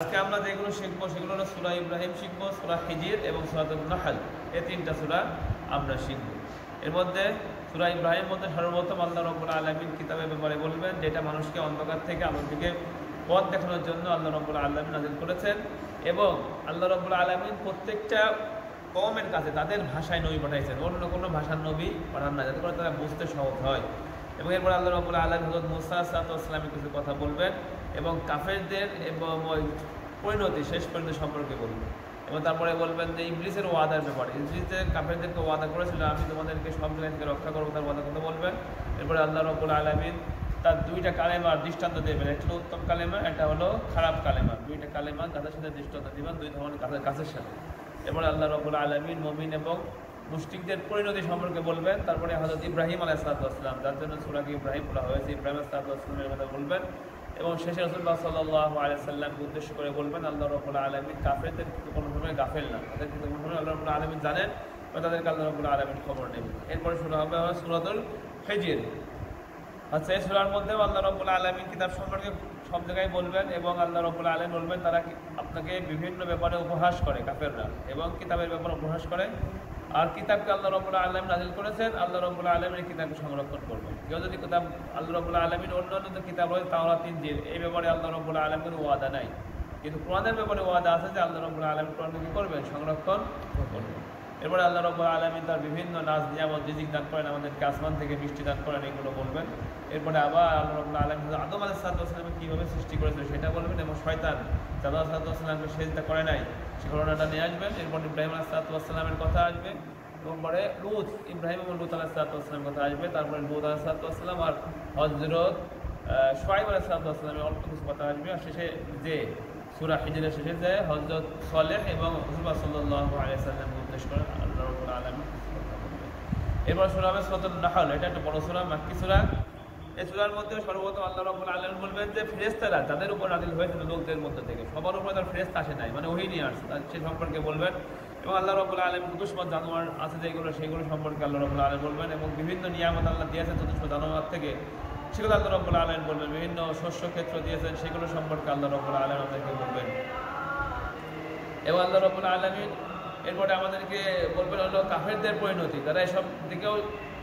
আজকে আমরা যেগুলো শিখবো সেগুলো হলো সূরা ইব্রাহিম শিখবো, সূরা হিজর এবং সূরাতুন নাহল, এই তিনটা সূরা আমরা শিখবো। এর মধ্যে সূরা ইব্রাহিমের মধ্যে সর্বপ্রথম আল্লাহ রাব্বুল আলামিন কিতাবের ব্যাপারে বলবেন, যেটা মানুষকে অন্ধকার থেকে আলোর দিকে পথ দেখানোর জন্য আল্লাহ রাব্বুল আলামিন নাযিল করেছেন। এবং আল্লাহ রাব্বুল আলামিন প্রত্যেকটা কওমের কাছে তাদের ভাষায় নবী পাঠাইছেন, অন্য কোনো ভাষার নবী পাঠান না, যাতে করে তারা বুঝতে সহজ হয়। এবং এরপর আল্লাহ রাব্বুল আলামিন হযরত মুসা আলাইহিস সালামের কিছু কথা বলবেন এবং কাফেরদের এবং পরিণতি, শেষ পরিণতি সম্পর্কে বলবেন। এবং তারপরে বলবেন যে ইবলিসের ওয়াদার ব্যাপারে, ইবলিসের কাফেরদেরকে ওয়াদা করেছিল আমি তোমাদেরকে সব জায়গা থেকে রক্ষা করবো, তার ওয়াদার কথা বলবেন। এরপরে আল্লাহ রাব্বুল আলামিন তার দুইটা কালেমার দৃষ্টান্ত দেবেন, একটা হলো উত্তম কালেমা, একটা হলো খারাপ কালেমা। দুইটা কালেমা গাছের সাথে দৃষ্টান্ত দিবেন, দুই ধরনের গাছের সাথে। এরপরে আল্লাহ রাব্বুল আলামিন মুমিন এবং মুশরিকদের পরিণতি সম্পর্কে বলবেন। তারপরে হযরত ইব্রাহিম আলাইহিস সালাম, যার জন্য সূরা ইব্রাহিম বলা হয়েছে, ইব্রাহিম আলাইহিস সালামের কথা বলবেন। এবং শেষে রাসূলুল্লাহ সাল্লাল্লাহু আলাইহি সাল্লামকে উদ্দেশ্য করে বলবেন আল্লাহ রাব্বুল আলামিন কাফেরদের কিন্তু কোনো ধরনের গাফেল না, তাদের কিন্তু কোনো ধরনের আল্লাহ রাব্বুল আলামিন জানেন এবং তাদেরকে আল্লাহ রাব্বুল আলামিন খবর নেবেন। এরপরে শুরু হবে সূরাতুল হিজর। আচ্ছা, এই সূরার মধ্যেও আল্লাহ রাব্বুল আলামিন কিতাব সম্পর্কে সব জায়গায় বলবেন এবং আল্লাহ রাব্বুল আলামিন বলবেন তারা আপনাকে বিভিন্ন ব্যাপারে উপহাস করে, কাফেররা, এবং কিতাবের ব্যাপারে উপহাস করে। আর কিতাবকে আল্লাহ রাব্বুল আলামিন নাযিল করেছেন, আল্লাহ রাব্বুল আলামিন কিতাবকে সংরক্ষণ করবেন। কেউ যদি কিতাব আল্লাহ রাব্বুল আলামিন অন্যান্য কিতাব রয়েছে তাওরাত, ইনজিল, এই ব্যাপারে আল্লাহ রাব্বুল আলামিনের ওয়াদা নাই, কিন্তু কোরআনের ব্যাপারে ওয়াদা আছে যে আল্লাহ রাব্বুল আলামিন কোরআনকে কি করবেন? সংরক্ষণ করবেন। এরপরে আল্লাহ রাব্বুল আলামিন তার বিভিন্ন নাজ নিয়ামত, রিজিক দান করেন, আমাদেরকে আসমান থেকে বৃষ্টি দান করেন, এগুলো বলবেন। এরপরে আবার আল্লাহ রাব্বুল আলামিন আদম আলাইহিস সালামকে কীভাবে সৃষ্টি করেছিল সেটা বলবেন, এবং শয়তান আদম আলাইহিস সালামকে সেজদা করে নাই সে ঘটনাটা নিয়ে আসবেন। এরপর ইব্রাহিম আলাইহিস সালামের কথা আসবে, এবং পরে লূত, ইব্রাহিম এবং লূত আলাইহিস সালামের কথা আসবে। তারপরে লূত আলাইহিস সালাম আর হযরত শুআয়ব আলাইহিস সালামের অল্প কিছু কথা আসবে। আর শেষে যে সূরা হিজরের শেষে যে হযরত সালেহ এবং রাসূলুল্লাহ সাল্লাল্লাহু আলাইহি সাল্লামকে উদ্দেশ্য করে আল্লাহ রাব্বুল আলামিন কথা বলবেন। এরপর সূরা হবে সূরাতুন নাহল, এটা একটা বড় সূরা, মাক্কি সূরা। এই সূরার মধ্যে সর্বপ্রথম আল্লাহ রাব্বুল আলামিন বলবেন যে ফেরেশতারা যাদের উপর নাযিল হয়েছিল লোকদের মধ্যে থেকে, সবার উপরে তার ফেরেশতা আসে নাই, মানে ওহী নিয়ে আসছে, সে সম্পর্কে বলবেন। এবং আল্লাহ রাব্বুল আলামিন চতুষ্পদ জানোয়ার আছে যেগুলো, সেগুলো সম্পর্কে আল্লাহ রাব্বুল আলামিন বলবেন। এবং বিভিন্ন নিয়ামত আল্লাহ দিয়েছেন চতুষ্পদ জানোয়ার থেকে, সেগুলো আল্লাহ রাব্বুল আলামিন বলবেন। বিভিন্ন শস্য ক্ষেত্র দিয়েছেন, সেগুলো সম্পর্কে আল্লাহ রাব্বুল আলামিন আমাদেরকে বলবেন। এবং আল্লাহ রাব্বুল আলামিন এরপরে আমাদেরকে বলবেন হলো কাফেরদের পরিণতি, তারা এসব দিকেও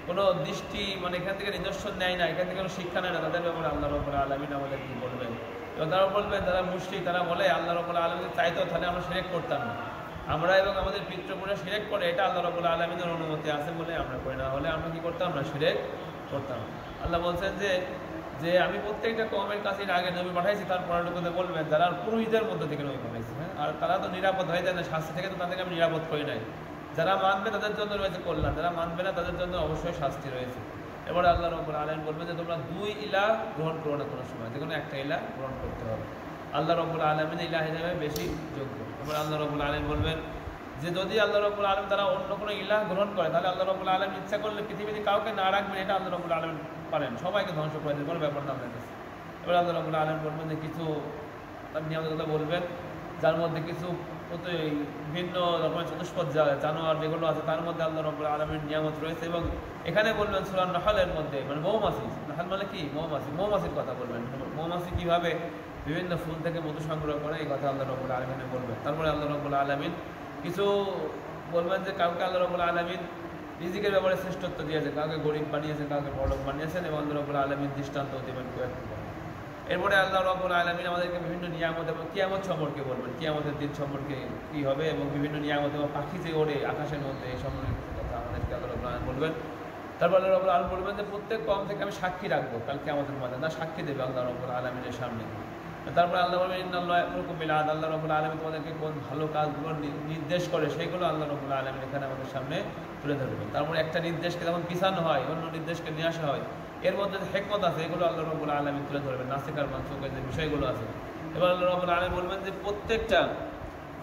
কোনো দৃষ্টি, মানে এখান থেকে নিদর্শন নেয় না, এখান থেকে কোনো শিক্ষা নেয় না, তাদের ব্যাপারে আল্লাহ রাব্বুল আলামিন আমাদেরকে বলবেন। এবং তারা বলবেন, যারা মুশরিক তারা বলে আল্লাহ রাব্বুল আলামিন চাইতো তাহলে আমরা শিরক করতাম না, আমরা এবং আমাদের পিতৃপুরুষরা শিরক করে, এটা আল্লাহ রাব্বুল আলামিনের অনুমতি আছে বলে আমরা করি না, হলে আমরা কি করতাম না, শিরক করতাম। আল্লাহ বলছেন যে আমি প্রত্যেকটা কওমের কাছে আগে নবী পাঠাইছি, তারপরে লোকেদের বলবেন যারা পুরোহিতের মধ্যে থেকে নবী পাঠাইছি, হ্যাঁ, আর তারা তো নিরাপদ হয়ে যায় না শাস্তি থেকে, তো তাদেরকে আমি নিরাপদ করি নাই। যারা মানবে তাদের জন্য রয়েছে কল্যাণ, যারা মানবে না তাদের জন্য অবশ্যই শাস্তি রয়েছে। এবারে আল্লাহ রাব্বুল আলামিন বলবেন যে তোমরা দুই ইলাহ গ্রহণ করো না কোনো সময়, যে কোনো একটা ইলাহ গ্রহণ করতে হবে। আল্লাহ রাব্বুল আলামিন ইলাহ হিসেবে বেশি যোগ্য। এবার আল্লাহ রাব্বুল আলামিন বলবেন যে যদি আল্লাহ রাব্বুল আলামিন তারা অন্য কোনো ইলাহ গ্রহণ করে, তাহলে আল্লাহ রাব্বুল আলামিন ইচ্ছা করলে পৃথিবীতে কাউকে না রাখবেন, এটা আল্লাহ রাব্বুল আলামিন পারেন, সবাইকে ধ্বংস করে দেবেন, কোনো ব্যাপার না আপনার কাছে। এবার আল্লাহ রাব্বুল আলামিন বলবেন যে কিছু তার নিয়ামতের কথা বলবেন, যার মধ্যে কিছু ভিন্ন রকমের চতুষ্পদ জানোয়ার যেগুলো আছে তার মধ্যে আল্লাহ রাব্বুল আলামিনের নিয়ামত রয়েছে। এবং এখানে বলবেন সূরা নাহলের মধ্যে, মানে মৌমাছি, নাহল মানে কি মৌমাছি, মৌমাছির কথা বলবেন, মৌমাছি কীভাবে বিভিন্ন ফুল থেকে মধু সংগ্রহ করে, এই কথা আল্লাহ রাব্বুল আলামিনে বলবেন। তারপরে আল্লাহ রাব্বুল আলামিন কিছু বলবেন যে কাউকে আল্লাহ রাব্বুল আলামিন রিজিকের ব্যাপারে শ্রেষ্ঠত্ব দিয়েছে, কাউকে গরিব বানিয়েছেন, কাউকে বড়লোক বানিয়েছেন, এবং আল্লাহ রাব্বুল আলামিন দৃষ্টান্ত দেবেন কয়েকটি। এরপরে আল্লাহ রাব্বুল আলামিন আমাদেরকে বিভিন্ন নিয়ামত এবং কিয়ামত সম্পর্কে বলবেন, কিয়ামতের দিন সম্পর্কে কী হবে, এবং বিভিন্ন নিয়ামত এবং পাখি যে ওড়ে আকাশের মধ্যে, এই সম্পর্কে কথা আমাদেরকে আল্লাহ রাব্বুল আলামিন বলবেন। তারপর আল্লাহ রাব্বুল আলামিন বলবেন যে প্রত্যেক কওম থেকে আমি সাক্ষী রাখবো কালকে আমাদের মাঝে, না সাক্ষী দেবে আল্লাহ রাব্বুল আলামিনের সামনে। তারপরে আল্লাহ বলবেন ইন্নাল্লাহা ইয়া'মুরুকুম বিল আদল, আল্লাহ রাব্বুল আলামিন তোমাদেরকে কোন ভালো কাজগুলো নির্দেশ করে সেগুলো আল্লাহ রাব্বুল আলামিন এখানে আমাদের সামনে তুলে ধরবেন। তারপরে একটা নির্দেশকে যখন পিছানো হয়, অন্য নির্দেশকে নিয়ে আসা হয়, এর মধ্যে যে হিকমত আছে এগুলো আল্লাহ রাব্বুল আলামিন তুলে ধরবেন, নাসিক আর মানসুখের যে বিষয়গুলো আছে। এবার আল্লাহ রাব্বুল আলামিন বলবেন যে প্রত্যেকটা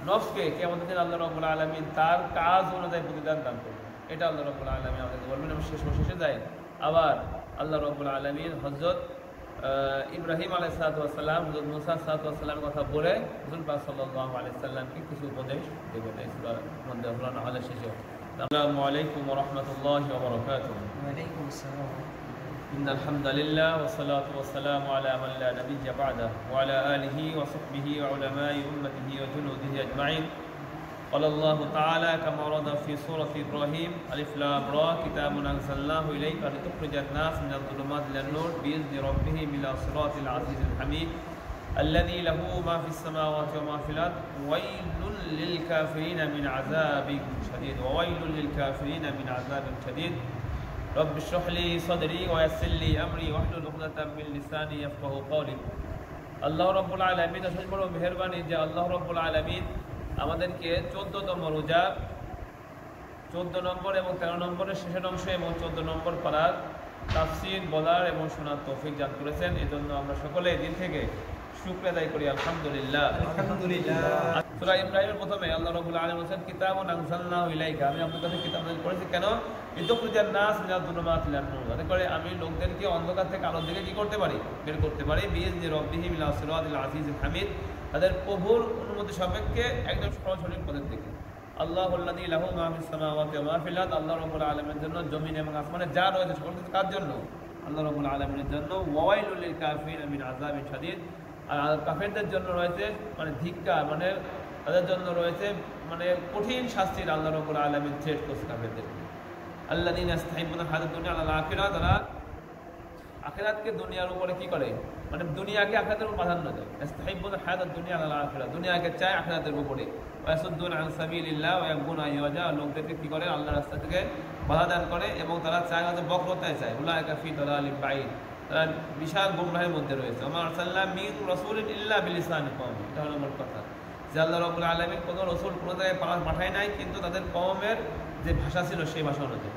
নফসকে কিয়ামতের দিন আল্লাহ রাব্বুল আলামিন তার কাজ অনুযায়ী প্রতিদান দান করবেন, এটা আল্লাহ রাব্বুল আলামিন আমাদেরকে বলবেন। এবং শেষে যায় আবার আল্লাহ রাব্বুল আলামিন হযরত ইব্রাহিম আলাইহিস সালাম, হযরত মুসা আলাইহিস সালামের কথা বলে রাসূল পাক সাল্লাল্লাহু আলাইহি সাল্লামকে কিছু উপদেশ দেবেন এই সূরার মধ্যে। সূরা নাহলের শেষে। আসসালামু আলাইকুম ওয়া রাহমাতুল্লাহি ওয়া বারাকাতুহু। ওয়া আলাইকুম আসসালাম। إن الحمد لله والصلاة والسلام على من لا نبي بعده وعلى آله وصحبه وعلماء أمته وجنوده أجمعين. قال الله تعالى كما ورد في سورة إبراهيم: ألف لام را كتاب أنزلناه إليك لتخرج الناس من الظلمات إلى النور بإذن ربهم إلى صراط العزيز الحميد الذي له ما في السماوات وما في الأرض ويل للكافرين من عذاب شديد وويل للكافرين من عذاب شديد رب اشرح لي صدري ويسر لي أمري واحلل عقدة من لساني يفقهوا قولي. আল্লাহ রাব্বুল আলামিন অশেষ বড় মেহেরবানি যে আল্লাহ রাব্বুল আলামিন আমাদেরকে 14তম রোজা 14 নম্বর এবং 13 নম্বরের শেষের অংশ এবং 14 নম্বর পারার তাফসীর বলার এবং শোনার তৌফিক দান করেছেন। এজন্য আমরা সকলে দিন থেকে শুকরিয়া আদায় করি আলহামদুলিল্লাহ। সূরা ইব্রাহিমের প্রথমে আল্লাহ রাব্বুল আলামিন বলেন কিতাবুন আনজালনাহু ইলাইকা, আমি আপনাদের কাছে কিতাব নাযিল করেছি কেন? লিতুখরিজান নাস মিনাজ যুলুমাতি ইলান নূর, যাতে করে আমি লোকদেরকে অন্ধকার থেকে আলোর দিকে কি করতে পারি? বের করতে পারি। বিইজনি রাব্বিহিম ইলা সিরাতিল আজিজিল হামিদ, তাদের প্রভুর অনুমতি সাপেক্ষে একদম সরাসরি পথের দিকে। আল্লাহুল্লাযী লাহু মা ফিস সামাওয়াতি ওয়া মা ফিল আরদ, আল্লাহ রাব্বুল আলামিনের জন্য জমিন এবং আসমানে যা রয়েছে সকল কিছু কার জন্য? আল্লাহ রাব্বুল আলামিনের জন্য। ওয়াইলুল লিল কাফিরিনা মিন আযাবিন শাদীদ, আর কাফেরদের জন্য রয়েছে মানে ধিক্কার, মানে তাদের জন্য রয়েছে মানে কঠিন শাস্তির আল্লাহ রাব্বুল আলামিন থ্রেট করছে কাফেরদের। আল্লাযীনা ইসতাহিব্বুনা হায়াতাদ দুনিয়া আলাল আখিরাহ, তারা আখিরাতকে দুনিয়ার উপরে কি করে? মানে দুনিয়াকে আখিরাতের উপর প্রাধান্য দেয়। ইসতাহিব্বুনা হায়াতাদ দুনিয়া আলাল আখিরাহ, দুনিয়াকে চায় আখিরাতের উপরে। ওয়া ইয়াসুদ্দুনা আন সাবিলিল্লাহ ওয়া ইয়াবগুনা আইওয়াজা, লোকদেরকে কি করে? আল্লাহর রাস্তা থেকে বাধা দান করে এবং তারা চায় হয়তো বক্রতায় চায়। উলাইকা ফি দালালিন বাঈদ, তারা বিশাল গুমরাহের মধ্যে রয়েছে। ওমা আরসালনা মিন রাসূলিন ইল্লা বিলিসানি কওমি, এটা হলো মূল কথা যে আল্লাহ রাব্বুল আলামিন কোনো রাসূল কোনো জায়গায় পাঠায় নাই, কিন্তু তাদের কওমের যে ভাষা ছিল সেই ভাষা অনুযায়ী।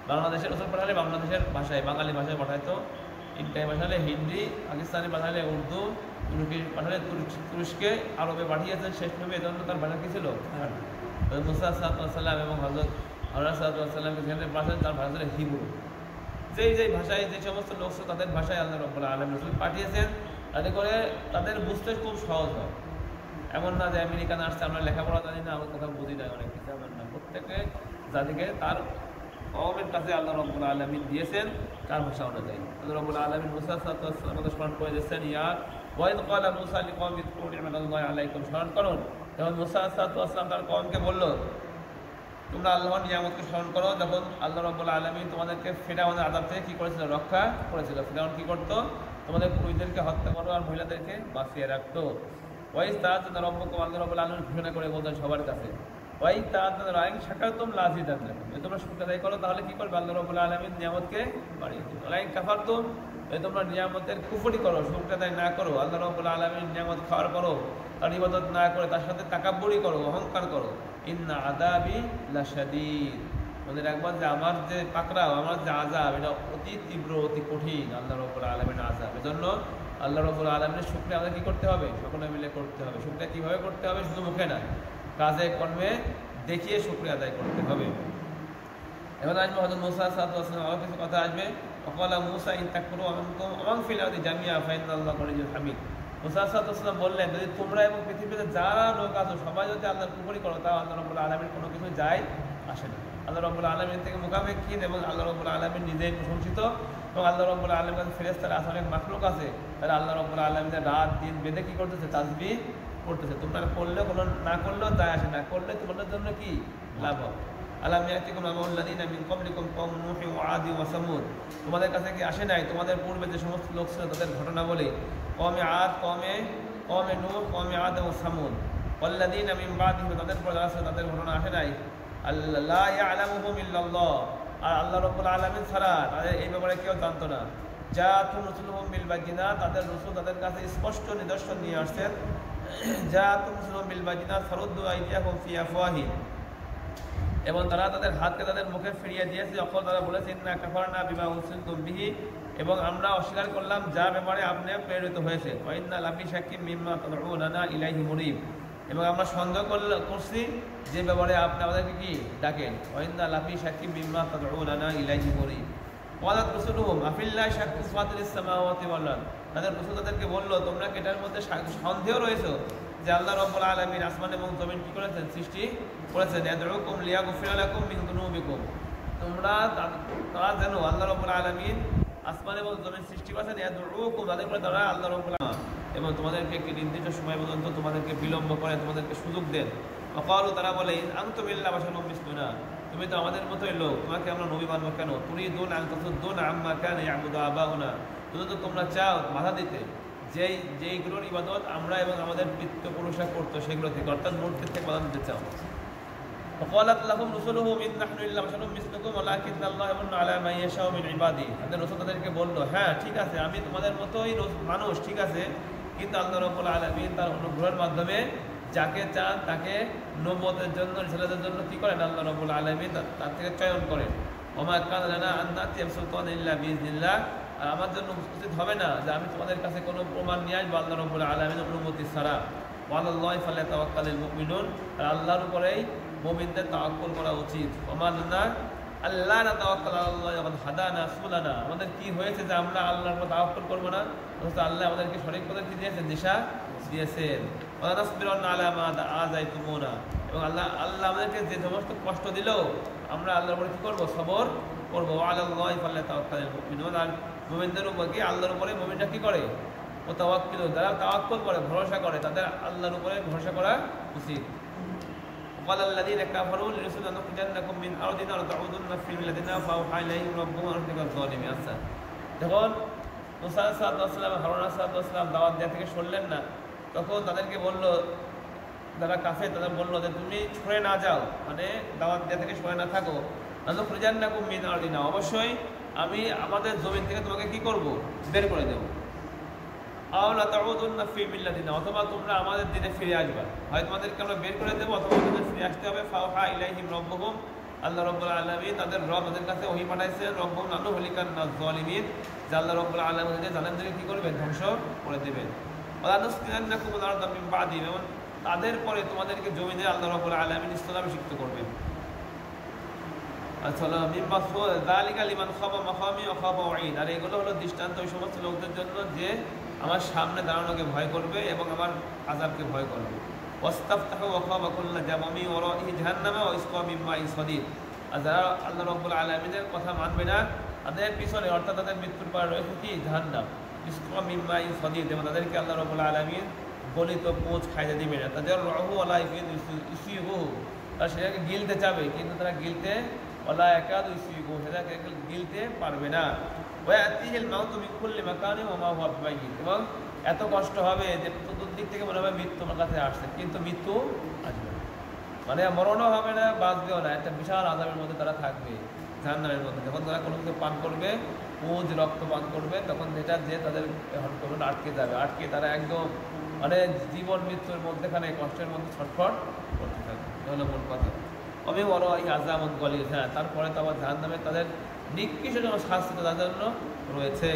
বাংলাদেশের রাসূল পাঠালে বাংলাদেশের ভাষায়, বাঙালি ভাষায় পাঠাইতো। ইন্ডিয়ায় পাঠালে হিন্দি, পাকিস্তানে পাঠালে উর্দু, তুর্কি পাঠালে তুরস্কে, আরবে পাঠিয়েছেন শেষ নবী, এজন্য তার ভাষা কী ছিল? মুসা সাল্লাল্লাহু এবং হযরত হারুন সাল্লাল্লাহু যেখানে পাঠালেন তার ভাষা ছিল হিব্রু। যেই ভাষায় যে সমস্ত লোক ছিল তাদের ভাষায় আল্লাহ রাব্বুল আলামিন রাসূল পাঠিয়েছেন, তাতে করে তাদের বুঝতে খুব সহজ হয়। এমন না যে আমেরিকান আসছে আমরা লেখাপড়া জানি না, আমার কথা বুঝি না, অনেক কিছু এমন না। প্রত্যেকে জাতিকে তার কওমের কাছে আল্লাহ রাব্বুল আলামিন দিয়েছেন তার ভাষা অনুযায়ী। আল্লাহ রাব্বুল আলামিন মুসা সাল্লাল্লাহু আলাইহি ওয়াসাল্লাম স্মরণ করে দিয়েছেন, ইয়া ওয়া ইয ক্বালা মুসা লিকওমি ইযকুরু নি'মাতাল্লাহি আলাইকুম, স্মরণ করুন যখন মুসা সাল্লাল্লাহু আলাইহি ওয়াসাল্লাম তার কওমকে বলল তোমরা আল্লাহর নিয়ামতকে স্মরণ করো, যখন আল্লাহ রাব্বুল আলামিন তোমাদেরকে ফিরআউনের আযাব থেকে কি করেছিল? রক্ষা করেছিল। ফিরআউন কি করতো? তোমাদের পুরুষদেরকে হত্যা করো আর মহিলাদেরকে বাঁচিয়ে রাখতো। ওয়াই তাআযানা রাব্বুকুম, আল্লাহ রাব্বুল আলামিন ঘোষণা করে বলতেন সবার কাছে, ওয়াই তাআযানা রাইন শাকারতুম লাযিদান্নাকুম, তোমরা শুকর আদায় করো তাহলে কি করবে? আল্লাহ রাব্বুল আলামিন নিয়ামতকে বাড়িয়ে দিবেন। ওয়াই কাফারতুম, তোমরা নিয়ামতের কুফরি করো, শুকর আদায় না করো, আল্লাহ রাব্বুল আলামিন নিয়ামত খাওয়ার করো, তার ইবাদত না করে তার সাথে তাকাব্বুরি করো, অহংকার করো, ইন্না আযাবি লাশাদীদ, মনে রাখবা যে আমার যে পাকড়াও, আমার যে আযাব, এটা অতি তীব্র, অতি কঠিন আল্লাহ রাব্বুল আলামিনের আযাব। এজন্য আল্লাহ রাব্বুল আলামিনের শুকরিয়া আমাদের কি করতে হবে? সকলে মিলে করতে হবে। শুকরিয়া কীভাবে করতে হবে? শুধু মুখে না, কাজে কর্মে দেখিয়ে শুকরিয়া আদায় করতে হবে। এবার আসবে হযরত মুসা সাল্লাল্লাহু আলাইহি ওয়াসাল্লাম, আরও কিছু কথা আসবে। ওয়াকালা মুসা ইন তাকফুরু ওয়া মান ফিল আরদি জামিআ ফাইন্নাল্লাহা গনিয়্যুন হামিদ, মুসা সাল্লাল্লাহু আলাইহি ওয়াসাল্লাম বললেন যদি তোমরা এবং পৃথিবীতে যারা লোক আছো সবাই যদি আল্লাহর কুফরি করো, তাও আল্লাহ রাব্বুল আলামিন কোনো কিছু যায় আসে না। আল্লাহ রাব্বুল আলামিন থেকে মুখাপেক্ষিন এবং আল্লাহ রাব্বুল আলামিন নিজেই প্রশংসিত এবং আল্লাহ রাব্বুল আলামিনের ফেরেশতারা আছে, অনেক মাখলুক আছে, তারা আল্লাহ রাব্বুল আলামিনের রাত দিন বেঁধে কি করতেছে? তাসবিহ করতেছে। তোমরা করলে কোনো না করলেও যায় আসে, না করলে তোমাদের জন্য কি লাভ হবে? আলাম ইয়াতিকুম নাবাউল্লাযীনা মিন ক্বাবলিকুম কওমু নূহ ওয়া আদ ওয়া সামুদ, তোমাদের কাছে কি আসে নাই তোমাদের পূর্বে যে সমস্ত লোক ছিল তাদের ঘটনা বলে? কওমে আদ, কওমে নূহ, কওমে আদ ওয়া সামুদ, ওয়াল্লাযীনা মিন বাদিহিম, তাদের পর যারা ছিল তাদের ঘটনা আসে নাই? লা ইয়ালামুহুম ইল্লাল্লাহ, আর আল্লাহ রাব্বুল আলামিন ছাড়া তাদের এই ব্যাপারে কেউ জানতো না। জাআতুহুম রাসূলুহুম বিল বায়িনাত, তাদের রাসূল তাদের কাছে স্পষ্ট নিদর্শন নিয়ে আসছেন। জাআতুহুম রাসূলুহুম বিল বায়িনাত ফারুদ্দু আইদিয়াহুম ফি আফওয়াহিহিম, এবং তারা তাদের হাতকে তাদের মুখে ফিরিয়ে দিয়েছে যখন তারা বলেছে ইন্না কাফারনা বিমা উরসিলতুম বিহি, এবং আমরা অস্বীকার করলাম যা ব্যাপারে আপনি প্রেরিত হয়েছে। ওয়া ইন্না লাফি শাক্কিম মিম্মা তাদউনানা ইলাইহি মুরিব, এবং আমরা সন্দেহ করছি যে ব্যাপারে আপনি আমাদেরকে কি ডাকেন। ওয়া ইন্না লাফি শাক্কিম মিম্মা তাদউনানা ইলাইহি মুরিব। ওয়ালাত রাসূলুহুম আফিল্লাহি শাক্কুম ফাতিরিস সামাওয়াতি ওয়াল আরদ, তাদের রাসূল তাদেরকে বলল তোমরা কি এটার মধ্যে সন্দেহ রয়েছে যে আল্লাহ রাব্বুল আলামিন আসমান এবং জমিন কি করেছেন? সৃষ্টি করেছেন। ইয়াদউকুম লিয়াগফিরা লাকুম মিন যুনুবিকুম, তোমরা তারা জানো আল্লাহ রাব্বুল আলামিন আসমান এবং জমিন সৃষ্টি করেছেন ইয়াদউকুম, যাদের করে তারা আল্লাহ রাব্বুল আলামিন, এবং তোমাদেরকে একটি নির্দিষ্ট সময় পর্যন্ত তোমাদেরকে বিলম্ব করে তোমাদেরকে সুযোগ দেন। ওয়াকালু, তারা বলে আনতুম ইল্লা বাশারুম মিসলুনা, তুমি তো আমাদের মতোই লোক, তোমাকে আমরা নবী মানব কেন? তুরিদুন আন তাসুদ্দুনা আম্মা কানা ইয়াবুদু আবাউনা, তো তোমরা চাও বাধা দিতে যেইগুলোর ইবাদত আমরা এবং আমাদের পিতৃপুরুষরা করতো সেগুলো থেকে, অর্থাৎ মূর্তির থেকে বাধা দিতে চাও। وقالت لهم رسلهم إن نحن إلا بشر مثلكم ولكن الله يمن على من يشاء من عباده, তাদের রাসূল তাদেরকে বলল, হ্যাঁ ঠিক আছে, আমি তোমাদের মতোই মানুষ, ঠিক আছে, কিন্তু আল্লাহ রাব্বুল আলামিন তার অনুগ্রহের মাধ্যমে যাকে চান তাকে নবুয়তের জন্য, রিসালাতের জন্য কি করেন? আল্লাহ রাব্বুল আলামিন তার থেকে চয়ন করেন। ওমা কানা লানা আন নাতিয়া বিসুলতানিন ইল্লা বিইজনিল্লাহ, আর আমার জন্য উচিত হবে না যে আমি তোমাদের কাছে কোনো প্রমাণ নিয়ে আসবো আল্লাহ রাব্বুল আলামিনের অনুমতি ছাড়া। ওয়ালাল্লাহি ফালিয়াতাওয়াক্কালিল মুমিনুন, আর আল্লাহর উপরেই মুমিনদের তাওয়াক্কুল করা উচিত। ওমানা আল্লাহ না তাওয়াক্কাল আল্লাহ যখন হাদানা সুলানা, আমাদের কি হয়েছে যে আমরা আল্লাহর উপর তাওয়াক্কুল করবো না? অথচ আল্লাহ আমাদেরকে সঠিক পথে কি দিয়েছেন? দিশা দিয়েছেন। ওয়া নাসবিরুন আলা মা আযাইতুমুনা, এবং আল্লাহ আমাদেরকে যে সমস্ত কষ্ট দিল আমরা আল্লাহর উপরে কি করবো? সবর করবো। ওয়া আলাল্লাহি ফালিয়াতাওয়াক্কালিল মুমিনুন, আর মুমিনদের উপর কি আল্লাহর উপরে মুমিনরা কি করে? ও তাওয়াক্কুল, যারা তাওয়াক্কুল করে, ভরসা করে, তাদের আল্লাহর উপরে ভরসা করা উচিত। قال الذين كفروا لرسلهم لنخرجنكم من أرضنا ولتعودن في ملتنا فأوحى إليهم ربهم أن اهلكوا الظالمين। আচ্ছা, যখন মুসা সাল্লাল্লাহু আলাইহি ওয়া হারুন সাল্লাল্লাহু আলাইহি দাওয়াত দেওয়া থেকে সরলেন না, তখন তাদেরকে বলল, যারা কাফের তারা বলল যে তুমি সরে না যাও, মানে দাওয়াত দেওয়া থেকে সরে না থাকো। লনুখরিজান্নাকুম মিন আরদিনা, অবশ্যই আমি আমাদের জমিন থেকে তোমাকে কি করব? বের করে দেব। আওলা তাউদুন্না ফি মিল্লাতিনা, অথবা তোমরা আমাদের দিনে ফিরে আসবা, হয় তোমাদেরকে আমরা বের করে দেবো অথবা তোমাদের ফিরে আসতে হবে। ফাওহা ইলাইহিম রাব্বুহুম, আল্লাহ রাব্বুল আলামিন তাদের রব তাদের কাছে ওহী পাঠাইছেন, রাব্বুহুম লানুহলিকান্নাজ জালিমিন, যে আল্লাহ রাব্বুল আলামিন জালেমদেরকে কি করবেন? ধ্বংস করে দেবেন। ওয়া লানুসকিনান্নাকুমুল আরদা মিন বাদি, এবং তাদের পরে তোমাদেরকে জমিনে আল্লাহ রাব্বুল আলামিন স্থলাভিষিক্ত করবেন। আচ্ছা, মিম্বাসু যালিকা লিমান খাফা মাকামি ওয়া খাফা ওয়াঈদ, আর এগুলো হলো দৃষ্টান্ত ওই সমস্ত লোকদের জন্য যে আমার সামনে দাঁড়ানোকে ভয় করবে এবং আমার আযাবকে ভয় করবে। ওয়াস্তাফতাহু ওয়া খাফা কুল্লু জামামি ওয়ারাহি জাহান্নামা ওয়া ইসকা মিন মাইন সাদীদ, আর যারা আল্লাহ রাব্বুল আলামিনের কথা মানবে না তাদের পিছনে, অর্থাৎ তাদের মৃত্যুর পর রয়েছে কি? জাহান্নাম। ইসকা মিন মাইন সাদীদ, এবং তাদেরকে আল্লাহ রাব্বুল আলামিন গলিত পোঁচ খাইতে দিবে না। তাদের রাহু ওয়ালা ইসিহু, তারা সেটাকে গিলতে চাবে কিন্তু তারা গিলতে ওয়ালা ইয়াকাদু ইসিহু, সেটাকে গিলতে পারবে না। ওয়াতিহিল মাউতু মিন কুল্লি মাকানিন ওয়া মা হুয়া বিমাইয়িত, এবং এত কষ্ট হবে যে চতুর্দিক থেকে মনে হবে মৃত্যু আমার কাছে আসছে, কিন্তু মৃত্যু আসবে না, মানে মরণও হবে না, বাঁচবেও না, একটা বিশাল আযাবের মধ্যে তারা থাকবে জাহান্নামের মধ্যে। যখন তারা কোনো কিছু পান করবে, পুঁজ রক্ত পান করবে, তখন যেটা যে তাদের আটকে যাবে, আটকে তারা একদম মানে জীবন মৃত্যুর মধ্যেখানে কষ্টের মধ্যে ছটফট করতে থাকবে। এটা হলো মূল কথা। আমি বড় এই আযাবুন গলিজ, হ্যাঁ, তারপরে তো আবার জাহান্নামে তাদের নিকৃষ্ট শাস্তি তাদের জন্য রয়েছে।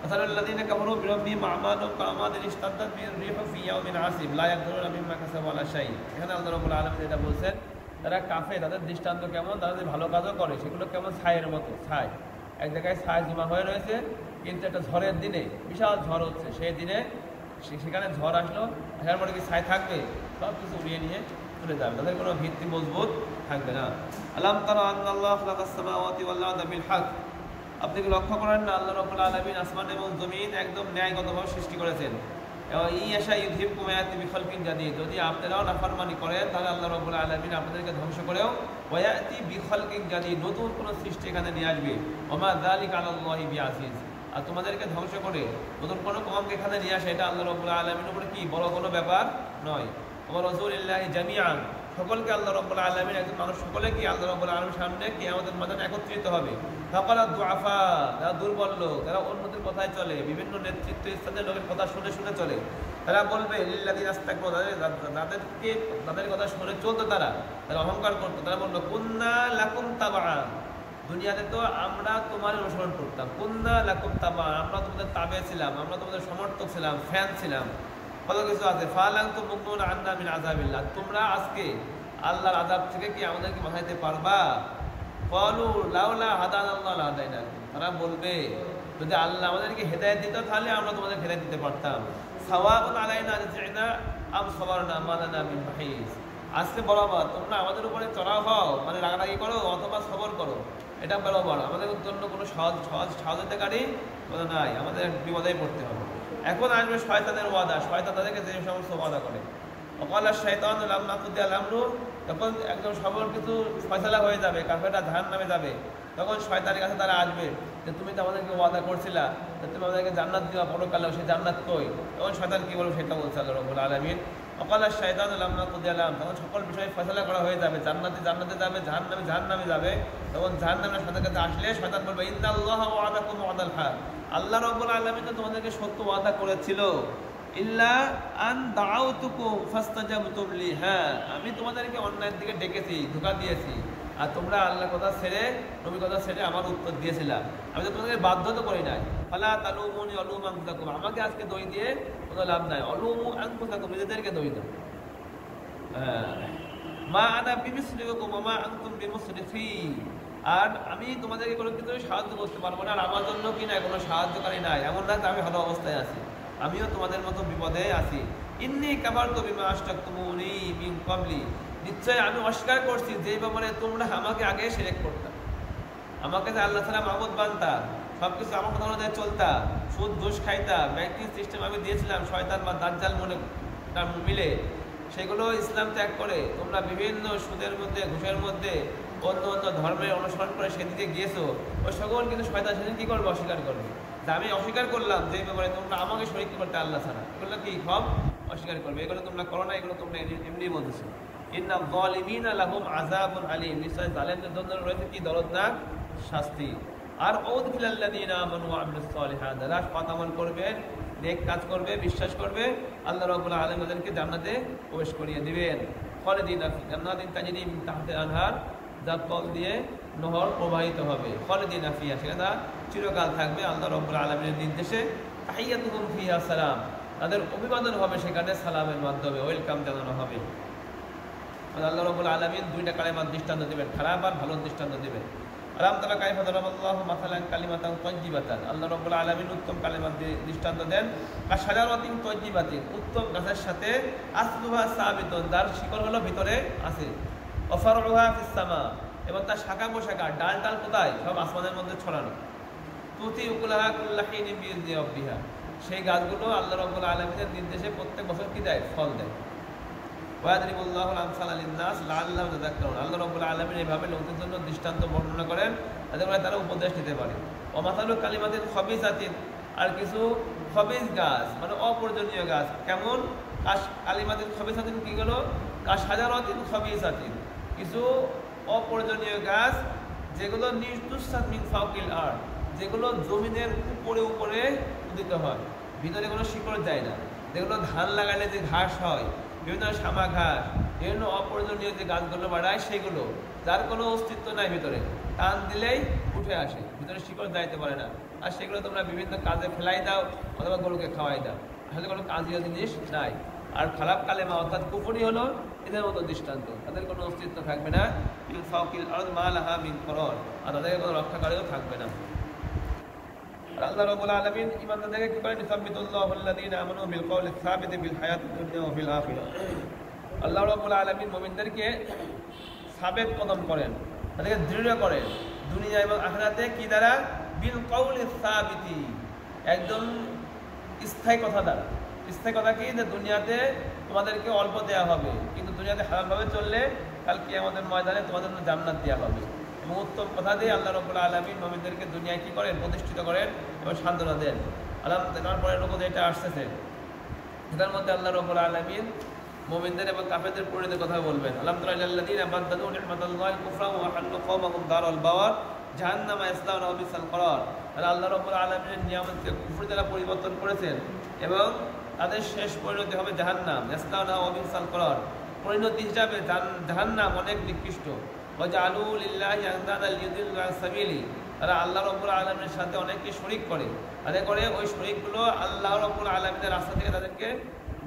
আসাল্লাযীনা কাফারু বিরাব্বিহিম আমালুহুম কামাদিন ইশতাদ্দাত বিহির রিহু ফি ইয়াউমিন আসিব লা ইয়াকদিরুনা মিম্মা কাসাবু আলা শাই। এখানে আল্লাহ রাব্বুল আলামিন এটা বলছেন, তারা কাফের, তাদের দৃষ্টান্ত কেমন? তারা যে ভালো কাজও করে সেগুলো কেমন? ছায়ের মতো। ছাই এক জায়গায় ছাই জমা হয়ে রয়েছে, কিন্তু একটা ঝড়ের দিনে, বিশাল ঝড় হচ্ছে, সেই দিনে সেখানে ঝড় আসলো, আসার পরে কি ছাই থাকবে? সব কিছু উড়িয়ে নিয়ে চলে যাবে, তাদের কোনো ভিত্তি মজবুত থাকবে না। আলাম তারা আন্নাল্লাহ খালাকাস সামাওয়াতি ওয়াল আরদা বিল হক, আপনি কি লক্ষ্য করেন না আল্লাহ রাব্বুল আলামিন আসমান এবং জমিন একদম ন্যায়গতভাবে সৃষ্টি করেছেন। এবং ইয়াশা ইউযহিবকুম ওয়ায়াতি বিখালকিন জাদীদ, যদি আপনারাও নাফরমানি করেন তাহলে আল্লাহ রাব্বুল আলামিন আপনাদেরকে ধ্বংস করেও ওয়ায়াতি বিখালকিন জাদীদ, নতুন কোনো সৃষ্টি এখানে নিয়ে আসবে। ওমা যালিকা আলাল্লাহি বিআজিজ, আর তোমাদেরকে ধ্বংস করে নতুন কোনো কওমকে এখানে নিয়ে আসে, এটা আল্লাহ রাব্বুল আলামিনের উপরে কি বড় কোনো ব্যাপার নয়। ওয়া রাসূলিল্লাহি জামিআন, সকলকে আল্লাহ রাব্বুল আলামিন, একজন মানুষ সকলে কি আল্লাহ রাব্বুল আলামিনের সামনে কিয়ামতের ময়দানে একত্রিত হবে। ফাকালা দুআফা, যারা দুর্বল লোক, যারা অন্যদের কথায় চলে, বিভিন্ন নেতৃত্ব স্থানীয় লোকের কথা শুনে শুনে চলে, তারা বলবে লিল্লাযীনা ইসতাকবারু, যাদেরকে তাদের কথা শুনে চলতো, তারা অহংকার করতো, তারা বললো কুন্না লাকুম তাবাআ, দুনিয়াতে তো আমরা তোমার অনুসরণ করতাম, কুন্না লাকুম তাবাআ, আমরা তোমাদের তাবে ছিলাম, আমরা তোমাদের সমর্থক ছিলাম, ফ্যান ছিলাম, কত কিছু আছে। ফালানতুম মুগনুনা আন্না মিন আযাবিল্লাহ, তোমরা আজকে আল্লাহর আযাব থেকে কি আমাদেরকে বাঁচাইতে পারবা? ক্বালু লাউলা হাদানাল্লাহ লাহাদাইনাকুম, তারা বলবে যদি আল্লাহ আমাদেরকে হেদায়েত দিত তাহলে আমরা তোমাদের হেদায়েত দিতে পারতাম। সাওয়াউন আলাইনা আযইনা আম সাবারনা মা লানা মিন মাহিস, আজকে বরাবর তোমরা আমাদের উপরে চড়াও হও, মানে রাগারাগি করো অথবা সবর করো, এটা বরাবর আমাদের জন্য কোনো সহজতাকারী নাই, আমাদের বিপদেই পড়তে হবে। এখন আসবে শয়তানের ওয়াদা, শয়তান তাদেরকে যে সমস্ত ওয়াদা করে। অকালা শয়তান লাম্মা কুদিয়াল আমরু, যখন একদম সবল কিছু ফয়সালা হয়ে যাবে, কাফেররা জাহান্নামে যাবে, তখন শয়তানের কাছে তারা আসবে যে তুমি তো আমাদেরকে ওয়াদা করছিলা, তুমি আমাদেরকে জান্নাত দিবা পরকালেও, সেই জান্নাত কই? তখন শয়তান কি বলবে সেটা বলছে আল্লাহ রাব্বুল আলামিন। অকালা শয়তান লাম্মা কুদিয়াল আমরু, তখন সকল বিষয়ে ফয়সালা করা হয়ে যাবে, জান্নাতে যাবে, জাহান্নামে যাবে। তখন জাহান্নামের শয়তানের কাছে আসলে শয়তান বলবে ইন্নাল্লাহা ওয়াদাকুম ওয়াদাল হক, আল্লাহ রাব্বুল আলামিন তো তোমাদেরকে সত্য ওয়াদা করেছিল, ইল্লা আন দাআউতুকুম ফাস্তাজাবতুম লি, হ্যাঁ আমি তোমাদেরকে অন্যায়ের দিকে ডেকেছি, ধোঁকা দিয়েছি, আর তোমরা আল্লাহর কথা ছেড়ে নবীর কথা ছেড়ে আমার উত্তর দিয়েছিলাম, আমি তো তোমাদেরকে বাধ্য তো করি নাই। ফালা তালুমুনি আলুম আনফুসাকুম, আমাকে আজকে দই দিয়ে কোনো লাভ নাই, অলুমু আনফুসাকুম, নিজেদেরকে দই দাও। মা আনা বিমিসরিকুম ওয়া মা আনতুম বিমুসরিফি, আর আমি তোমাদেরকে কোনো কিছু সাহায্য করতে পারবো না, আর আমার জন্য কি নাই কোনো সাহায্যকারী নাই, এমন না আমি ভালো অবস্থায় আছি, আমিও তোমাদের মতো বিপদে আছি। ইন্নী কাফারতু বিমা আশরাকতুমুনি মিন ক্বাবলি, নিশ্চয় আমি অস্বীকার করছি যে ব্যাপারে তোমরা আমাকে আগে শিরক করতা, আমাকে যে আল্লাহ ছাড়া মাবুদ মানতা, সবকিছু আমার কথা অনুযায়ী চলতা, সুদ ঘুষ খাইতা, ব্যাংকিং সিস্টেম আমি দিয়েছিলাম শয়তান বা দাজ্জাল মনে মিলে, সেগুলো ইসলাম ত্যাগ করে তোমরা বিভিন্ন সুদের মধ্যে, ঘুষের মধ্যে, অন্য অন্য ধর্মের অনুসরণ করে সেদিকে গিয়েছো, ওই সকল কিন্তু শয়তান সেদিন কী করবে? অস্বীকার করবে। তা আমি অস্বীকার করলাম যে ব্যাপারে তোমরা আমাকে শরীক করতে আল্লাহ ছাড়া, এগুলো কি সব অস্বীকার করবে, এগুলো তোমরা করো না, এগুলো তোমরা এমনি বলতেছো। ইন্না যালিমিনা লাহুম আযাবুন আলীম, নিশ্চয় জালেমদের জন্য রয়েছে কি দরদনাক শাস্তি। আর উদখিলাল্লাযীনা আমানু ওয়া আমিলুস সালিহাত, যারা সৎ আমল করবে, নেক কাজ করবে, বিশ্বাস করবে, আল্লাহ রাব্বুল আলামিন তাদেরকে জান্নাতে প্রবেশ করিয়ে দিবেন। খালিদিনা ফি জান্নাতিন তাজরি মিন তাহতিল আনহার, যার তল দিয়ে নহর প্রবাহিত হবে। খালিদিনা ফিহা, সেটা চিরকাল থাকবে আল্লাহ রাব্বুল আলামিনের নির্দেশে। তাহিয়াতুহুম ফিহা সালাম, তাদের অভিবাদন হবে সেখানে সালামের মাধ্যমে, ওয়েলকাম জানানো হবে। আল্লাহ রাব্বুল আলামিন দুইটা কালেমার দৃষ্টান্ত দেবেন, খারাপ আর ভালো দৃষ্টান্ত দেবেন। আলাম তারা কাইফা দারাবাল্লাহু মাসালান কালিমাতান তাইয়্যিবাতান, আল্লাহ রাব্বুল আলামিন উত্তম কালেমার দৃষ্টান্ত দেন। আর শাজারাতিন তাইয়্যিবাতিন, উত্তম গাছের সাথে, আসলুহা সাবিতুন, যার শিকড় হলো ভিতরে আছে, ওয়া ফারউহা ফিস সামা, এবং তার শাখা পোশাখা ডাল কোথায়? সব আসমানের মধ্যে ছড়ানো। তুতি উকুলাহা কুল্লা হিনিন বিইذনি রাব্বিহা, সেই গাছগুলো আল্লাহ রাব্বুল আলামিনের নির্দেশে প্রত্যেক বছর কি দেয়? ফল দেয়। ওয়াদরিবুল্লাহুল আমসালা লিন-নাস লাআল্লাহুম ইয়াযাক্কারুন, আল্লাহ রাব্বুল আলামিন এইভাবে লোকদের জন্য দৃষ্টান্ত বর্ণনা করেন যাতে করে তারা উপদেশ নিতে পারে। ওয়া মাসালু কালিমাতিন খাবিসাতিন, আর কিছু খবিস গাছ মানে অপ্রয়োজনীয় গাছ, কেমন? কালিমাতিন খাবিসাতিন কি হলো? কাশাজারাতিন খাবিসাতিন, কিছু অপ্রয়োজনীয় গাছ যেগুলো নির্তুসাত মিন ফাওকিল আরদ, যেগুলো জমিনের উপরে উপরে উদিত হয়, ভিতরে কোনো শিকড় যায় না, যেগুলো ধান লাগালে যে ঘাস হয়, বিভিন্ন শামা ঘাস, বিভিন্ন অপ্রয়োজনীয় যে গাছগুলো বাড়ায় সেগুলো, যার কোনো অস্তিত্ব নাই, ভিতরে টান দিলেই উঠে আসে, ভিতরে শিকড় যাইতে পারে না, আর সেগুলো তোমরা বিভিন্ন কাজে ফেলাই দাও অথবা গরুকে খাওয়াই দাও, আসলে কোনো কাজীয় জিনিস নাই। আর খারাপ কালেমা অর্থাৎ কুফরি হলো এদের মতো দৃষ্টান্ত, তাদের কোনো অস্তিত্ব থাকবে না, মিন ফাওকিল আরদ মা লাহা মিন করার, আর তাদেরকে কোনো রক্ষাকারীও থাকবে না। আল্লাহ রাব্বুল আলামিন ঈমানদারদেরকে কি করেন? ইসাব্বিতুল্লাহু আল্লাযীনা আমানু বিল কওলি সাবিত ফিল হায়াতিদ দুনিয়া ওয়া ফিল আখিরাহ, আল্লাহ রাব্বুল আলামিন মুমিনদেরকে সাবেত কদম করেন, তাদেরকে দৃঢ় করেন দুনিয়া এবং আখিরাতে, কি দ্বারা? বিল কওলি সাবিতি, একদম স্থায়ী কথা দ্বারা। স্থায়ী কথা কি? যে দুনিয়াতে তোমাদেরকে অল্প দেওয়া হবে, কিন্তু দুনিয়াতে হারামভাবে চললে কাল কিয়ামতের ময়দানে তোমাদের জন্য জান্নাত দেওয়া হবে। এবং উত্তম কথা দিয়ে আল্লাহ রাব্বুল আলামিন মুমিনদেরকে দুনিয়ায় কি করেন? প্রতিষ্ঠিত করেন এবং সান্ত্বনা দেন। আলহামদুলিল্লাহ পরের লোক এটা আসতেছে, এটার মধ্যে আল্লাহ রাব্বুল আলামিন মুমিনদের এবং কাফেরদের পরিণতির কথা বলবেন। আলহামদুলিল্লাহ আল্লাযীনা বাদদালু নি'মাতাল্লাহি কুফরান ওয়া হাল্লু কওমাহুম দারাল বাওয়ার জাহান্নামা ইয়াসলাউনাহা বিসাল করার, আল্লাহ রাব্বুল আলামিনের নিয়ামতকে কুফর দ্বারা পরিবর্তন করেছেন এবং তাদের শেষ পরিণতি হবে জাহান্নাম, ইয়াসলাউনাহা বিসাল করার, পরিণতি হিসাবে জাহান্নাম অনেক নিকৃষ্ট। ওয়াজআলু লিল্লাহি আনদাদা লিয়ুদিল্লু আন সাবিলি, তারা আল্লাহ রাব্বুল আলামিনের সাথে অনেকে শরীক করে, তাদের করে ওই শরীকগুলো আল্লাহ রাব্বুল আলামিনের রাস্তা থেকে তাদেরকে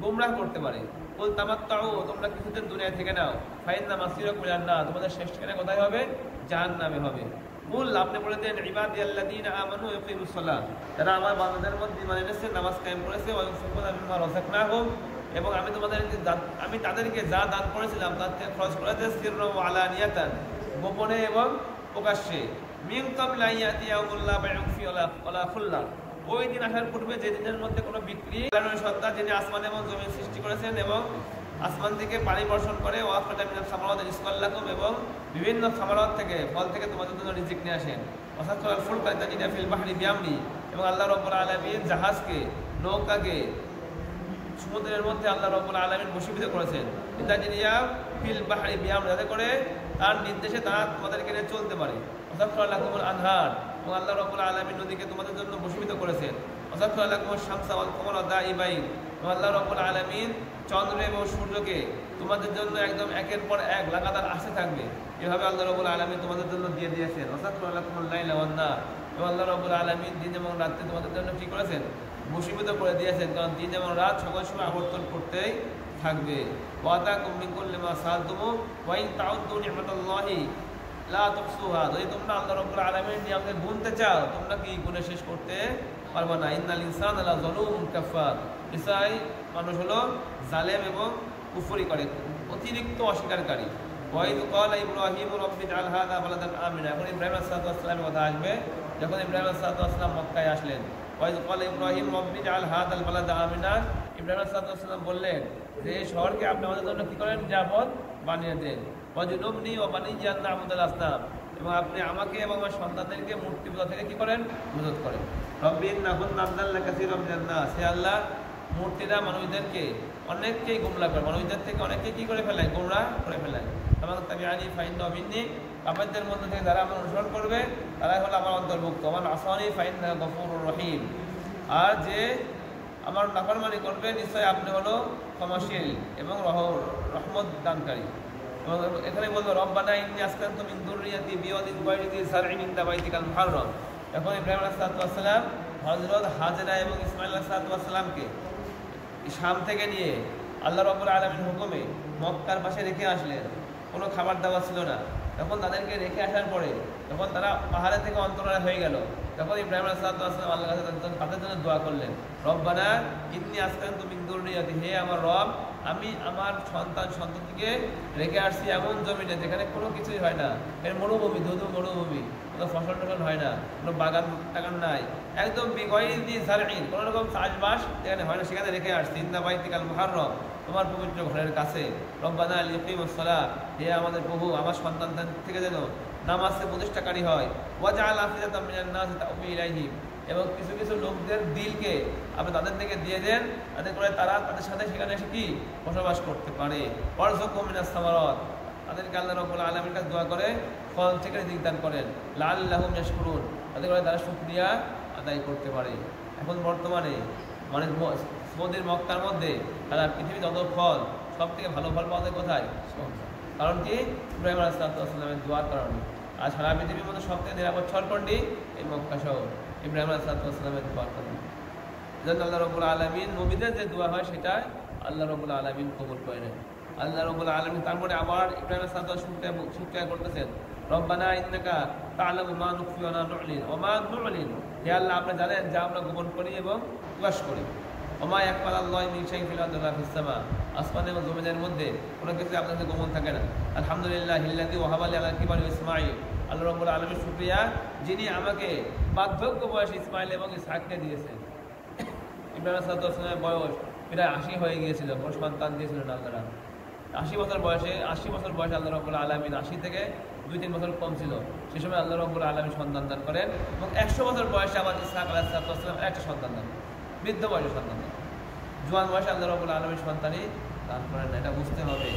গোমরাহ করতে পারে। কুল তামাত্তাউ, তোমরা কিছুদিন দুনিয়া থেকে নাও, ফাইন্না মাসিরাকুম ইলান নার, তোমাদের শেষ ঠিকানা কোথায় হবে? জাহান্নামে হবে। কুল, আপনি বলে দেন, ইবাদিয়াল্লাযীনা আমানু ইয়াকিমুস সালাত, যারা আমার বান্দাদের মধ্যে ঈমান এনেছে, নামাজ কায়েম করেছে, ওয়া ইউনফিকুনা মিম্মা রাযাকনাহুম, এবং আমি তাদেরকে যা দান করেছিলাম তার থেকে খরচ করেছে, সিররান ওয়া আলানিয়াতান, গোপনে এবং প্রকাশ্যে। মিন ক্বাবলি আন ইয়াতিয়াহুল্লাহ বাইউন ফি ওয়ালা খুল্লাহ, ওই দিন আসার পূর্বে যে দিনের মধ্যে কোনো বিক্রি, সত্তা যিনি আসমান এবং জমিন সৃষ্টি করেছেন এবং আসমান থেকে পানি বর্ষণ করে, ওয়াফাতা মিনাল সামাওয়াতি রিজকাল লাকুম, এবং বিভিন্ন সামারাত থেকে ফল থেকে তোমাদের জন্য রিজিক নিয়ে আসেন। ওয়াসাখারাল ফুলকা তাজরি ফিল বাহরি বিআমরি, এবং আল্লাহ রাব্বুল আলামিন জাহাজকে, নৌকাকে সমুদ্রের মধ্যে আল্লাহ রাব্বুল আলামিন বশীভূত করেছেন। তাজরিয়া ফিল বাহরি বিআমরি, যাতে করে তার নির্দেশে তারা তোমাদেরকে নিয়ে চলতে পারে। ওয়াসাখারাল লাকুমুল আনহার, এবং আল্লাহ রাব্বুল আলামিন নদীকে তোমাদের জন্য বশীভূত করেছেন। ওয়াসাখারাল লাকুমুশ শামসা ওয়াল কমারা দাইবাইন, এবং আল্লাহ রাব্বুল আলামিন চন্দ্র এবং সূর্যকে তোমাদের জন্য একদম একের পর এক লাগাতার আসতে থাকবে, এভাবে আল্লাহ রাব্বুল আলামিন তোমাদের জন্য দিয়ে দিয়েছেন। ওয়াসাখারা লাকুমুল লাইলা ওয়ান নাহার, এবং আল্লাহ রাব্বুল আলামিন দিন এবং রাত্রি তোমাদের জন্য কি করেছেন? বশীভূত করে দিয়েছেন, কারণ দিন এবং রাত সকল সময় আবর্তন করতেই থাকবে। ওয়াতাকুম মিন কুল্লি মা সাআলতুমু ওয়া ইন তাউদ্দু নি'মাতাল্লাহি লা তুহসুহা, যদি তোমরা আল্লাহ রাব্বুল আলামিনের নিয়ামতকে গুনতে চাও তোমরা কি গুণে শেষ করতে পারবে না। ইন্নাল ইনসানা লা যালুমুন কাফার, নিশ্চয়ই মানুষ হলো জালেম এবং কুফরি করে, অতিরিক্ত অস্বীকারী। ওয়াইদ ক্বালা ইব্রাহিমু রাব্বি জাআল হাযা বালাদান আমিনা, এখন ইব্রাহিম আলাইহিস সালামের কথা আসবে। যখন ইব্রাহিম আলাইহিস সালাম মক্কায় আসলেন, ওয়াইদ ক্বালা ইব্রাহিম রাব্বি জাআল হাযাল বালাদা আমিনা, ইব্রাহিম আলাইহিস সালাম বললেন যে এই শহরকে আপনি আমাদের জন্য কি করেন? নিরাপদ বানিয়ে দেন। ওয়াজনুবনি ওয়া বানিয়া আন না'বুদাল আসনাম, এবং আপনি আমাকে এবং আমার সন্তানদেরকে মূর্তি পূজা থেকে কি করেন? বিরত করেন। রব্বি ইন্নাহুন্না আযাল্লা কাসীরাম মিনান নাস, হে আল্লাহ মূর্তিরা মানুষদেরকে অনেককেই গুমরাহ করে, মানুষদের থেকে অনেককে কি করে ফেলায়? গুমরাহ করে ফেলায়। আমার তাবিআনি ফাইন্নাহু মিন্নি, আপনাদের মধ্যে থেকে যারা আমার অনুসরণ করবে তারাই হলো আমার অন্তর্ভুক্ত। আমার আসানি ফাইন্নাহু গফুরুর রহিম, আর যে আমার নাফরমানি করবে নিশ্চয়ই আপনি হলো ক্ষমাশীল এবং রহমত দানকারী। এবং এখানে বললো রব্বানা ইন্নী আসকানতু মিন যুররিয়াতি বিওয়াদিন গায়রি যি যারইন ইনদা বাইতিকাল মুহাররম, এখন ইব্রাহিম আলাইহিস সালাম হযরত হাজেরা এবং ইসমাঈল আলাইহিস সালামকে শাম থেকে নিয়ে আল্লাহ রাব্বুল আলামিনের হুকুমে মক্কার পাশে রেখে আসলেন। কোনো খাবার দাবার ছিল না। তখন তাদেরকে রেখে আসার পরে যখন তারা পাহাড়ে থেকে অন্তরায় হয়ে গেল, তখন ইব্রাহিম আলাইহিস সালাম আল্লাহর কাছে তাদের জন্য দোয়া করলেন, রব্বানা ইন্নী আসকানতু মিন যুররিয়াতি, হে আমার রব আমি আমার সন্ততিকে রেখে আসছি এমন জমিনে যেখানে কোনো কিছুই হয় না, এর মরুভূমি, ধুধু মরুভূমি, কোনো ফসল টসল হয় না, কোনো বাগান টাগান নাই, একদম বিগয়রি জারইন, কোনো রকম চাষবাস যেখানে হয় না, সেখানে রেখে আসছি ইনদা বাইতিকাল মুহাররম, তোমার পবিত্র ঘরের কাছে। রব্বানা লিকিমুস সালাহ, হে আমাদের প্রভু আমার সন্তান থেকে যেন নামাজে প্রতিষ্ঠাকারী হয়। ওয়াজআল আফিদাতাম মিনান নাসি তাউবি ইলাইহিম, এবং কিছু কিছু লোকদের দিলকে আপনি তাদের থেকে দিয়ে দেন, যাতে করে তারা তাদের সাথে সেখানে এসে কি বসবাস করতে পারে। ওয়ারযুকহুম মিনাস সামারাত, তাদেরকে আল্লাহ রাব্বুল আলামিনের কাছে দোয়া করে ফল থেকে রিজিক দান করেন। লাআল্লাহুম ইয়াশকুরুন, যাতে করে তারা শুকরিয়া আদায় করতে পারে। এখন বর্তমানে মানে সৌদির মক্কার মধ্যে তারা পৃথিবীর যত ফল সব থেকে ভালো ফল পাওয়া যায় কোথায়? কারণ কি? ইব্রাহিম আলাইহিস সালামের দোয়ার কারণে। আর সারা পৃথিবীর মধ্যে সব থেকে নিরাপদ ছড়পন্ডি এই মক্কা শহর, ইব্রাহিম আলাইহিস সালামের দোয়ার কারণে। যেন আল্লাহ রাব্বুল আলামিন নবীদের যে দোয়া হয় সেটা আল্লাহ রাব্বুল আলামিন কবুল করে নেন। আল্লাহ রাব্বুল আলামিন তারপরে আবার ইব্রাহিম আলাইহিস সালাম শুকরিয়া করতেছেন, রব্বানা ইন্নাকা তা'লামু মা নুখফি ওয়া মা নু'লিন ওয়া মা নু'লিন, হে আল্লাহ আপনি জানেন যা আমরা গোপন করি এবং প্রকাশ করি। ওয়া মা ইয়াকফালাল্লাহু মিন শাইইন ফিল আরদি ওয়া ফিস সামা, আসমান এবং জমিনের মধ্যে কোনো কিছু আপনার কাছে গোপন থাকে না। আলহামদুলিল্লাহিল্লাযী ওয়াহাবা লি আলা কিবারি ইসমাঈল, আল্লাহ রাব্বুল আলামিন শুকরিয়া যিনি আমাকে বার্ধক্য বয়সে ইসমাঈল এবং ইসহাককে দিয়েছেন। ইব্রাহিম আলাইহিস সালামের বয়স প্রায় ৮০ হয়ে গিয়েছিল, কোনো সন্তান দিয়েছিলেন আল্লাহ। ৮০ বছর বয়সে আল্লাহ রাব্বুল আলামিন, ৮০ থেকে ২-৩ বছর কম ছিল, সে সময় আল্লাহ রাব্বুল আলামিন সন্তান দান করেন। এবং ১০০ বছর বয়সে আবার ইসহাক আলাইহিস সালাম একটা সন্তান দান, বৃদ্ধ বয়সে সন্তান দান, জোয়ান বয়সে আল্লাহ রাব্বুল আলামিন সন্তানই দান করেন না, এটা বুঝতে হবে।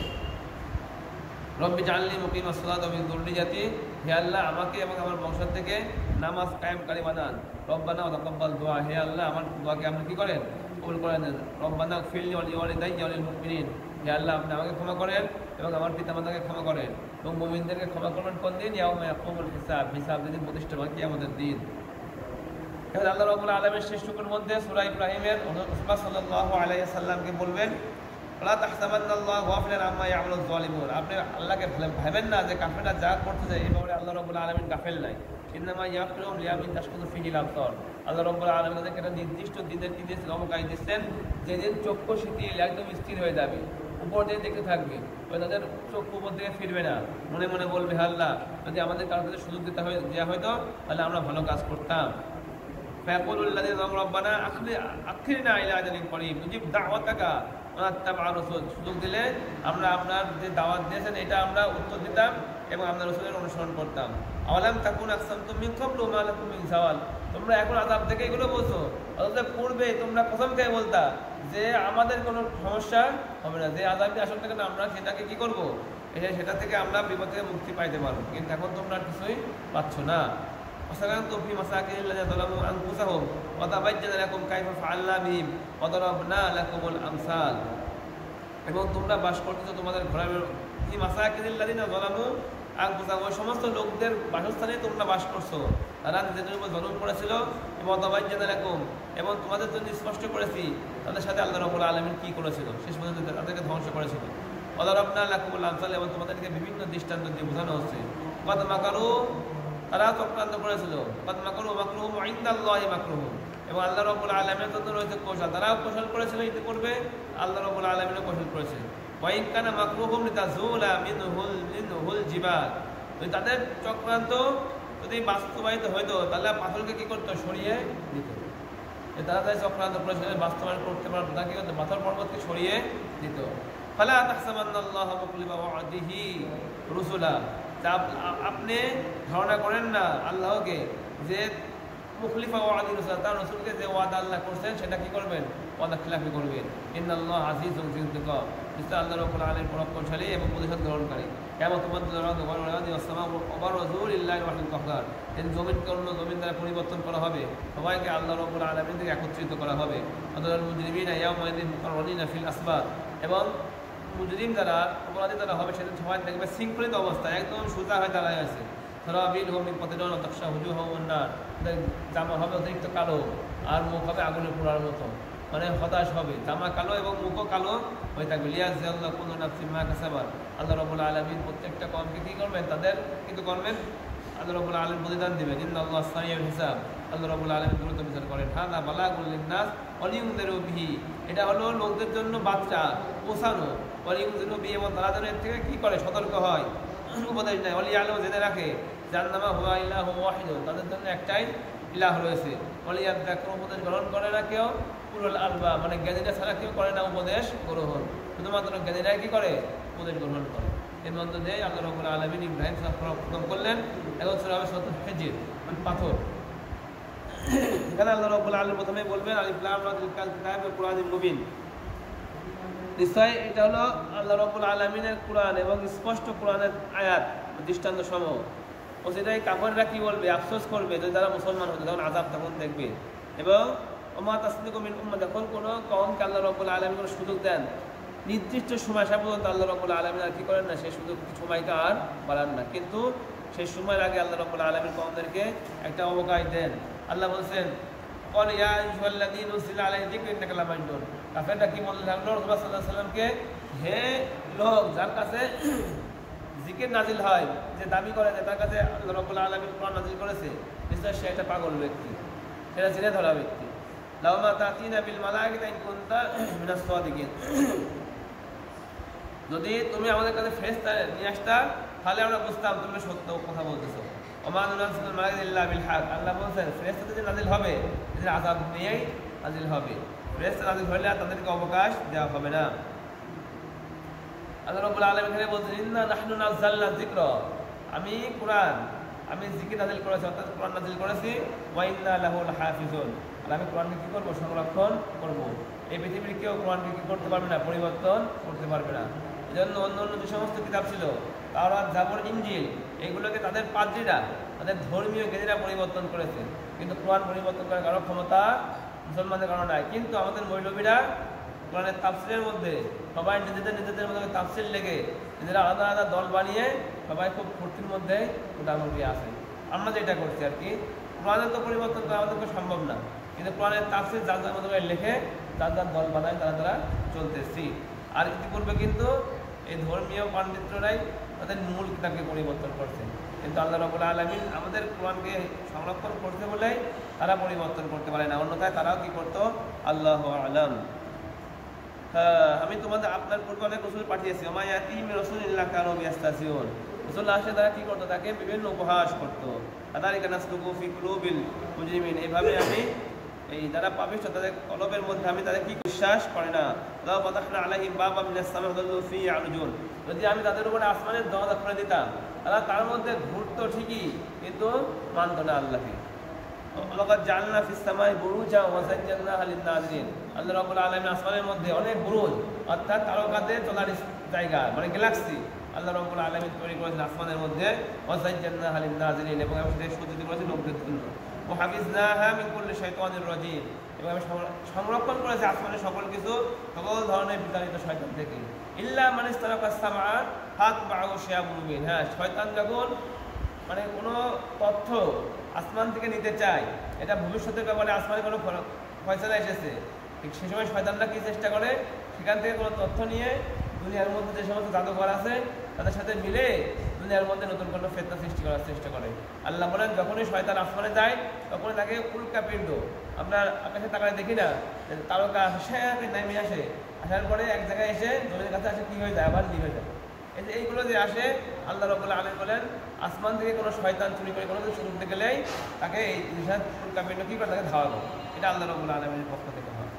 রব্বি জাআলনি মুকিমাস সালাতি ওয়া মিন যুররিয়াতি, হে আল্লাহ আমাকে এবং আমার বংশ থেকে নামাজ কায়েমকারী বানান। রব্বানা ওয়া তাকাব্বাল দুআ, হে আল্লাহ আমার দোয়াকে আপনি কি করেন? কবুল করে নেন। রব্বানা ইগফিরলি ওয়া লিওয়ালিদাইয়া ওয়া লিল মুমিনিন, হে আল্লাহ আপনি আমাকে ক্ষমা করেন এবং আমার পিতামাতাকে ক্ষমা করেন এবং মুমিনদেরকে ক্ষমা করবেন কোন দিন? ইয়াউমা ইয়াকুমুল হিসাব, হিসাব যেদিন প্রতিষ্ঠা হবে, কিয়ামতের দিন। এবার আল্লাহ রাব্বুল আলামিন শেষ টুকুর মধ্যে সূরা ইব্রাহিমের রাসূল সাল্লাল্লাহু আলাইহি ওয়াসাল্লামকে বলবেন, লা তাহসাবান্নাল্লাহু গাফিলান আম্মা ইয়া'মালুয যালিমুন, আপনি আল্লাহকে ভাবেন না যে কাফেররা যা করতেছে এই ব্যাপারে আল্লাহ রাব্বুল আলামিন গাফেল নাই। ইন্নামা ইয়াগফিরুহুম লিয়ামিন তাশকুরু ফিহিল আবসার, আল্লাহ রাব্বুল আলামিন তাদেরকে একটা নির্দিষ্ট দিনের কি দিয়েছেন, অবকাশ দিচ্ছেন, যেদিন চক্ষু শিথিল একদম স্থির হয়ে যাবে, উপর দিয়ে দেখতে থাকবে, ওই তাদের চোখ উপর দিকে ফিরবে না, মনে মনে বলবে আল্লাহ যদি আমাদের কারো কাছে সুযোগ দেওয়া হয়তো তাহলে আমরা ভালো কাজ করতাম। সুযোগ দিলে আমরা আপনার যে দাওয়াত দিয়েছেন এটা আমরা উত্তর দিতাম এবং আপনার রসুলের অনুসরণ করতাম। আওয়ালাম তাকুন আকসামতুম মিন ক্বাবলু মা লাকুম মিন যাওয়াল, তোমরা এখন আযাব থেকে এগুলো বলছো, অথচ পূর্বে তোমরা কসম খেয়ে বলতা যে আমাদের কোনো সমস্যা হবে না, যে আযাবটি আসল থেকে আমরা সেটাকে কি করব, সেটা থেকে আমরা বিপদ থেকে মুক্তি পাইতে পারবো, কিন্তু এখন তোমরা কিছুই পাচ্ছ না। وسكنتم في مساكن الذين ظلموا أنفسهم وتبين لكم كيف فعلنا بهم وضربنا لكم الأمثال, এবং তোমরা বাস করতেছো তোমাদের ঘরের কি মাসাকিনিল্লাযিনা যালামু আনফুসাহুম, ওই সমস্ত লোকদের বাসস্থানে তোমরা বাস করছো, তারা নিজেদের উপর জুলুম করেছিল, এবং তাবায়্যানা লাকুম, এবং তোমাদের জন্য স্পষ্ট করেছি তাদের সাথে আল্লাহ রাব্বুল আলামিন কি করেছিল, শেষ পর্যন্ত তাদেরকে ধ্বংস করেছিল। ওয়াদারাবনা লাকুমুল আমসাল, এবং তোমাদেরকে বিভিন্ন দৃষ্টান্ত দিয়ে বোঝানো হচ্ছে। কদ মাকারু, তারা চক্রান্ত করেছিল, কদ মাকারু মাকরুহুম ইনদাল্লাহি মাকরুহুম, এবং আল্লাহ রাব্বুল আলামিনের জন্য রয়েছে কৌশল, তারাও কৌশল করেছিল ইতিপূর্বে, আল্লাহ রাব্বুল আলামিনও কৌশল করেছে। ওয়া ইন কানা মাকরুহুম লিতাজুলা মিনহুল জিবাল, যদি তাদের চক্রান্ত যদি বাস্তবায়িত হইতো তাহলে পাথরকে কি করতো, সরিয়ে দিত। তারা তাই চক্রান্ত করেছিল, বাস্তবায়ন করতে পারতো না, কি করতো, পাথর পর্বতকে সরিয়ে দিত। ফালা তাহসাবান্নাল্লাহা মুখলিফা ওয়াদিহি রুসুলা, আপনি ধারণা করেন না আল্লাহকে যে মুখলিফা ওয়াদি রসুল, তার রসুলকে যে ওয়াদা আল্লাহ করছেন সেটা কি করবেন, ওয়াদা খিলাফি করবেন। ইন্নাল্লাহ আজিজুন যুল ইন্তিকাম, নিশ্চয় আল্লাহ রাব্বুল আলামিন পরাক্রমশালী এবং প্রতিশোধ গ্রহণকারী। কেমন তোমাদের জমিনকে অন্য জমিন দ্বারা পরিবর্তন করা হবে, সবাইকে আল্লাহ রাব্বুল আলামিন থেকে একত্রিত করা হবে। এবং মুজরিম যারা অপরাধী যারা হবে সেদিন সবাই দেখবে শৃঙ্খলিত অবস্থায় একদম সোজা হয়ে দাঁড়ায় আছে। জামা হবে অতিরিক্ত কালো আর মুখ হবে আগুনের পোড়ার মতো, মানে হতাশ হবে, জামা কালো এবং মুখও কালো হয়ে থাকবে। লিয়াজজিয়াল্লাহু কুল্লা নাফসিন মা কাসাবাত, আল্লাহ রাব্বুল আলামিন প্রত্যেকটা কওমকে কি করবেন, তাদের কিন্তু করবেন আল্লাহ রাব্বুল আলামিন প্রতিদান দিবেন। ইন্নাল্লাহা সারিউল হিসাব, আল্লাহ রাব্বুল আলামিন দ্রুত বিচার করেন। হাযা বালাগুল লিন্নাস ওয়া লিউনযিরু বিহি, এটা হলো লোকদের জন্য বার্তা পৌঁছানো, ওয়া লিউনযিরু বিহি, এবং তারা যেন এর থেকে কি করে, সতর্ক হয়, উপদেশ নেয়। ওয়া লিয়ালামু, জেনে রাখে জান্নামা হুয়া ইলাহুন ওয়াহিদুন, তাদের জন্য একটাই ইলাহ রয়েছে। ওয়া লিয়াযাক্কারু, উপদেশ গ্রহণ করে না কেউ, উলুল আলবাব, মানে জ্ঞানীরা ছাড়া কেউ করে না উপদেশ গ্রহণ, শুধুমাত্র জ্ঞানীরাই কি করে, উপদেশ গ্রহণ করে। এর মধ্যে দিয়ে আল্লাহ রাব্বুল আলামিন ইব্রাহিম খতম করলেন। এখন সূরা হবে সূরাতুল হিজর, মানে পাথর। এখানে আল্লাহ রাব্বুল আলামিন প্রথমে বলবেন আলিফ লাম রা তিলকাল কিতাবুল কুরআনুল মুবিন, নিশ্চয় এটা হলো আল্লাহ রাব্বুল আলামিনের কুরআন এবং স্পষ্ট কুরআনের আয়াত দৃষ্টান্ত সমূহ। ও সেটাই কাফেররা কি বলবে, আফসোস করবে যদি তারা মুসলমান হতো, তখন আযাব তখন দেখবে। এবং ওমা তাসলিকু মিন উম্মাহ, যখন কোনো কওমকে আল্লাহ রাব্বুল আলামিন কোনো সুযোগ দেন নির্দিষ্ট সময় পর্যন্ত আল্লাহ রাব্বুল আলামিন আর কি করেন না, সেই সুযোগ সময়টা আর বাড়ান না, কিন্তু সেই সময়ের আগে আল্লাহ রাব্বুল আলামিন কওমদেরকে একটা অবকাশ দেন। আল্লাহ বলছেন ক্বাল ইয়া আইয়ুহাল্লাযীনা নুযিলা আলাইহি যিকরু ইন্নাকা লামাজনুন, কাফেররা কি বললেন রাসূলুল্লাহ সাল্লাল্লাহু আলাইহি ওয়াসাল্লামকে, হে লোক যার কাছে জিকির নাজিল হয়, যে দাবি করে যে তার কাছে আল্লাহ রাব্বুল আলামিন কোরআন নাজিল করেছে, নিশ্চয় সে একটা পাগল ব্যক্তি, সেটা জেনে ধরা ব্যক্তি। লাউমা তাতিনা বিল মালাইকাতি ইন কুনতা মিনাস সাদিকিন, যদি তুমি আমাদের কাছে ফেরেশতা নিয়ে আসতা তাহলে আমরা বুঝতাম তুমি সত্য কথা বলতেছো। ওমা নুনাজ্জিলুল মালাইকাতা ইল্লা বিল হক, আল্লাহ বলেন ফেরেশতা যদি নাজিল হবে এদের আযাব নিয়েই নাজিল হবে, ফেরেশতা নাজিল হলে তাদেরকে অবকাশ দেওয়া হবে না। আল্লাহ রাব্বুল আলামিন এখানে বলছেন ইন্না নাহনু নাযালনা যিকরা, আমি কোরআন, আমি জিকির নাজিল করেছি, অর্থাৎ কোরআন নাজিল করেছি। ওয়া ইন্না লাহু লাহাফিজুন, আর আমি কোরআনকে কি করবো, সংরক্ষণ করব। এই পৃথিবীর কেউ কোরআনকে কি করতে পারবে না, পরিবর্তন করতে পারবে না। এই জন্য অন্য অন্য যে সমস্ত কিতাব ছিল, তাওরাত, জাবর, ইনজিল, এগুলোকে তাদের পাদ্রীরা, তাদের ধর্মীয় জ্ঞানীরা পরিবর্তন করেছে, কিন্তু কোরআন পরিবর্তন করার কারো ক্ষমতা মুসলমানদের কারো নাই। কিন্তু আমাদের মৌলবীরা কোরআনের তাফসিরের মধ্যে সবাই নিজেদের মধ্যে তাফসির লেগে নিজেরা আলাদা আলাদা দল বানিয়ে সবাই খুব ফুর্তির মধ্যে মোটামুটি আসে। আমরা যেটা করছি আর কি, কোরআনের তো পরিবর্তন করা আমাদের পক্ষে সম্ভব না, কিন্তু কোরআনের তাফসির যার যার মতো লেখে যার যার দল বানায় তারা চলতেছি। আর ইতিপূর্বে কিন্তু এই ধর্মীয় পাণ্ডিত্যরাই তাদের মূল কিতাবকে পরিবর্তন করছে, কিন্তু আল্লাহ রাব্বুল আলামিন আমাদের কোরআনকে সংরক্ষণ করতে বলেই তারা পরিবর্তন করতে পারে না, অন্যথায় তারাও কি করতো, আল্লাহু আ'লাম। আমি তোমাদের আপনার পূর্বে অনেক রাসূল পাঠিয়েছি, ওমা ইয়াতিহিম রাসূলুল্লাহ কানু বিয়াস্তাসিউন। রাসূল আসে তারা কি করতো, তাকে বিভিন্ন উপহাস করতো। কাযালিকা নাসলুকু ফি কুলুবিল মুজরিমিন, এইভাবে আমি এই যারা পাপিষ্ঠ তাদের কলবের মধ্যে আমি তাদের কি বিশ্বাস করে না। লাউ ফাতাহনা আলাইহিম বাবাম মিনাস সামাই ফাযাল্লু ফিহি ইয়ারজুন, যদি আমি তাদের উপরে আসমানের দরজা খুলে দিতাম তারা তার মধ্যে ঘুরতো ঠিকই কিন্তু মানত না আল্লাহকে। লাকাদ জাআলনা ফিস সামাই বুরুজা ওয়া যায়্যানাহা লিন-নাযিরিন, আল্লাহ রাব্বুল আলামিন আসমানের মধ্যে অনেক বুরুজ অর্থাৎ তারকাদের চলার জায়গা মানে গ্যালাক্সি আল্লাহ রাব্বুল আলামিন তৈরি করেছেন আসমানের মধ্যে। ওয়া যায়্যানাহা লিন-নাযিরিন, এবং আমি সেটা সজ্জিত করেছি লোকদের জন্য। ওয়া হাফিজনাহা মিন কুল্লি শাইতানির রাজিম, এবং আমি সংরক্ষণ করেছি আসমানের সকল কিছু সকল ধরনের বিতাড়িত শয়তান থেকে। ইল্লা মান ইসতারাকাস সামআ ফাতবাউ শিহাবুন মুবিন, হ্যাঁ শয়তান যখন মানে কোনো তথ্য আসমান থেকে নিতে চায়, এটা ভবিষ্যতের ব্যাপারে আসমানে কোনো ফয়সালা এসেছে, ঠিক সেই সময় শয়তানরা কি চেষ্টা করে, সেখান থেকে কোনো তথ্য নিয়ে দুনিয়ার মধ্যে যে সমস্ত জাদুঘর আছে তাদের সাথে মিলে দুনিয়ার মধ্যে নতুন কোনো ফিতনা সৃষ্টি করার চেষ্টা করে। আল্লাহ বলেন যখনই শয়তান আসমানে যায় তখনই তাকে উল্কা পিণ্ড, আপনার আকাশে তাকালে দেখি না তারকা আসে নেমে আসে, আসার পরে এক জায়গায় এসে জমির কাছে আসে কি হয়ে যায়, আবার নিভে যায়। এই যে এইগুলো যে আসে, আল্লাহ রাব্বুল আলামিন বলেন আসমান থেকে কোনো শয়তান চুরি করে কোনো কিছু করতে গেলেই তাকে এই জিনিসের উল্কা পিণ্ড কী করে তাকে ধাওয়াবো, এটা আল্লাহ রাব্বুল আলামিনের পক্ষ থেকে হয়।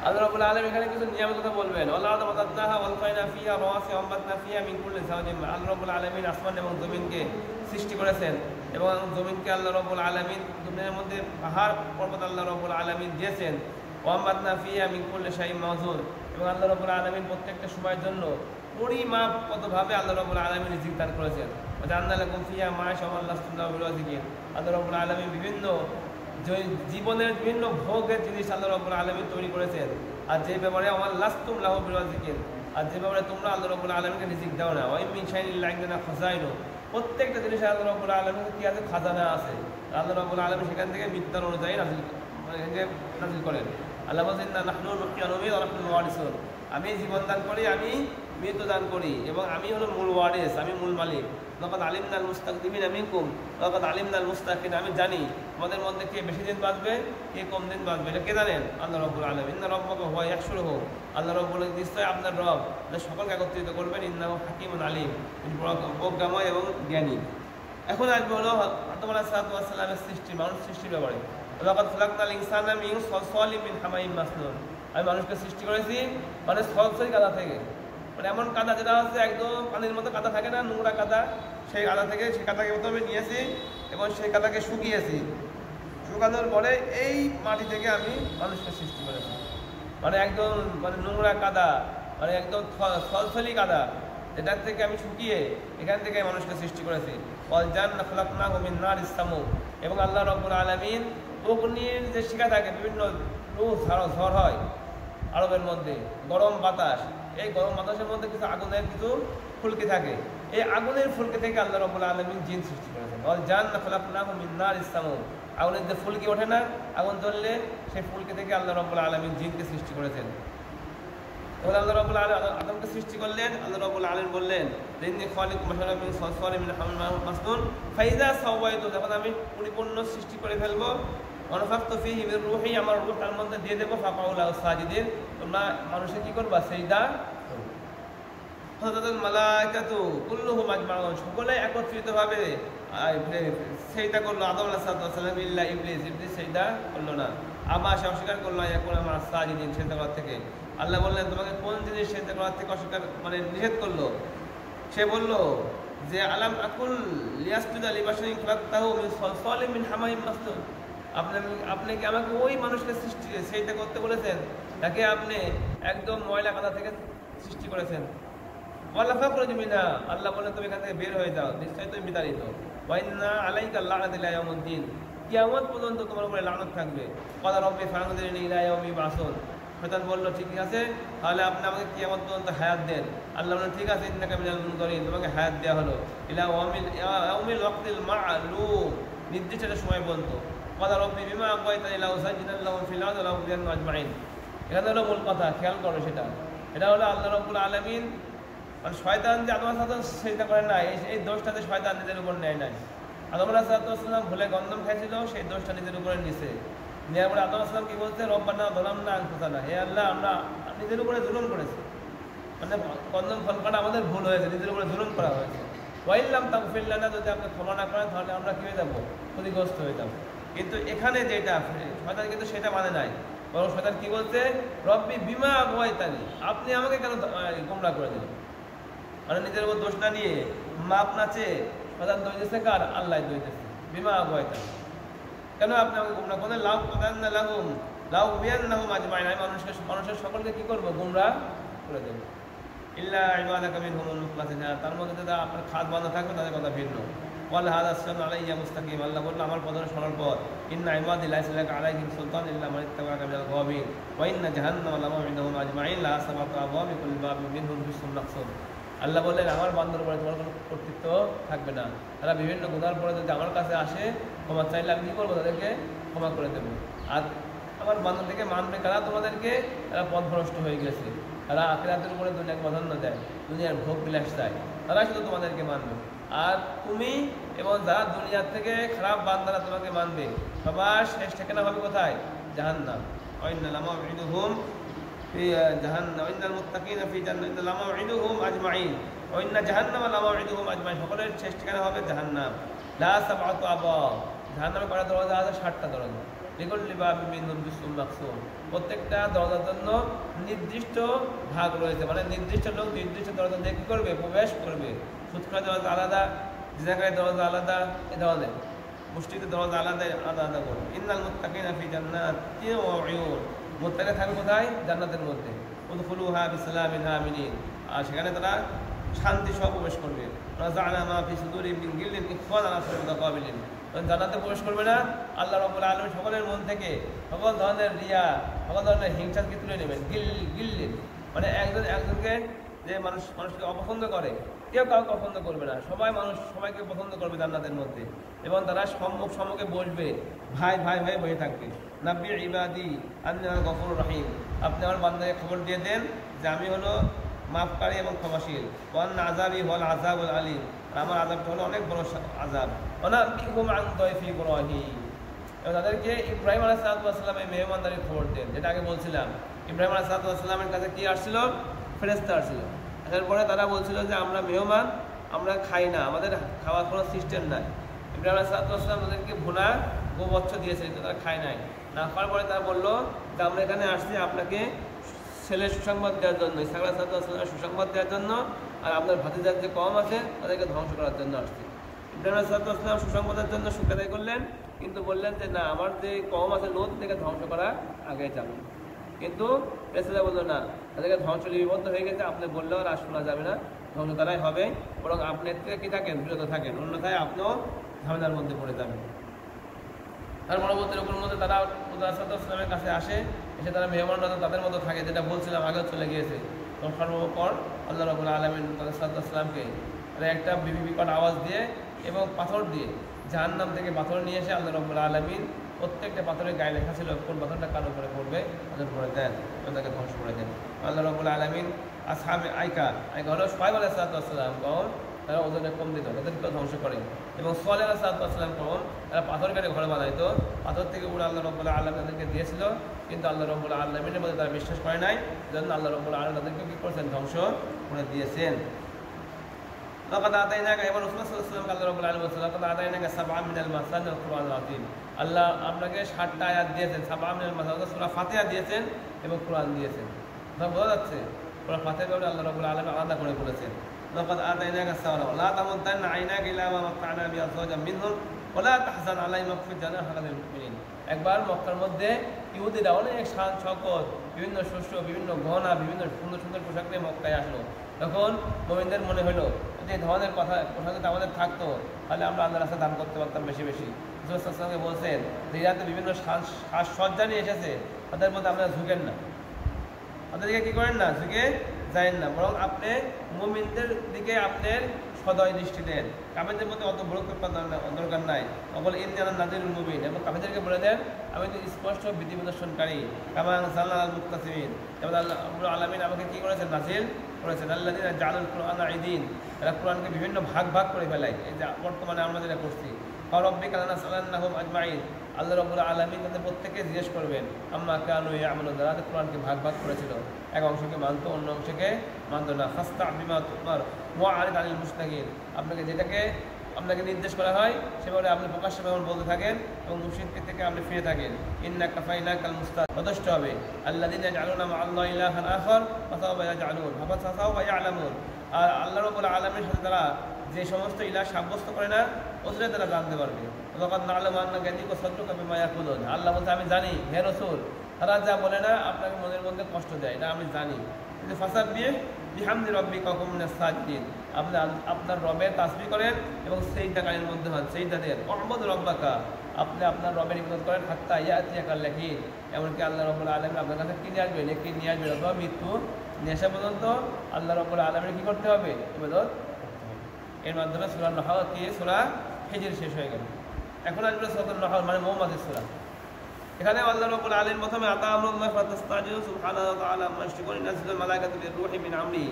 আল্লাহ রাব্বুল আলামিন এখানে কিছু নিয়ামতের কথা বলবেন। আল্লাহ তাআলা ওয়ালকাইনা ফিহা রাওয়াসি ওয়া আমবাতনা ফিহা মিন কুল্লি যাওজিন, আল্লাহ রাব্বুল আলামিন আসমান এবং জমিনকে সৃষ্টি করেছেন, এবং জমিনকে আল্লাহ রাব্বুল আলামিন জমিনের মধ্যে পাহাড় পর্বত আল্লাহ রাব্বুল আলামিন দিয়েছেন। ওয়া আমবাতনা ফিহা মিন কুল্লি শাইইন মাওজুন, এবং আল্লাহ রাব্বুল আলামিন প্রত্যেকটা সময়ের জন্য পরিমাপগতভাবে আল্লাহ রাব্বুল আলামিন রিজিক দান করেছেন। ওয়া জাআলনা লাকুম ফিহা মা'আশা ওয়া লাস্তুম লাহু বিরাযিকিন, আল্লাহ রাব্বুল আলামিন বিভিন্ন জীবনের বিভিন্ন ভোগের জিনিস আল্লাহ রাব্বুল আলামিন তৈরি করেছেন, আর যে ব্যাপারে আমার লাস্তুম লাহু বিরাযিকিন, আর যে ব্যাপারে তোমরা আল্লাহ রাব্বুল আলামিনকে রিজিক দাও না। ওয়া মিন শাইইন ইল্লা ইনদানা খাযাইনু, প্রত্যেকটা জিনিসে আল্লাহ রাব্বুল আলামিনের কি আছে, খাজানা আছে। আল্লাহ রাব্বুল আলামিন সেখান থেকে মিত্তার অনুযায়ী নাযিল করেন। আল্লাহ বলেন না নাহনু নুহয়িল আরদা ওয়া নাহনুল ওয়ারিসুন, আমি জীবন দান করি, আমি মৃত্যু দান করি, এবং আমি হলো মূল ওয়ারিস, আমি মূল মালিক। লাকাদ আলিমনাল মুস্তাকদিমিনা মিনকুম লাকাদ আলিমনাল মুস্তাকিন, আমি জানি তোমাদের মধ্যে কে বেশি দিন বাঁচবে কে কম দিন বাঁচবে, এটা কে জানেন, আল্লাহ রাব্বুল আলামিন। ইন্না রাব্বাকা হুয়া ইয়াহশুরুহু, আল্লাহ রাব্বুল নিশ্চয় আপনার রব সকলকে একত্রিত করবেন। ইন্নাহু হাকীমুন আলিম, তিনি প্রজ্ঞাময় এবং জ্ঞানী। এখন আসবে হলো আদম আলাইহিস সালাতু ওয়াস সালামের সৃষ্টি, মানুষ সৃষ্টির ব্যাপারে। লাকাদ খালাকনাল ইনসানা মিন সালসালিম মিন হামাইম মাসনুন, আমি মানুষকে সৃষ্টি করেছি মানে সলসই কাদা থেকে, মানে এমন কাদা যেটা হচ্ছে একদম পানির মতো কাদা থাকে না, নোংরা কাদা, সেই কাদা থেকে সেই কাদাকে প্রথমে নিয়েছি এবং সেই কাদাকে শুকিয়েছি, শুকানোর পরে এই মাটি থেকে আমি মানুষকে সৃষ্টি করেছি। মানে একদম মানে নোংরা কাদা, মানে একদম সলসলি কাদা, এটার থেকে আমি শুকিয়ে এখান থেকে মানুষকে সৃষ্টি করেছি। ওয়াল জান্নাতা খালাকনাহু মিন নারিস সামূম, এবং আল্লাহ রাব্বুল আলামিন অগ্নির যে শিখা থাকে, বিভিন্ন ঝড় হয় আরবের মধ্যে, গরম বাতাস, এই গরম বাতাসের মধ্যে কিছু আগুনের কিছু ফুলকি থাকে, এই আগুনের ফুলকি থেকে আল্লাহ রাব্বুল আলামিন জিন সৃষ্টি করেছেন। ওয়াল জান্নাতা খালাকনাহু মিন নারিস সামূম, আগুনের যে ফুলকি ওঠে না, আগুন জ্বললে সেই ফুলকি থেকে আল্লাহ রাব্বুল আলামিন জিনকে সৃষ্টি করেছেন। আল্লাহ রাব্বুল আলামিন আদমকে সৃষ্টি করলেন, আল্লাহ রাব্বুল আলামিন বললেন ইন্নী খালিকুম বাশারাম মিন সালসালিম মিন হামিম মাসনুন ফাইযা সাওয়াইতু, যখন আমি পরিপূর্ণ সৃষ্টি করে ফেলবো, ওয়ানাফাখতু ফীহি মির রূহি, আমার রূহ তার মধ্যে দিয়ে দেবো, ফাকাউ লাহু সাজিদিন, তোমরা মানুষে কি করবা, সিজদা করবে। ফাসাদাল মালাইকাতু কুল্লুহুম আজমাউন, সকলে একত্রিতভাবে সিজদা করলো আদম আলাইহিস সালাম ইল্লা ইবলিস, ইবলিস সিজদা করলো না। আবা সে অস্বীকার করলো ইয়াকুন মা'আস সাজিদিন, সিজদা করার থেকে। আল্লাহ বললেন তোমাকে কোন জিনিস সিজদা করার থেকে অস্বীকার মানে নিষেধ করলো, সে বলল যে আলাম আকুল লিয়াসজুদা লিবাশারিন খালাকতাহু মিন সালসালিম মিন হামাইম মাসনুন, আপনি কি আমাকে ওই মানুষকে সৃষ্টি সিজদা করতে বলেছেন, তাকে আপনি একদম ময়লা কাদা থেকে সৃষ্টি করেছেন। ওয়ালা ফাখরুজ মিনহা, আল্লাহ বলেন তুমি এখান থেকে বের হয়ে যাও, নিশ্চয়ই তুমি বিতাড়িত। ওয়া ইন্না আলাইকা লা'নাতা ইলা ইয়াউমিদ্দিন, কিয়ামত পর্যন্ত তোমার উপরে লানত থাকবে। ক্বালা রাব্বি ফা'আনযিরনি ইলা ইয়াউমি ইউবআসুন, শয়তান বলল ঠিক আছে তাহলে আপনি আমাকে কিয়ামত পর্যন্ত হায়াত দেন। আল্লাহ বলেন ঠিক আছে, ইন্নাকা মিনাল মুনযারিন, তোমাকে হায়াত দেওয়া হলো ইলা ইয়াউমিল ওয়াক্তিল মা'লুম, নির্দিষ্ট একটা সময় পর্যন্ত। ক্বালা রাব্বি বিমা আগাইতানি লাউযায়্যিনান্না লাহুম ফিল আরদি ওয়া লাউযিয়ান্নাহুম আজমাইন, এখানে হলো মূল কথা, খেয়াল করো সেটা। এটা হলো আল্লাহ রাব্বুল আলামিন, মানে শয়তান যে আদম আলাইহিস সেজদা করে না, এই দোষটাতে শয়তান নিজের উপর নেয় নাই। আদম আলাইহিস সালাম ভুলে গন্ধম খাইছিল, সেই দোষটা নিজের উপরে নিছে। নেওয়ার পরে আদম আসলাম কি বলছে, রব্বানা যালামনা আনফুসানা, হে আল্লাহ আমরা নিজের উপরে জুলুম করেছি, মানে কন্দন ফল কাটা আমাদের ভুল হয়েছে, নিজের উপরে জুলুম করা হয়েছে। ওয়াইল্লাম তাগফির লানা, যদি আপনি ক্ষমা না করেন তাহলে আমরা কি হয়ে যাবো, ক্ষতিগ্রস্ত হয়ে যাবো। কিন্তু এখানে যেটা শয়তান কিন্তু সেটা মানে নাই, বরং শয়তান কি বলছে, রব্বি বিমা আগওয়াইতানি, আপনি আমাকে কেন গোমরাহ করে দিলেন। মানে নিজের উপর দোষ না নিয়ে, মাপ না চেয়ে শয়তান দোষ দিচ্ছে কার, আল্লাহ দোষ দিচ্ছে, বিমা আগওয়াইতানি, কেন আপনি আমাকে গোমরাহ করলেন। লাউ কাদান্না লাহুম লাউ বিয়ান্নাহুম আজমাইন, আমি মানুষের সকলকে কি করবো, গোমরাহ করে দেবো। ইল্লা ইবাদাকা মিনহুমুল মুখলাসিন, তার মধ্যে যারা আপনার খাস বাঁধা থাকবে তাদের কথা ভিন্ন। ওয়াল হাযা সিরাতুন আলাইয়া মুস্তাকিম, আল্লাহ বললেন আমার পথ সরল পথ। ইন্না ইবাদি লাইসা লাকা আলাইহিম সুলতান ইল্লা মান ইত্তাবাআকা মিনাল গাওয়িন ওয়া ইন্না জাহান্নামা লামাউইদুহুম আজমাইন লা সাবাতু আবওয়াবি কুল্লি বাবিন মিনহুম বিসুম মাকসুম। আল্লাহ বললেন আমার বান্দার উপরে তোমার কোনো কর্তৃত্ব থাকবে না, তারা বিভিন্ন গুনার পরে যদি আমার কাছে আসে ক্ষমা চাইলে আমি কী করবো, তাদেরকে ক্ষমা করে দেবো। আর আমার বান্দা থেকে মানবে কারা তোমাদেরকে, তারা পথভ্রষ্ট হয়ে গেছে, তারা আখিরাতের উপরে দুনিয়াকে প্রাধান্য দেয়, দুনিয়ার ভোগ বিলাস চায়, তারা শুধু তোমাদেরকে মানবে। আর তুমি এবং যারা দুনিয়ার থেকে খারাপ বান্দারা তোমাকে মানবে, সবার শেষ ঠিকানা হবে কোথায়, জাহান্নাম। ওয়াইন্না লামাউইদুহুম ফি জাহান্নাম ওয়াইন্নাল মুত্তাকিনা ফি জান্নাতিন লামাউইদুহুম আজমাইন ওয়াইন্না জাহান্নামা লামাউইদুহুম আজমাইন, সকলের শেষ ঠিকানা হবে জাহান্নাম। লা সাবআতু আবওয়াব, জাহান্নামে কয়টা দরজা আছে, 7টা দরজা। লিকুল্লি বাবিন মিনহুম বিসুম মাকসুম, প্রত্যেকটা দরজার জন্য নির্দিষ্ট ভাগ রয়েছে, মানে নির্দিষ্ট লোক নির্দিষ্ট দরজা দিয়ে কী করবে, প্রবেশ করবে। সুৎখোরের দরজা আলাদা, জিনাকারীর দরজা আলাদা, এ ধরনের মুশরিকের দরজা আলাদা আলাদা করবে। ইন্নাল মুত্তাকিনা ফি জান্নাতিন ওয়া উয়ুন, মুত্তাকিরা থাকবে কোথায়, জান্নাতের মধ্যে। উদখুলুহা বিসালামিন আমিনিন, আর সেখানে তারা শান্তি সহ প্রবেশ করবে। নাযা'না মা ফি সুদুরিহিম মিন গিল্লিন ইখওয়ানান আলা সুরাতিল মুতাকাবিলিন, জান্নাতে প্রবেশ করবে না, আল্লাহ রাব্বুল আলামিন সকলের মন থেকে সকল ধরনের রিয়া, সকল ধরনের হিংসাকে তুলে নেবেন। গিল্লিন মানে একজনকে যে মানুষকে অপছন্দ করে, কেউ কাউকে পছন্দ করবে না, সবাইকে পছন্দ করবে জান্নাতের মধ্যে। এবং তারা সম্মুখে বসবে, ভাই বসে থাকবে। নাব্বি ইবাদি আন্নী আনা গফুরুর রহিম, আপনি আমার বান্দাকে খবর দিয়ে দেন যে আমি হলো মাফকারী এবং ক্ষমাশীল। ওয়ান আযাবি ওয়াল আযাবুল আলীম, আমার আযাবটা হলো অনেক বড় আযাব। ওয়ানাব্বিহুম আন দাইফি ইব্রাহিম, এবং তাদেরকে ইব্রাহিম আলাইহিস সালামের মেহমানদারির খবর দেন, যেটা আগে বলছিলাম। ইব্রাহিম আলাইহিস সালামের কাছে কি আসছিল, ফেরেশতা আসছিল। আসার পরে তারা বলছিল যে আমরা মেহমান, আমরা খাই না, আমাদের খাওয়ার কোনো সিস্টেম নাই। ইব্রাহিম আলাইহিস সালাম তাদেরকে ভুনা গোবচ্ছ দিয়েছে, তারা খায় নাই। না খাওয়ার পরে তারা বললো যে আমরা এখানে আসছি আপনাকে ছেলের সুসংবাদ দেওয়ার জন্য, ইসহাক আলাইহিস সালামের সুসংবাদ দেওয়ার জন্য, আর আপনার ভাতিজার যে কওম আছে তাদেরকে ধ্বংস করার জন্য আসছে। ইব্রাহিম আলাইহিস সালাম সুসংবাদের জন্য শুকর আদায় করলেন, কিন্তু বললেন যে না, আমার যে কওম আছে লোদ থেকে ধ্বংস করা আগে যাবে। কিন্তু ফেরেশতারা বললো না, তাদেরকে ধ্বংস লিপিবদ্ধ হয়ে গেছে, আপনি বললেও আর শোনা যাবে না, ধ্বংস তারাই হবে, বরং আপনি এর থেকে কী থাকেন, বিরত থাকেন, অন্যথায় আপনিও ঝামেলার মধ্যে পড়ে যাবেন। তার পরবর্তী রূপের মধ্যে তারা ইসলামের কাছে আসে, এসে তারা মেহমানরা তাদের মতো থাকে, যেটা বলছিলাম আগেও চলে গিয়েছে। তখন সর্বপর আল্লাহ রাব্বুল আলামিন তাদের সাল্লামকে একটা বিকট আওয়াজ দিয়ে এবং পাথর দিয়ে, জাহান্নাম থেকে পাথর নিয়ে এসে আল্লাহ রাব্বুল আলামিন প্রত্যেকটা পাথরের গায়ে লেখা ছিল কোন পাথরটা কার উপরে পড়বে, তাদের উপরে দেন, তাদেরকে ধ্বংস করে দেন। আল্লাহ রাব্বুল আলামিন আসহাবে আইকা হলো শুআয়ব আলাইহিস সালাম কওম, তারা ওজনে কম দিত, তাদেরকেও ধ্বংস করে। এবং সালেহ আলাইহিস সালাম কওম, তারা পাথর কেটে ঘরে বানাইতো, পাথর থেকে উড়ে আল্লাহ রাব্বুল আলামিন তাদেরকে দিয়েছিল, কিন্তু আল্লাহ রাব্বুল আলামিনের মধ্যে তারা বিশ্বাস করে নাই, জন্য আল্লাহ রাব্বুল আলামিন তাদেরকে কী করেছেন, ধ্বংস করে দিয়েছেন। লাকাদ আতাইনাকা, এবার রাসূল সাল্লাল্লাহু আলাইহি ওয়াসাল্লাম আল্লাহ রাব্বুল আলামিন বলেছেন লাকাদ আতাইনাকা সাবআন মিনাল মাসানি ওয়াল কুরআনুল আযীম, আল্লাহ আপনাকে 7টা আয়াত দিয়েছেন, সাবআন মিনাল মাসানি, সূরা ফাতিহা দিয়েছেন এবং কোরআন দিয়েছেন। বোঝা যাচ্ছে, সূরা ফাতিহা ব্যাপারে আল্লাহ রাব্বুল আলামিন আলাদা করে বলেছেন, লাকাদ আতাইনাকা সাবআন লা তামুদ্দান্না আইনাকা ইলা মা মাত্তা'না বিহি আযওয়াজাম মিনহুম ওয়া লা তাহজান আলাইহিম ওয়াখফিদ জানাহাকা লিল মুমিনিন। একবার মক্কার মধ্যে ইহুদিরা অনেক শান শকত, বিভিন্ন শস্য, বিভিন্ন গহনা, বিভিন্ন সুন্দর সুন্দর পোশাক নিয়ে মক্কায় আসলো। তখন মুমিনদের মনে হলো যে ধরনের পোশাক যদি আমাদের থাকতো তাহলে আমরা আল্লাহর রাস্তায় দান করতে পারতাম বেশি বেশি। রাসূল সাল্লাল্লাহু আলাইহি ওয়াসাল্লাম বলছেন যে যাতে বিভিন্ন সাজসজ্জা নিয়ে এসেছে তাদের মধ্যে আপনারা ঝুঁকেন না, তাদেরকে কী করেন না, ঝুঁকে যায়েন না, বরং আপনি মুমিনদের দিকে আপনার সদয় দৃষ্টি দেন। কাফেরদের মধ্যে অত বড় দরকার নাই, অকল ইন্নী আনা নাযিরুল মুবিন, এবং কাফেরদেরকে বলে দেন আমি তো স্পষ্ট বিধি প্রদর্শনকারী। কামা আনজালনা আলাল মুক্তাসিমিন, এবং আল্লাহ রাব্বুল আলামিন আমাকে কী করেছেন, নাযিল করেছেন। আল্লাযীনা জাআলুল কুরআনা ঈদিন, এরা কোরআনকে বিভিন্ন ভাগ ভাগ করে ফেলায়, এই যে বর্তমানে আমরা যেটা করছি, ফারাব্বিকা লানাসআলান্নাহুম আজমাইন, আল্লাহ রাব্বুল আলামিন তাদের প্রত্যেককে জিজ্ঞেস করবেন আম্মা কানু ইয়ামালুন, যারা কোরআনকে ভাগ ভাগ করেছিল, এক অংশকে মানত অন্য অংশকে মানত না। ফাস্তা বিমা তুমার ওয়া আরিদ আনিল মুশতাকিন, আপনাকে যেটাকে আপনাকে নির্দেশ করা হয় সেভাবে আপনি প্রকাশ্যে বলতে থাকেন এবং মুশরিকদের থেকে আপনি ফিরে থাকেন। ইন্না কাফাইনাকাল মুস্তাহিজিন, যথেষ্ট হবে। আল্লাযীনা ইয়াজআলুনা মা'আল্লাহি ইলাহান আখার ফাসাওফা ইয়াজআলুন ফাসাওফা ইয়ালামুন, আর আল্লাহ রাব্বুল আলামিনের সাথে তারা যে সমস্ত ইলাহ সাব্যস্ত করে না ওদের তারা জানতে পারবে। ওয়াকাদ না'লামু আন্নাকা ইয়াযিকু সাদরুকা বিমা ইয়াকুলুন, আল্লাহ বলতে আমি জানি হে রাসূল তারা যা বলে না আপনাকে মনের মধ্যে কষ্ট দেয়, এটা আমি জানি। কিন্তু ফাসাব্বিহ বিহামদি রাব্বিকা ওয়া কুন মিনাস সাজিদিন, আপনি আপনার রবের তাসবিহ করেন এবং সিজদাকারীর মধ্যে হন, সিজদা দেন। উবুদ রাব্বাকা, আপনি আপনার রবের ইবাদত করেন হাত্তা ইয়াতিয়াকাল ইয়াকিন, এমনকি আল্লাহ রাব্বুল আলামিন আপনার কাছে কি নিয়ে আসবে, নেকি নিয়ে আসবে, অথবা মৃত্যু নিয়ে আসা পর্যন্ত আল্লাহ রাব্বুল আলামিনের কি করতে হবে, ইবাদত। এর মাধ্যমে সূরা নাহল কি সূরা হিজর শেষ হয়ে গেল। এখন আসবে সূরা নাহল মানে মুহাম্মাদের সূরা। এখানে আল্লাহ রাব্বুল আলামিন প্রথমে আতা আমরুল্লাহ ফাতাস্তাজিউ সুবহানাহু ওয়া তাআলা মাশরিকুন নাযিলুল মালাইকাতু বিরূহি মিন আমরি,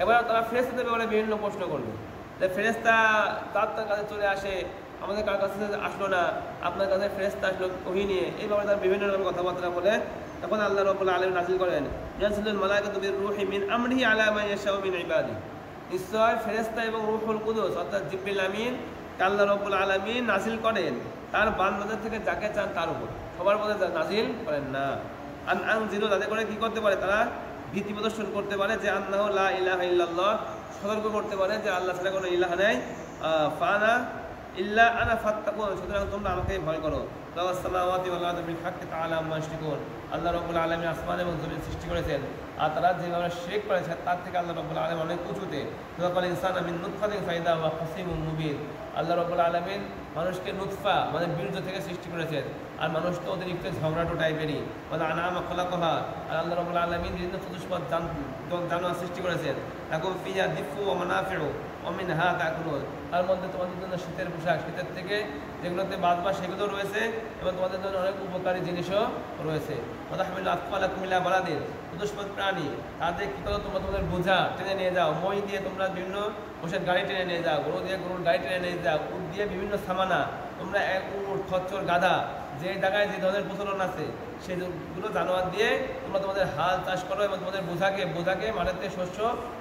এবার তারা ফেরেশতাদের ব্যাপারে বিভিন্ন প্রশ্ন করবে যে ফেরেশতা তার কাছে চলে আসে, আমাদের কার কাছে আসলো না, আপনার কাছে ফেরেশতা আসলো ওহী নিয়ে, এই ব্যাপারে তারা বিভিন্ন রকম কথাবার্তা বলে। তখন আল্লাহ রাব্বুল আলামিন নাযিল করেন নাযিলুল মালাইকাতু বিরূহি মিন আমরিহি আলা মান ইয়াশাউ মিন ইবাদিহি, নিশ্চয় ফেরেশতা এবং রূহুল কুদুস অর্থাৎ জিবরিল আমিন আল্লাহ রাব্বুল আলামিন নাযিল করেন তার বান্দাদের থেকে যাকে চান তার উপর, সবার মধ্যে নাযিল করেন না। আনজিলু, তাদের করে কি করতে পারে, তারা ভীতি প্রদর্শন করতে পারে যে আন্নাহু লা ইলাহা ইল্লাল্লাহ, সতর্ক করতে পারে যে আল্লাহ ছাড়া কোনো ইলাহ নেই। ফানা ইল্লা আনা ফাত্তাকুন, সুতরাং তোমরা আমাকে ভয় করো। লাওয়াস সামাওয়াতি ওয়াল আরদু বিল হাক্কি তাআলা আম্মা ইউশরিকুন, আল্লাহ রাব্বুল আলামিন আসমান এবং জমিন সৃষ্টি করেছেন আর তারা যেভাবে শিরক করেছে তার থেকে আল্লাহ রাব্বুল আলামিন অনেক উঁচুতে। ওয়াকাল ইনসানু মিন নুতফাতিন ফাইদা ওয়া খাসিমুম মুবিন, আল্লাহ রাব্বুল আলামিন মানুষকে নুতফা মানে বীর্য থেকে সৃষ্টি করেছেন আর মানুষ তো অতিরিক্ত ঝগড়াটো টাইপেরই। বলে আনামা খলাকহা, আর আল্লাহ রাব্বুল আলামিন বিভিন্ন চতুষ্পদ জানোয়ার সৃষ্টি করেছেন। লাকুম ফিহা দিফু ওয়া মানাফিউ ওয়া মিনহা তাকুলুন, তার মধ্যে তোমাদের জন্য শীতের পোশাক, শীতের থেকে যেগুলোতে বাঁচবা সেগুলো রয়েছে এবং তোমাদের জন্য অনেক উপকারী জিনিসও রয়েছে। ওয়াতাহমিলু আসফালাকুম ইলা বালাদিন, চতুষ্পদ প্রাণী তাদের কী করো, তোমরা তোমাদের বোঝা টেনে নিয়ে যাও, মই দিয়ে তোমরা বিভিন্ন পোশাক গাড়ি টেনে নিয়ে যাও, গরু দিয়ে গরুর গাড়ি টেনে নিয়ে যাও, উট দিয়ে বিভিন্ন সামানা, তোমরা এক উট খচ্চর গাধা যে জায়গায় যে ধরনের প্রচলন আছে সেগুলো জানোয়ার দিয়ে তোমরা তোমাদের হাল চাষ করো এবং তোমাদের বোঝাকে মাঠেতে শস্য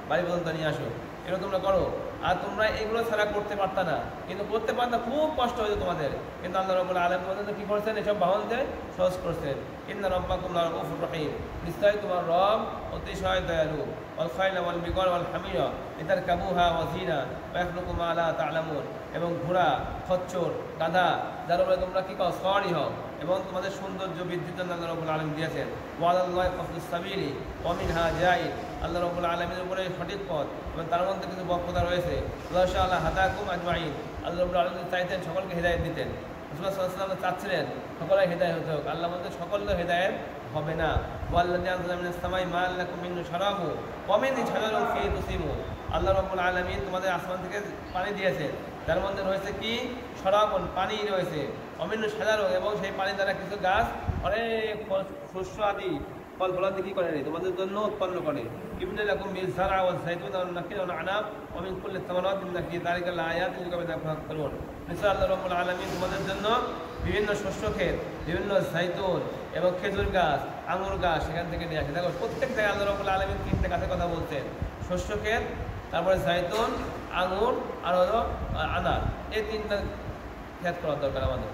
বাড়ি পর্যন্ত নিয়ে আসো, এগুলো তোমরা করো। আর তোমরা এগুলো ছাড়া করতে পারতা না, কিন্তু করতে পারতা খুব কষ্ট হয়েছে তোমাদের, কিন্তু আল্লাহ রাব্বুল আলামিন তোমাদের কী করছেন, এসব বাহনকে সহজ করছেন। ইন্না রাব্বাকুম লারউফুর রহিম, নিশ্চয়ই তোমার রব অতিশয় দয়ালু। ওয়াল খাইলা ওয়াল বিগর ওয়াল হামিরা লিতারকাবুহা ওয়া জিনা ওয়া ইয়াখলুকু মা লা তা'লামুন, এবং ঘোড়া খচ্চর গাধা যার উপরে তোমরা কী কর সওয়ারি হও এবং তোমাদের সৌন্দর্য বৃদ্ধির জন্য আল্লাহ রাব্বুল আলামিন দিয়েছেন। ওয়া আলাল্লাহি কাসদুস সাবিলি ওয়া মিনহা জাইদ, আল্লাহ রাব্বুল আলামিনের উপরে সঠিক পথ এবং তার মধ্যে কিছু বক্রতা রয়েছে। আল্লাহ শাআল্লাহ হাদাকুম আজমাইন, আল্লাহ রাব্বুল আলামিন চাইতেন সকলকে হেদায়েত দিতেন, রাসূলুল্লাহ সাল্লাল্লাহু আলাইহি ওয়াসাল্লাম চাচ্ছিলেন সকলে হেদায়েত হতে হোক, আল্লাহ বলতে সকলে হেদায়েত হবে না। ওয়াল্লাযী আনজালা মিনাস সামাই মা'আন লাকুম মিনহু শারাবু ওয়া মিন শাজারিন ফীহি তুসিমুন, আল্লাহ রাব্বুল আলামিন তোমাদের আসমান থেকে পানি দিয়েছেন যার মধ্যে রয়েছে কি শরাবন, পানি রয়েছে, অমিন সাজারও, এবং সেই পানি দ্বারা কিছু গাছ অনেক শস্য আদি ফল ফলাদি কি করে তোমাদের জন্য উৎপন্ন করে। ইবনে লাকুম বিযারআ ওয়া যাইতুন ওয়া নাখিল ওয়া আনাব ওয়া মিন কুল্লি সামারাত মিনাকি যালিকা আয়াতিন লিকাউমিন ইয়াফকাহুন, নিশ্চয় আল্লাহ রাব্বুল আলামিন তোমাদের জন্য বিভিন্ন শস্য ক্ষেত, বিভিন্ন জাইতুন এবং খেজুর গাছ, আঙুর গাছ সেখান থেকে নিয়ে আসে। দেখো প্রত্যেক জায়গায় আল্লাহ রাব্বুল আলামিন তিনটে গাছের কথা বলছেন, শস্য ক্ষেত, তারপরে জাইতুন, আঙুর আর হলো আনার, এই তিনটা খেয়াল করার দরকার আমাদের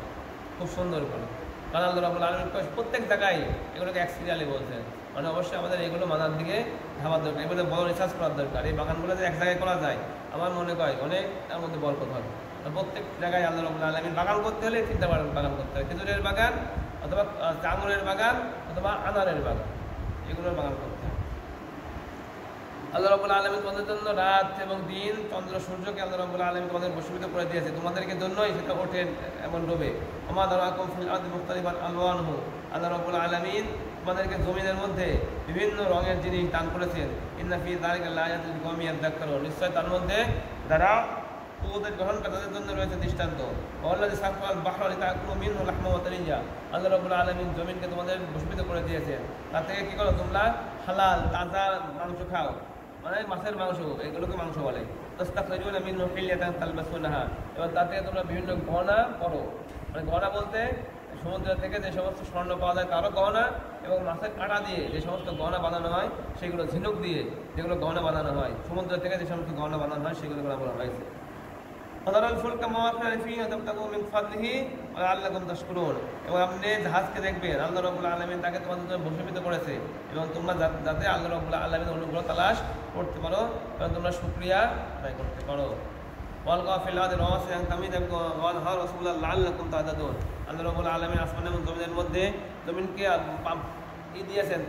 খুব সুন্দর করে, কারণ আল্লাহ রাব্বুল আলামিন প্রত্যেক জায়গায় এগুলোকে এক সিরিয়ালে বলছেন, মানে অবশ্যই আমাদের এগুলো মানার দিকে ভাবার দরকার, এগুলো বড় রিসার্চ করার দরকার। এই বাগানগুলো যে এক জায়গায় করা যায় আমার মনে হয় অনেক তার মধ্যে বরকত হয়। প্রত্যেক জায়গায় আল্লাহ রাব্বুল আলামিন বাগান করতে হলে তিনটা বাগান করতে হয়, খেজুরের বাগান অথবা আঙুরের বাগান অথবা আনারের বাগান, এগুলোর বাগান করতে হয়। আল্লাহ রাব্বুল আলামিন তোমাদের জন্য রাত এবং দিন, চন্দ্র সূর্যকে আল্লাহ রাব্বুল আলামিন তোমাদের বশীভূত করে দিয়েছে, তোমাদেরকে জন্যই সেটা ওঠে এমন ডোবে। ওমা দারাকুম ফিল আরদি মুখতালিফান আলওয়ানুহু, আল্লাহ রাব্বুল আলামিন তোমাদেরকে জমিনের মধ্যে বিভিন্ন রঙের জিনিস দান করেছেন। ইন্না ফি যালিকা লাআয়াতিন লিকাওমিন ইয়াযাক্কারুন, নিশ্চয় তার মধ্যে যারা উপদেশ গ্রহণ করে তাদের জন্য রয়েছে দৃষ্টান্ত। ওয়াল্লাযী সাখারাল বাহরা লিতাকুলু মিনহু লাহমা ওয়া তারিয়া, আল্লাহ রাব্বুল আলামিন জমিনকে তোমাদের বশীভূত করে দিয়েছেন, তার থেকে কি করো তোমরা হালাল তাজা মাংস খাও। মানে মাছের মাংস, এগুলোকে মাংস বলে। তাস্তাখরিজুনা মিনহু হিল্লাতান তালবাসুনাহা, এবং তাতে তোমরা বিভিন্ন গহনা করো। মানে গহনা বলতে সমুদ্র থেকে যে সমস্ত স্বর্ণ পাওয়া যায় তারও গহনা, এবং মাছের কাঁটা দিয়ে যে সমস্ত গহনা বানানো হয় সেগুলো, ঝিনুক দিয়ে যেগুলো গহনা বানানো হয়, সমুদ্র থেকে যে সমস্ত গহনা বানানো হয় সেগুলো বলা হয়েছে। এবং আপনি জাহাজকে দেখবেন আল্লাহ রাব্বুল আলামিন তাকে তোমাদের জন্য ভূষিত করেছে, এবং তোমরা যাতে আল্লাহ রাব্বুল আলামিনের অনুগ্রহ তালাশ করতে পারো এবং তোমরা শুকরিয়া আদায় করতে পারো। আল্লাহ রাব্বুল আলামিন আসমান এবং জমিনের মধ্যে জমিনকে দিয়েছেন,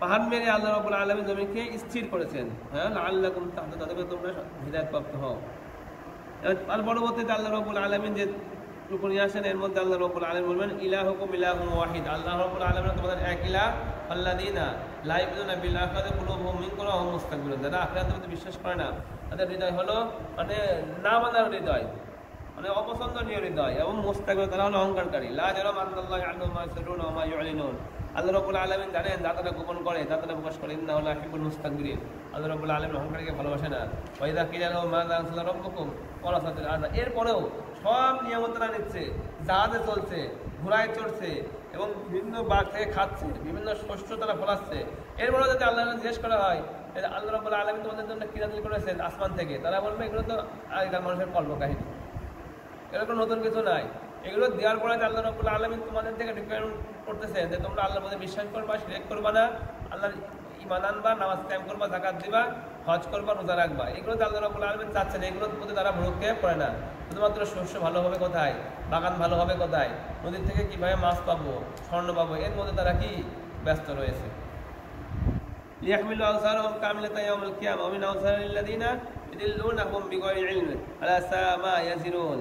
পাহাড় মেরে আল্লাহ রাব্বুল আলামিন জমিনকে স্থির করেছেন, হ্যাঁ, লাআল্লাকুম তাহতাদুন, যাতে তোমরা হিদায়াত প্রাপ্ত হও। আর পরবর্তীতে আল্লাহ রাব্বুল আলামিন যে রূপ নিয়ে আসেন, এর মধ্যে আল্লাহ রাব্বুল আলামিন বলবেন ইলাহুকুম ইলাহুন ওয়াহিদ, আল্লাহ রাব্বুল আলামিন তোমাদের এক ইলাহ, আল্লাযীনা লা ইউমিনুনা বিল আখিরাতি কুলুবুহুম মিনকুম ওয়া হুম মুস্তাকবিরুন, যারা আখিরাতের প্রতি বিশ্বাস করে না তাদের হৃদয় হলো মানে না মানার হৃদয়, মানে অপছন্দনীয় হৃদয়, এবং মুস্তাকবির তারা হলো অহংকারী। লা জারাম আন্নাল্লাহা ইয়া'লামু মা ইয়াসরুনা ওয়া মা ইউ'লিনুন, আল্লাহ রাব্বুল আলামিন জানেন যা তারা গোপন করে, যা তারা প্রকাশ করে। ইন্নাহু লা ইউহিব্বুল মুস্তাকবিরিন, আল্লাহ রাব্বুল আলামিন অহংকারীকে ভালোবাসে না। ওয়া ইযা কিলা লাহুম মাযা আনজালা রাব্বুকুম ক্বালা সাতিল আরদ, এরপরেও সব নিয়ামত তারা নিচ্ছে, জাহাজে চলছে, ঘোড়ায় চড়ছে, এবং বিভিন্ন বাঘ থেকে খাচ্ছে, বিভিন্ন শস্য তারা ফলাচ্ছে। এরপরেও যদি আল্লাহ জিজ্ঞেস করা হয় আল্লাহ রাব্বুল আলামিন তোমাদের জন্য কি নাযিল করেছেন আসমান থেকে, তারা বলবে এগুলো তো আগেকার মানুষের কল্পকাহিনী, এরকম নতুন কিছু নাই। এগুলো দেওয়ার পরে আল্লাহ রাব্বুল আলামিন তোমাদের থেকে রিকোয়ারমেন্ট করতেছেন যে তোমরা আল্লাহর মধ্যে বিশ্বাস করবা, শিরক করবা না, আল্লাহর ঈমান আনবা, নামাজ কায়েম করবা, যাকাত দিবা, হজ করবা, রোজা রাখবা। এগুলোতে আল্লাহ রাব্বুল আলামিন চাচ্ছেন, এগুলোর প্রতি তারা ভ্রুক্ষেপ করে না। শুধুমাত্র শস্য ভালো হবে কোথায়, বাগান ভালো হবে কোথায়, নদীর থেকে কিভাবে মাছ পাবো, স্বর্ণ পাবো, এর মধ্যে তারা কি ব্যস্ত রয়েছে। লিয়াহমিলু আওযারহুম কামিলাতান ইয়াওমাল কিয়ামা ওয়া মিন আওযারিল্লাযীনা ইউদিল্লুনাহুম বিগাইরি ইলমিন আলা সাআ মা ইয়াজিরুন,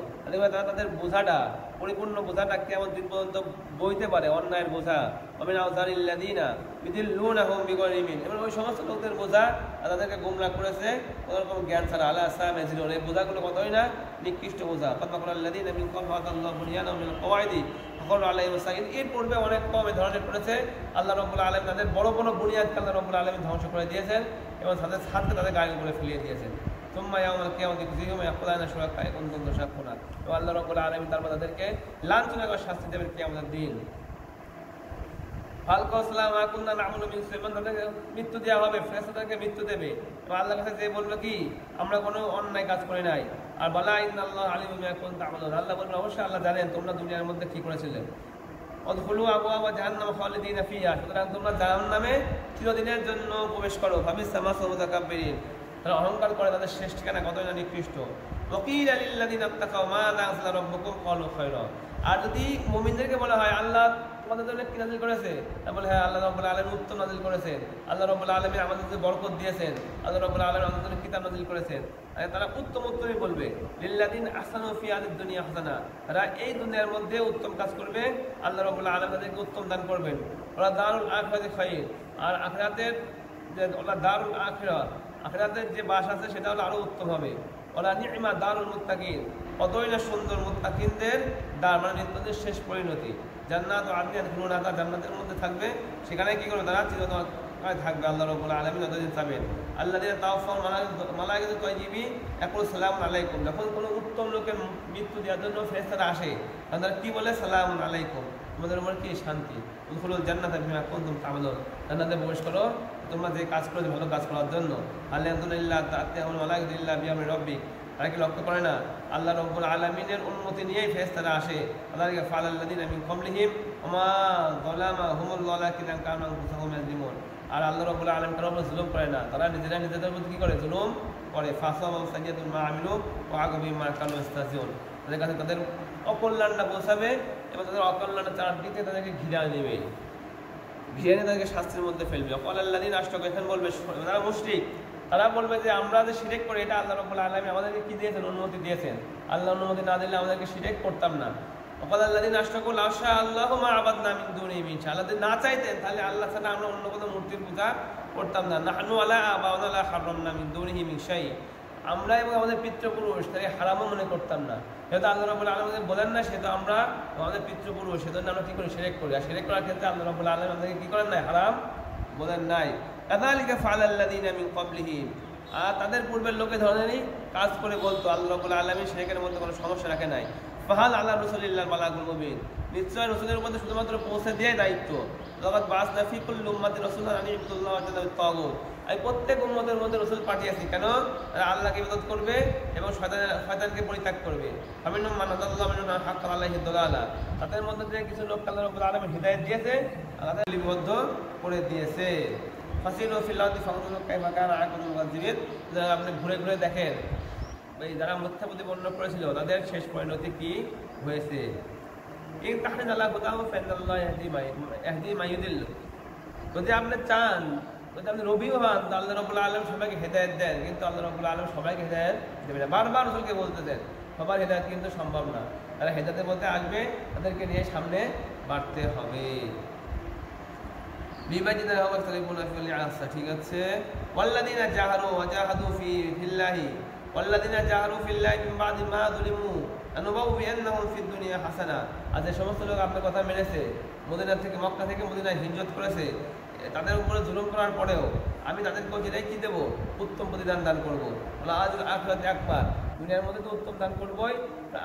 তারা তাদের বোঝাটা, পরিপূর্ণ বোঝাটা কিয়ামত দিন পর্যন্ত বইতে পারে, অন্যায়ের বোঝা। ওয়া মিন আওযারিল্লাযীনা ইউদিল্লুনাহুম বিগাইরি ইলমিন, এবং ওই সমস্ত লোকদের বোঝা তাদেরকে গোমরাহ করেছে কোন জ্ঞান ছাড়া। আলা সাআ মা ইয়াজিরুন, এই বোঝাগুলো কতই না নিকৃষ্ট বোঝা। ফাতাকুল্লাযীনা মিন ক্বাবলিহিম বুনিয়ানাহুম মিনাল কওয়াইদি এর পূর্বে অনেক কম এই ধরনের করেছে। আল্লাহ রাব্বুল আলামিন তাদের বড় বড় বুনিয়াদকে আল্লাহ রাব্বুল আলামিন ধ্বংস করে দিয়েছেন, এবং তাদের ছাদকে তাদের গায়ের উপরে ফেলিয়ে দিয়েছেন। সুম্মা ইয়াউমাল কিয়ামাতি ইখযিহিম ইয়াকুলুনা শুরাকায়ে কুনতুম তুশাক্কুনা, এবং আল্লাহ রাব্বুল আলামিন তারপর তাদেরকে লাঞ্ছনাকর শাস্তি দেবেন কিয়ামতের দিন। তাদেরকে মৃত্যু দেওয়া হবে, ফেরেশতাদেরকে মৃত্যু দেবে, এবং আল্লাহর কাছে যে বলবে কি আমরা কোনো অন্যায় কাজ করি নাই। আর বালা ইন্নাল্লাহা আলিমুম বিমা কুনতুম তা'মালুন, আল্লাহ বলবেন অবশ্যই আল্লাহ জানেন তোমরা দুনিয়ার মধ্যে কি করেছিলে। উদখুলু আবওয়াবা জাহান্নাম খালিদিনা ফিহা, সুতরাং তোমরা জাহান্নামে চিরদিনের জন্য প্রবেশ করো। ফাবিসা মাসওয়াল মুতাকাব্বিরিন, তারা অহংকার করে, তাদের শেষ ঠিকানা কতই না নিকৃষ্ট। ওয়াকিলা লিল্লাযিনা ইত্তাকাউ মাযা আনজালা রাব্বুকুম ক্বালু খায়রা, আর যদি মুমিনদেরকে বলা হয় আল্লাহ তোমাদের জন্য কি নাযিল করেছে, তাহলে হ্যাঁ আল্লাহ রাব্বুল আলামিন উত্তম নাযিল করেছেন, আল্লাহ রাব্বুল আলামিন আমাদেরকে বরকত দিয়েছেন, আল্লাহ রাব্বুল আলামিন আমাদের জন্য কিতাব নাযিল করেছেন। আর তারা উত্তম উত্তমই বলবে। লিল্লাযিনা আহসানু ফি হাদিদ দুনিয়া হাসানা, তারা এই দুনিয়ার মধ্যে উত্তম কাজ করবে, আল্লাহ রাব্বুল আলামিন তাদেরকে উত্তম দান করবেন। ওরা দারুল আখিরাতি খায়র, আর আখিরাতের যে ওরা দারুল আখিরাত, আখিরাতের যে বাস আছে সেটা হলো আরো উত্তম হবে। ওরা নি'মা দারুল মুত্তাকিন, কতই না সুন্দর মুত্তাকিনদের দার, মানে নিত্যদের শেষ পরিণতি। জান্নাত আদনিন ইয়াদখুলুনা, তারা জান্নাতের মধ্যে থাকবে, সেখানে কি করবে তারা চিরতরে থাকবে। আল্লাহ রাব্বুল আলামিন তাদের যাবেন। আল্লাযীনা তাওফাহুম মালায়েকাতুত তাইয়্যিবিন ইয়াকুলু সালামুন আলাইকুম, যখন কোনো উত্তম লোকের মৃত্যু দেওয়ার জন্য ফেরেশতারা আসে তারা কি বলে, সালামুন আলাইকুম, তোমাদের উপর কি শান্তি। উদখুলুল জান্নাতা বিমা কুনতুম তা'মালুন, জান্নাতে প্রবেশ করো তোমরা যে কাজ করেছো ভালো কাজ করার জন্য। আলহামদুলিল্লাহ তা'তিয়াহুল মালায়েকাতু ইল্লা বিআমরি রাব্বিক, তারা কি লক্ষ্য করে না আল্লাহ রাব্বুল আলামিনের অনুমতি নিয়েই ফেরেশতারা আসে। আল্লাহকে ফালাল্লাযিনা মিন ক্বাবলিহিম ওয়া মা যালামাহুমুল্লাহু লাকিন কানু আনফুসাহুম ইয়াজলিমুন, আর আল্লাহ রাব্বুল আলামিন কারোর উপর জুলুম করে না, তারা নিজেরা নিজেদের উপর কি করে জুলুম করে। ফাসাবাহু সাইয়্যাতুল মা আমিলু ওয়া আগাবি মা কানু ইস্তাজিউন, তাদের কাছে তাদের অকল্যাণটা পৌঁছাবে, এবং তাদের অকল্যাণের চারদিকে তাদেরকে ঘিরে নেবে, ঘিরে নিয়ে তাদেরকে শাস্তির মধ্যে ফেলবে। অকল্যাণাল্লাযিনা আশরাকু, এখন বলবে যারা মুশরিক, তারা বলবে যে আমরা যে শিরক করি এটা আল্লাহ রাব্বুল আলামিন আমাদেরকে কি দিয়েছেন, অনুমতি দিয়েছেন, আল্লাহ অনুমতি না দিলে আমাদেরকে শিরক করতাম না। ওয়াকাল্লাযিনা আশরাকু লা শা আল্লাহু মা আবাদনা মিন দুনিহি মিন শাই, আল্লাহ যদি না চাইতেন তাহলে আল্লাহ ছাড়া আমরা অন্য কোনো মূর্তির পূজা করতাম না। নাহনু আলা আবাউনা লা হারামনা মিন দুনিহি মিন শাই, আমরা এবং আমাদের পিতৃপুরুষ তাকে হারামও মনে করতাম না। যেহেতু আল্লাহ রাব্বুল আলামিন বলেন না, সেহেতু আমরা আমাদের পিতৃপুরুষ, সেজন্য আমরা কি করি, শিরক করি। আর শিরক করার ক্ষেত্রে আল্লাহ রাব্বুল আলামিন আমাদেরকে কি করেন নাই, হারাম বলেন নাই। কাযালিকা ফাআলাল্লাযীনা মিন ক্বাবলিহিম, আর তাদের পূর্বের লোকে ধরনেরই কাজ করে বলতো। আল্লাহ রাব্বুল আলামিন সেখানের মধ্যে কোনো সমস্যা রাখে নাই। ফাহাল আলা রাসূলিল্লাহিল বালাগুল মুবিন, নিশ্চয় রাসূলের মধ্যে শুধুমাত্র পৌঁছে দেওয়াই দায়িত্ব। লাকাদ বাসনা ফি কুল্লি উম্মাতিন রাসূলান আন ইবুদুল্লাহ ওয়া তাওয়াক্কালু তাগুত, এই প্রত্যেক উম্মতের মধ্যে রাসূল পাঠিয়েছি কেন? তারা আল্লাহকে ইবাদত করবে এবং শয়তানকে পরিত্যাগ করবে। ফামিনহুম মান হাদাল্লাহু মিনহুম মান হাক্কা আলাইহি দালালা, তাদের মধ্যে থেকে কিছু লোক আল্লাহ রাব্বুল আলামিন হিদায়াত দিয়েছে, তাদের লিপিবদ্ধ করে দিয়েছে। ফাসিরু ফিল আরদি ফানজুরু কাইফা কানা আকিবাতুল মুকাজ্জিবিন, যারা আপনি ঘুরে ঘুরে দেখেন এই যারা মিথ্যা প্রতিপন্ন করেছিল তাদের শেষ পরিণতি কি হয়েছে। ইন তাহরিজ আলা হুদাহু ফাইনাল্লাহ ইয়াহদি মান ইউদিল্লু, যদি আপনি চান, যদি আপনি রবিও হন, তো আল্লাহ রাব্বুল আলামিন সবাইকে হেদায়েত দেন, কিন্তু আল্লাহ রাব্বুল আলামিন সবাইকে হেদায়েত দেবে না। বারবার রাসূলকে বলতে দেন, সবার হেদায়েত কিন্তু সম্ভব না। তারা হেদায়েতের মধ্যে আসবে, তাদেরকে নিয়ে সামনে বাড়তে হবে। বিবাজিদা হওয়া তালিবুনা ফিল আসা, ঠিক আছে। ওয়াল্লাযিনা জাহারু ওয়া জাহাদু ফিল্লাহি ওয়াল্লাযিনা জাহারু ফিল্লাহি মিন বাদি মা যুলিমু আনুবাউবিয়ান্নাহুম ফিদ দুনিয়া হাসানা, আর যে সমস্ত লোক আপনার কথা মেনেছে, মদিনা থেকে মক্কা থেকে মদিনায় হিজরত করেছে, তাদের উপরে জুলুম করার পরেও আমি তাদেরকেও যেটাই কি দেবো, উত্তম প্রতিদান দান করবো। আজুল আখিরাতে আকবার, দুনিয়ার মধ্যে তো উত্তম দান করবোই,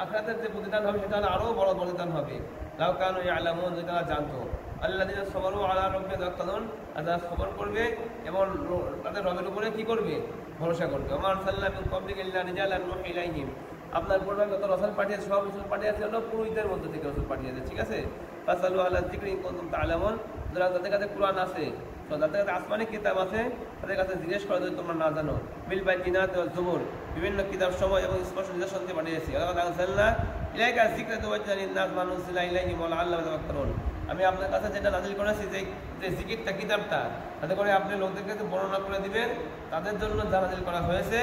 আখিরাতের যে প্রতিদান হবে সেটা আরও বড় প্রতিদান হবে। লাউ কানু ইয়ালামুন, যদি তারা জানতো। আল্লাযীনা সাবারু আলা রাব্বিহিম ইয়াতাওয়াক্কালুন, যারা সবর করবে এবং তাদের রবের উপরে কি করবে, ভরসা করবে। ওমা আরসালনা মিন ক্বাবলিকা ইল্লা রিজালান নূহি ইলাইহিম, আপনার পূর্বে যত রাসূল পাঠিয়েছে সব রাসূল পাঠিয়েছে হলো পুরুষদের মধ্যে থেকে রাসূল পাঠিয়েছে, ঠিক আছে। ফাসালু আলা যিকরি ইন কুনতুম তা'লামুন, যারা তাদের কাছে কুরআন আছে, যাদের কাছে আসমানি কিতাব আছে, তাদের কাছে জিজ্ঞেস করো যদি তোমরা না জানো। বিল বাইয়িনাতি ওয়াজ জুবুর, বিভিন্ন কিতাব সময় এবং স্পষ্ট নিদর্শন দিয়ে পাঠিয়েছি। ওয়া লাকাদ আরসালনা ইলাইকা যিকরা তুবাজ্জিলু লিন-নাস মা নুজিলা ইলাইহিম ওয়া লাআল্লাহুম ইয়াতাফাক্কারুন, আমি আপনার কাছে যেটা নাযিল করেছি, যে জিকিরটা, কিতাবটা, তাতে করে আপনি লোকদেরকে বর্ণনা করে দিবেন, তাদের জন্য যা নাযিল করা হয়েছে,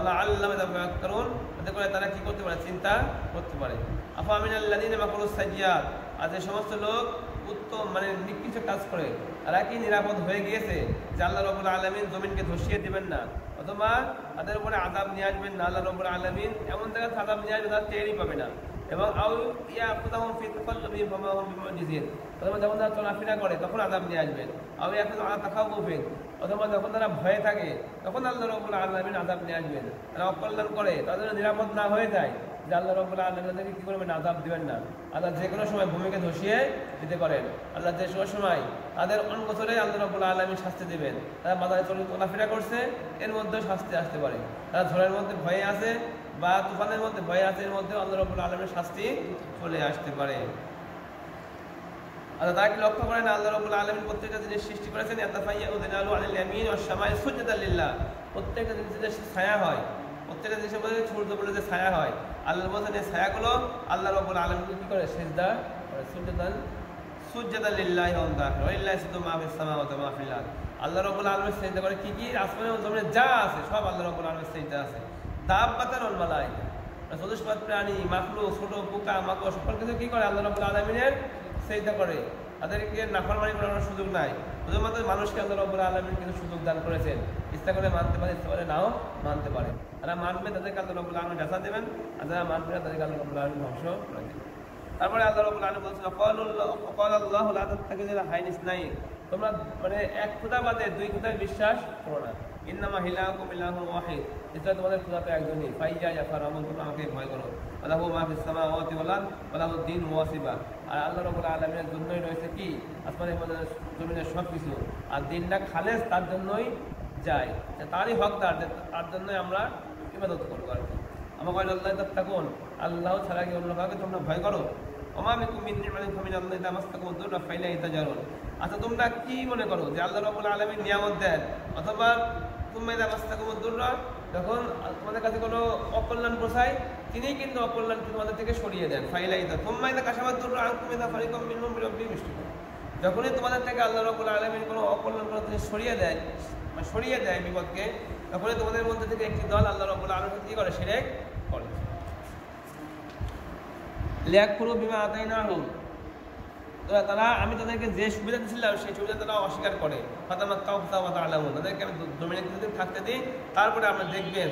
লাআল্লাহুম ইয়াতাফাক্কারুন, তাতে করে তারা কি করতে পারে, চিন্তা করতে পারে। আফা মিনাল্লাযীনা মাকারুস সাইয়্যাত, আর যে সমস্ত লোক উত্তম মানে নিকৃষ্ট কাজ করে, তারা কি নিরাপদ হয়ে গিয়েছে যে আল্লাহ রাব্বুল আলামিন জমিনকে ধসিয়ে দিবেন না, অথবা তাদের উপরে আযাব নিয়ে আসবেন না। আল্লাহ রাব্বুল আলামিন এমন জায়গায় আযাব নিয়ে আসবে তারা টেরই পাবে না। এবং আউ ইয়াকুদাহুম ফি তাকাল্লুবিহিম ফামা হুম বিমুজিজিন, অথবা যখন তারা চলাফেরা করে তখন আযাব নিয়ে আসবেন। আউ ইয়াকুদু আলা তাখাউফিন, অথবা যখন তারা ভয়ে থাকে তখন আল্লাহ রাব্বুল আলামিন আযাব নিয়ে আসবেন। তারা অকল্যাণ করে, তাদের নিরাপদ না হয়ে যায়, যে আল্লাহ রাব্বুল আলামিন তাদেরকে কি করবেন, আযাব দিবেন না। আল্লাহ যে কোনো সময় ভূমিকে ধসিয়ে দিতে পারেন। আল্লাহ যে সময় তাদের অনগোচরে আল্লাহ রাব্বুল আলামিন শাস্তি দেবেন। তারা বাজারে চলাফেরা করছে, এর মধ্যেও শাস্তি আসতে পারে। তারা ঝড়ের মধ্যে ভয়ে আছে বা তুফানের মধ্যে ভয়ে আছে, এর মধ্যে আল্লাহ রাব্বুল আলামিনের শাস্তি চলে আসতে পারে। আল্লাহ তাকে লক্ষ্য করেন, আল্লাহ রাব্বুল আলামিন প্রত্যেকটা জিনিস সৃষ্টি করেছেন। ইয়াতাফাইয়াউ যিলালু আনিল ইয়ামিন ওয়াস শামাই সুজদান লিল্লাহ, প্রত্যেকটা জিনিসের ছায়া হয়, প্রত্যেকটা জিনিসের মধ্যে সূর্য বলে যে ছায়া হয়, আল্লাহ বলেন এই ছায়াগুলো আল্লাহ রাব্বুল আলামিন কি করে, সিজদা করে। সুজদান লিল্লাহি ওয়া তাআলা ওয়া লিল্লাহি সাদু মা ফিস সামাওয়াতি ওয়া মা ফিল আরদ, আল্লাহ রাব্বুল আলামিন সিজদা করে কি কি, আসমানে ও জমিনে যা আছে সব আল্লাহ রাব্বুল আলামিনের সিজদা আছে। দাব্বাতান ওয়াল মালায়েকা, চতুষ্পাদ প্রাণী, মাখলুক, ছোট পোকা মাকড় সকল কিছু কি করে, আল্লাহ রাব্বুল আলামিনের সিজদা করে। তাদেরকে নাফরমানি করার সুযোগ নাই। শুধুমাত্র মানুষকে আল্লাহ রাব্বুল আলামিন কিন্তু সুযোগ দান করেছেন, ইচ্ছা করে মানতে পারে, ইচ্ছা করে নাও মানতে পারে। তারা মানবে, তাদেরকে আল্লাহ রাব্বুল আলামিন জাযা দেবেন, আর যারা মানবে না তাদেরকে আল্লাহ রাব্বুল আলামিন ধ্বংস করে দেবেন। তারপরে আল্লাহ রাব্বুল আলামিন বলছেন, ক্বালাল্লাহু লা তাত্তাখিযু ইলাহাইনি ইসনাইন, তোমরা মানে এক খোদা বাদে দুই খোদায় বিশ্বাস করো না। ইন্নামা ইলাহুকুম ইলাহুন ওয়াহিদ, এটা তোমাদের খোদা তো একজনই। ফাইয়া ফারহামুন, তোমরা আমাকে ভয় করো। আল্লাহু মা ফিস সামাওয়াতি ওয়াল আরদ ওয়া লাহু দ্বীন ওয়াসিবা, আর আল্লাহ রাব্বুল আলামিনের জন্যই রয়েছে কি, আসমানের মধ্যে জমিনের সব কিছু, আর দিনটা খালেস তার জন্যই যায়, তারই হকদার, তার জন্যই আমরা ইবাদত করবো আর কি। আমাকে আল্লাহ তাত্তাকুন, আল্লাহ ছাড়া কি অন্য কাউকে তোমরা ভয় করো। ওমা বিকুম মিন নি'মাতিন ফামিনাল্লাহি তামাসসাকুম দুররা ফাইলাহি তাজারুন, আচ্ছা তোমরা কি মনে করো যে আল্লাহ রাব্বুল আলামিন নিয়ামত দেন, অথবা তোমরা তামাসসাকুম দুররা, যখন তোমাদের কাছে কোনো অকল্যাণ পৌঁছায় তিনি কিন্তু অকল্যাণ তোমাদের থেকে সরিয়ে দেন। ফাইলাহি তোমরা কাশাবাত দুররা আনকুম ইযা ফারিকাম মিনহুম বিরাব্বিহিম ইউশরিকুন, যখনই তোমাদের থেকে আল্লাহ রাব্বুল আলামিন কোনো অকল্যাণ করে তিনি সরিয়ে দেয় বিপদকে, তখনই তোমাদের মধ্যে থেকে একটি দল আল্লাহ রাব্বুল আলামিন কি করে, শিরক করে। লিয়াকফুরু বিমা আতাইনাহুম, তারা আমি তাদেরকে যে সুবিধা দিয়েছিলাম সেই সুবিধা তারা অস্বীকার করে। ফাতামাত্তাউ ফাতাআলামুন, তাদেরকে আমি জমিনে কিছুদিন থাকতে দিই, তারপরে আমরা দেখবেন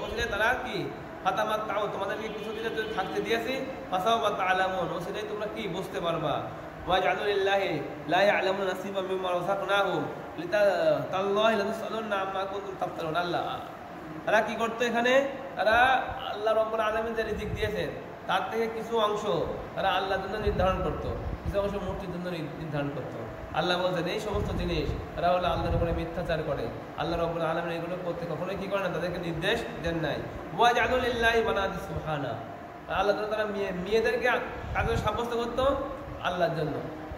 ওসিলে তারা কি, ফাতামাত্তাউ তোমাদেরকে কিছুদিন থাকতে দিয়েছি, ফাতাআলামুন, ওসিলেই তোমরা কি বুঝতে পারবা। ওয়াজআলু লিল্লাহি লা ইয়ালামুনা নাসিবাম মিম্মা রাযাকনাহুম, আল্লাহ তারা কি করতো এখানে, তারা আল্লাহ রাব্বুল আলামিন যে রিজিক দিয়েছেন তার থেকে কিছু অংশ তারা আল্লাহর জন্য নির্ধারণ করতো, কিছু অংশ মূর্তির জন্য নির্ধারণ করতো। আল্লাহ বলছেন এই সমস্ত জিনিস তারা হলো আল্লাহর উপরে মিথ্যাচার করে, আল্লাহ রাব্বুল আলামিন এগুলো করতে কখনোই কি করে না, তাদেরকে নির্দেশ দেন নাই। ওয়াজআলু লিল্লাহি বানাতি সুবহানা, আল্লাহ তারা মেয়েদেরকে কাজে সাব্যস্ত করতো আল্লাহর জন্য,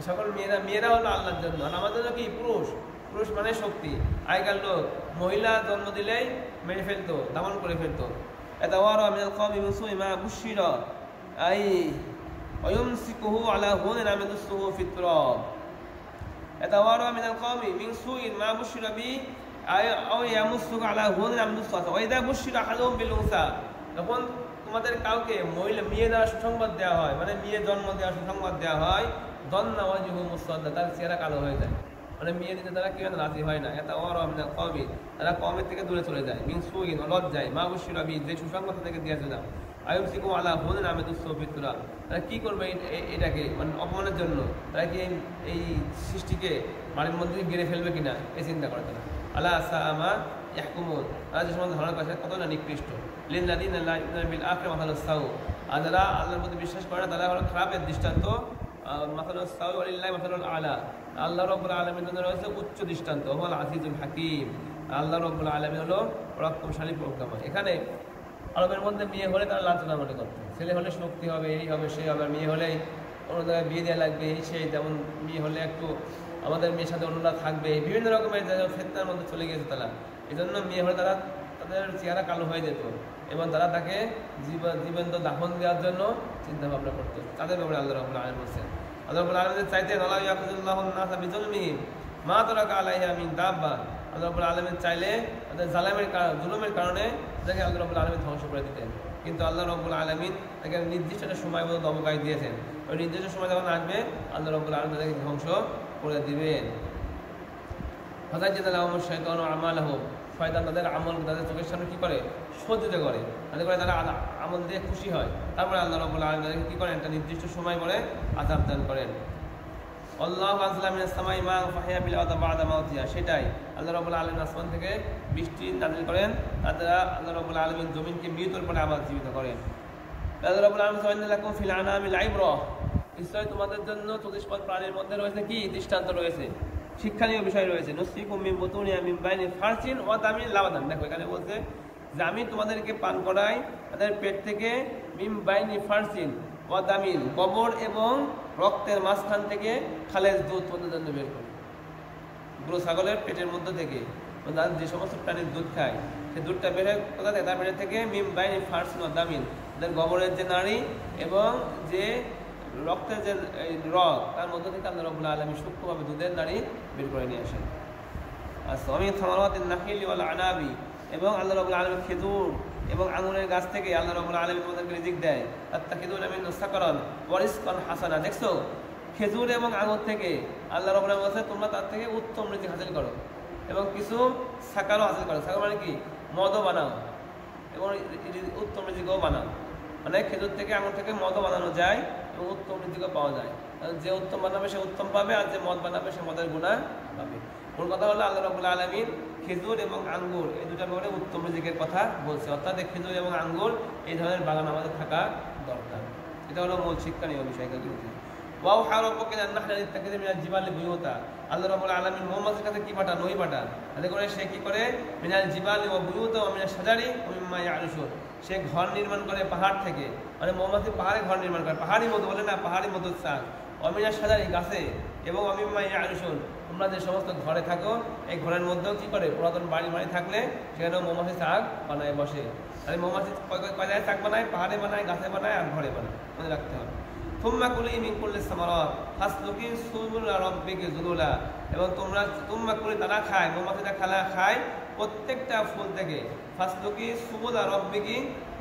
সকল মেয়েরা হলো আল্লাহর জন্য। আর আমাদের জন্য কি পুরুষ মানে শক্তি। আগেকার লোক মহিলা জন্ম দিলেই মেরে ফেলতো, দামন করে ফেলতো। এতাওয়ারা মিনাল কওমি মিন সুই মা বুশিরা আই ওয়ায়ুমসিকুহু আলা হুনিন আমিদুসুহু ফিত তুরাব। এতাওয়ারা মিনাল কওমি মিন সুই মা বুশিরা বি আও ইয়ামুসুহু আলা হুনিন আমিদুসুহু ওয়া ইযা বুশিরা আহাদুহুম বিল উনসা, যখন তোমাদের কাউকে মেয়ে দ্বারা সুসংবাদ দেওয়া হয়, মানে মেয়ে জন্ম দেওয়া সুসংবাদ দেওয়া হয়, দন্না ওয়াজহু মুসওয়াদ্দা, তার চেহারা কালো হয়ে যায়, মানে মেয়ে দিতে তারা কি হয় না, রাজি হয় না। এটা ওয়ারা মিনাল কওমি, তারা কওমের থেকে দূরে চলে যায়। মিন সুইন লজ্জায়, মা বুশিরা বি, যে সুসংবাদ থেকে দিয়েছে না, আয়ুমসিকু আলা হুনিন আমিদুসুহু ফিত তুরাব, তারা কি করবে এটাকে, মানে অপমানের জন্য তারা কি এই সৃষ্টিকে বাড়ির মধ্যে গেড়ে ফেলবে কিনা এই চিন্তা করে তারা। আলা সাআমা ইয়াহকুমুন, তারা যে সমস্ত ধারণা করে কত না নিকৃষ্ট। লিল্লাযিনা লা ইউমিনুনা বিল আখিরাতি মাসালুস সাউ, আর যারা আল্লাহর প্রতি বিশ্বাস করে না তারা হলো খারাপের দৃষ্টান্ত। মাসালুস সাউ ওয়ালিল্লাহি মাসালুল আলা, আল্লাহ রাব্বুল আলামিনের জন্য রয়েছে উচ্চ দৃষ্টান্ত। ওয়াল আজিজুল হাকিম, আল্লাহ রাব্বুল আলামিন হলো পরাক্রমশালী প্রজ্ঞাময়। এখানে আরবের মধ্যে মেয়ে হলে তারা লাঞ্ছনা মনে করতো, ছেলে হলে শক্তি হবে, এই হবে সেই হবে, মেয়ে হলেই অন্য জায়গায় বিয়ে দেওয়া লাগবে, এই সেই, যেমন মেয়ে হলে একটু আমাদের মেয়ের সাথে অন্যরা থাকবে, বিভিন্ন রকমের ফেতনার মধ্যে চলে গিয়েছে তারা। এই জন্য মেয়ে হলে তারা তাদের চেহারা কালো হয়ে যেত এবং তারা তাকে জীবন্ত দাফন দেওয়ার জন্য চিন্তা ভাবনা করতো। তাদের ব্যাপারে আল্লাহ রাব্বুল আলামিন বলছেন, আল্লাহ রাব্বুল আলামিন চাইতেন আল্লাহ ইয়াকুযুল্লাহুন নাসা বিজুলমিহিম মা তারাকা আলাইহা মিন দাব্বা, আল্লাহ রাব্বুল আলামিন চাইলে তাদের জুলুমের কারণে তাদেরকে আল্লাহ রাব্বুল আলামিন ধ্বংস করে দিতেন, কিন্তু আল্লাহ রাব্বুল আলামিন তাকে নির্দিষ্ট একটা সময় মতো অবকাশ দিয়েছেন। ওই নির্দিষ্ট সময় যখন আসবে আল্লাহ রাব্বুল আলামিন তাদেরকে ধ্বংস করে দিবেন। ফাযাজ্জালা লাহুম শাইতানু আমালাহুম, শয়তান তাদের আমল তাদের চোখের সামনে কি করে, সজ্জিত করে, তাদের করে তারা আমল দিয়ে খুশি হয়। তারপরে আল্লাহ রাব্বুল আলামিন তাদেরকে কি করেন, একটা নির্দিষ্ট সময় পরে আযাব দান করেন। আল্লাহু আযলা মিনাস সামাই মা ফাহিয়া বিল আরদি বা'দা মাউতিহা, সেটাই আল্লাহ রাব্বুল আলামিন আসমান থেকে বৃষ্টি নাযিল করেন, তারা আল্লাহ রাব্বুল আলামিন জমিনকে মৃত্যুর পরে আবার জীবিত করেন। আল্লাহ রাব্বুল আলামিন ওয়াইন্না লাকুম ফিল আনামিল ইবরা, নিশ্চয় তোমাদের জন্য চতুষ্পদ প্রাণীর মধ্যে রয়েছে কি দৃষ্টান্ত রয়েছে, শিক্ষণীয় বিষয় রয়েছে। নুসকিকুম মিন বুতুনিহা মিন বাইনি ফারসিন ওয়া দামিন লাবানান, দেখো এখানে বলছে যে আমি তোমাদেরকে পান করাই তাদের পেট থেকে মিন বাইনি ফারসিন ওয়া দামিন, গোবর এবং রক্তের মাঝখান থেকে খালেজ দুধ তোমাদের জন্য বের করি। গরু ছাগলের পেটের মধ্য থেকে যে সমস্ত প্রাণীর দুধ খায় সেই দুধটা বের হয় কোথা থেকে, তার পেটের থেকে মিন বাইনি ফারসিন ওয়া দামিন, তাদের গোবরের যে নাড়ি এবং যে রক্তের যে রগ তার মধ্যে থেকে আল্লাহ রাব্বুল আলামিন সূক্ষ্মভাবে দুধের নাড়ি বের করে নিয়ে আসেন। আর সামি থামারাতিন নাখিল ওয়াল আনাবি, এবং আল্লাহ রাব্বুল আলামিন খেজুর এবং আঙুরের গাছ থেকে আল্লাহ রাব্বুল আলামিন তোমাদেরকে রিজিক দেয়। আত্তাখিযুনা মিনহু সাকারান ওয়া রিজকান হাসানা, দেখছো খেজুর এবং আঙুর থেকে আল্লাহ রাব্বুল আলামিন বলেছে তোমরা তার থেকে উত্তম রিজিক হাসিল করো এবং কিছু সাকারও হাসিল করো। সাকার মানে কি, মদও বানাও এবং উত্তম রিজিকও বানাও, মানে খেজুর থেকে আঙুর থেকে মদও বানানো যায় এবং উত্তম রিজিকও পাওয়া যায়। যে উত্তম বানাবে সে উত্তম পাবে, আর যে মদ বানাবে সে মদের গুনাহ পাবে। মূল কথা হলো আল্লাহ রাব্বুল আলামিন খেজুর এবং আঙ্গুর এই দুটার ব্যাপারে উত্তম রিজিকের কথা বলছে, অর্থাৎ খেজুর এবং আঙ্গুর এই ধরনের বাগান আমাদের থাকা দরকার। এটা হলো মূল শিক্ষণীয় বিষয়। ওয়াও হারাবুকা ইলা নাহলি তাকিযু মিনাল জিবালি বুয়ুতা, আল্লাহ রাব্বুল আলামিন মুহাম্মদের কাছে কি পাঠান, নবী পাঠান, তাতে করে সে কি করে, মিনাল জিবালি ওয়া বুয়ুতা ওয়া মিনাশ শাজারি ওয়া মিম্মা ইয়ারুশুন, সে ঘর নির্মাণ করে পাহাড় থেকে, মানে মোহাম্মদ পাহাড়ে ঘর নির্মাণ করে, পাহাড়ি মধু বলে না, পাহাড়ি মধুর চাক, ওয়া মিনাশ শাজারি গাছে, এবং ওয়া মিম্মা ইয়ারুশুন তোমরা যে সমস্ত ঘরে থাকো এই ঘরের মধ্যেও কি করে, পুরাতন বাড়ি থাকলে সেখানেও মৌমাছি চাক বানায় বসে। আর মৌমাছি কয়জায় চাক বানায়, পাহাড়ে বানায়, গাছে বানায় আর ঘরে বানায়, মনে রাখতে হবে। তুম্মা কুলি মিন কুল্লি সামারাত ফাসলুকি সুবুলা রাব্বিকি যুলুলা, এবং তুম্মা কুলি তারা খায়, মৌমাছিটা খায় প্রত্যেকটা ফুল থেকে, ফাসলুকি সুবুলা রাব্বিকি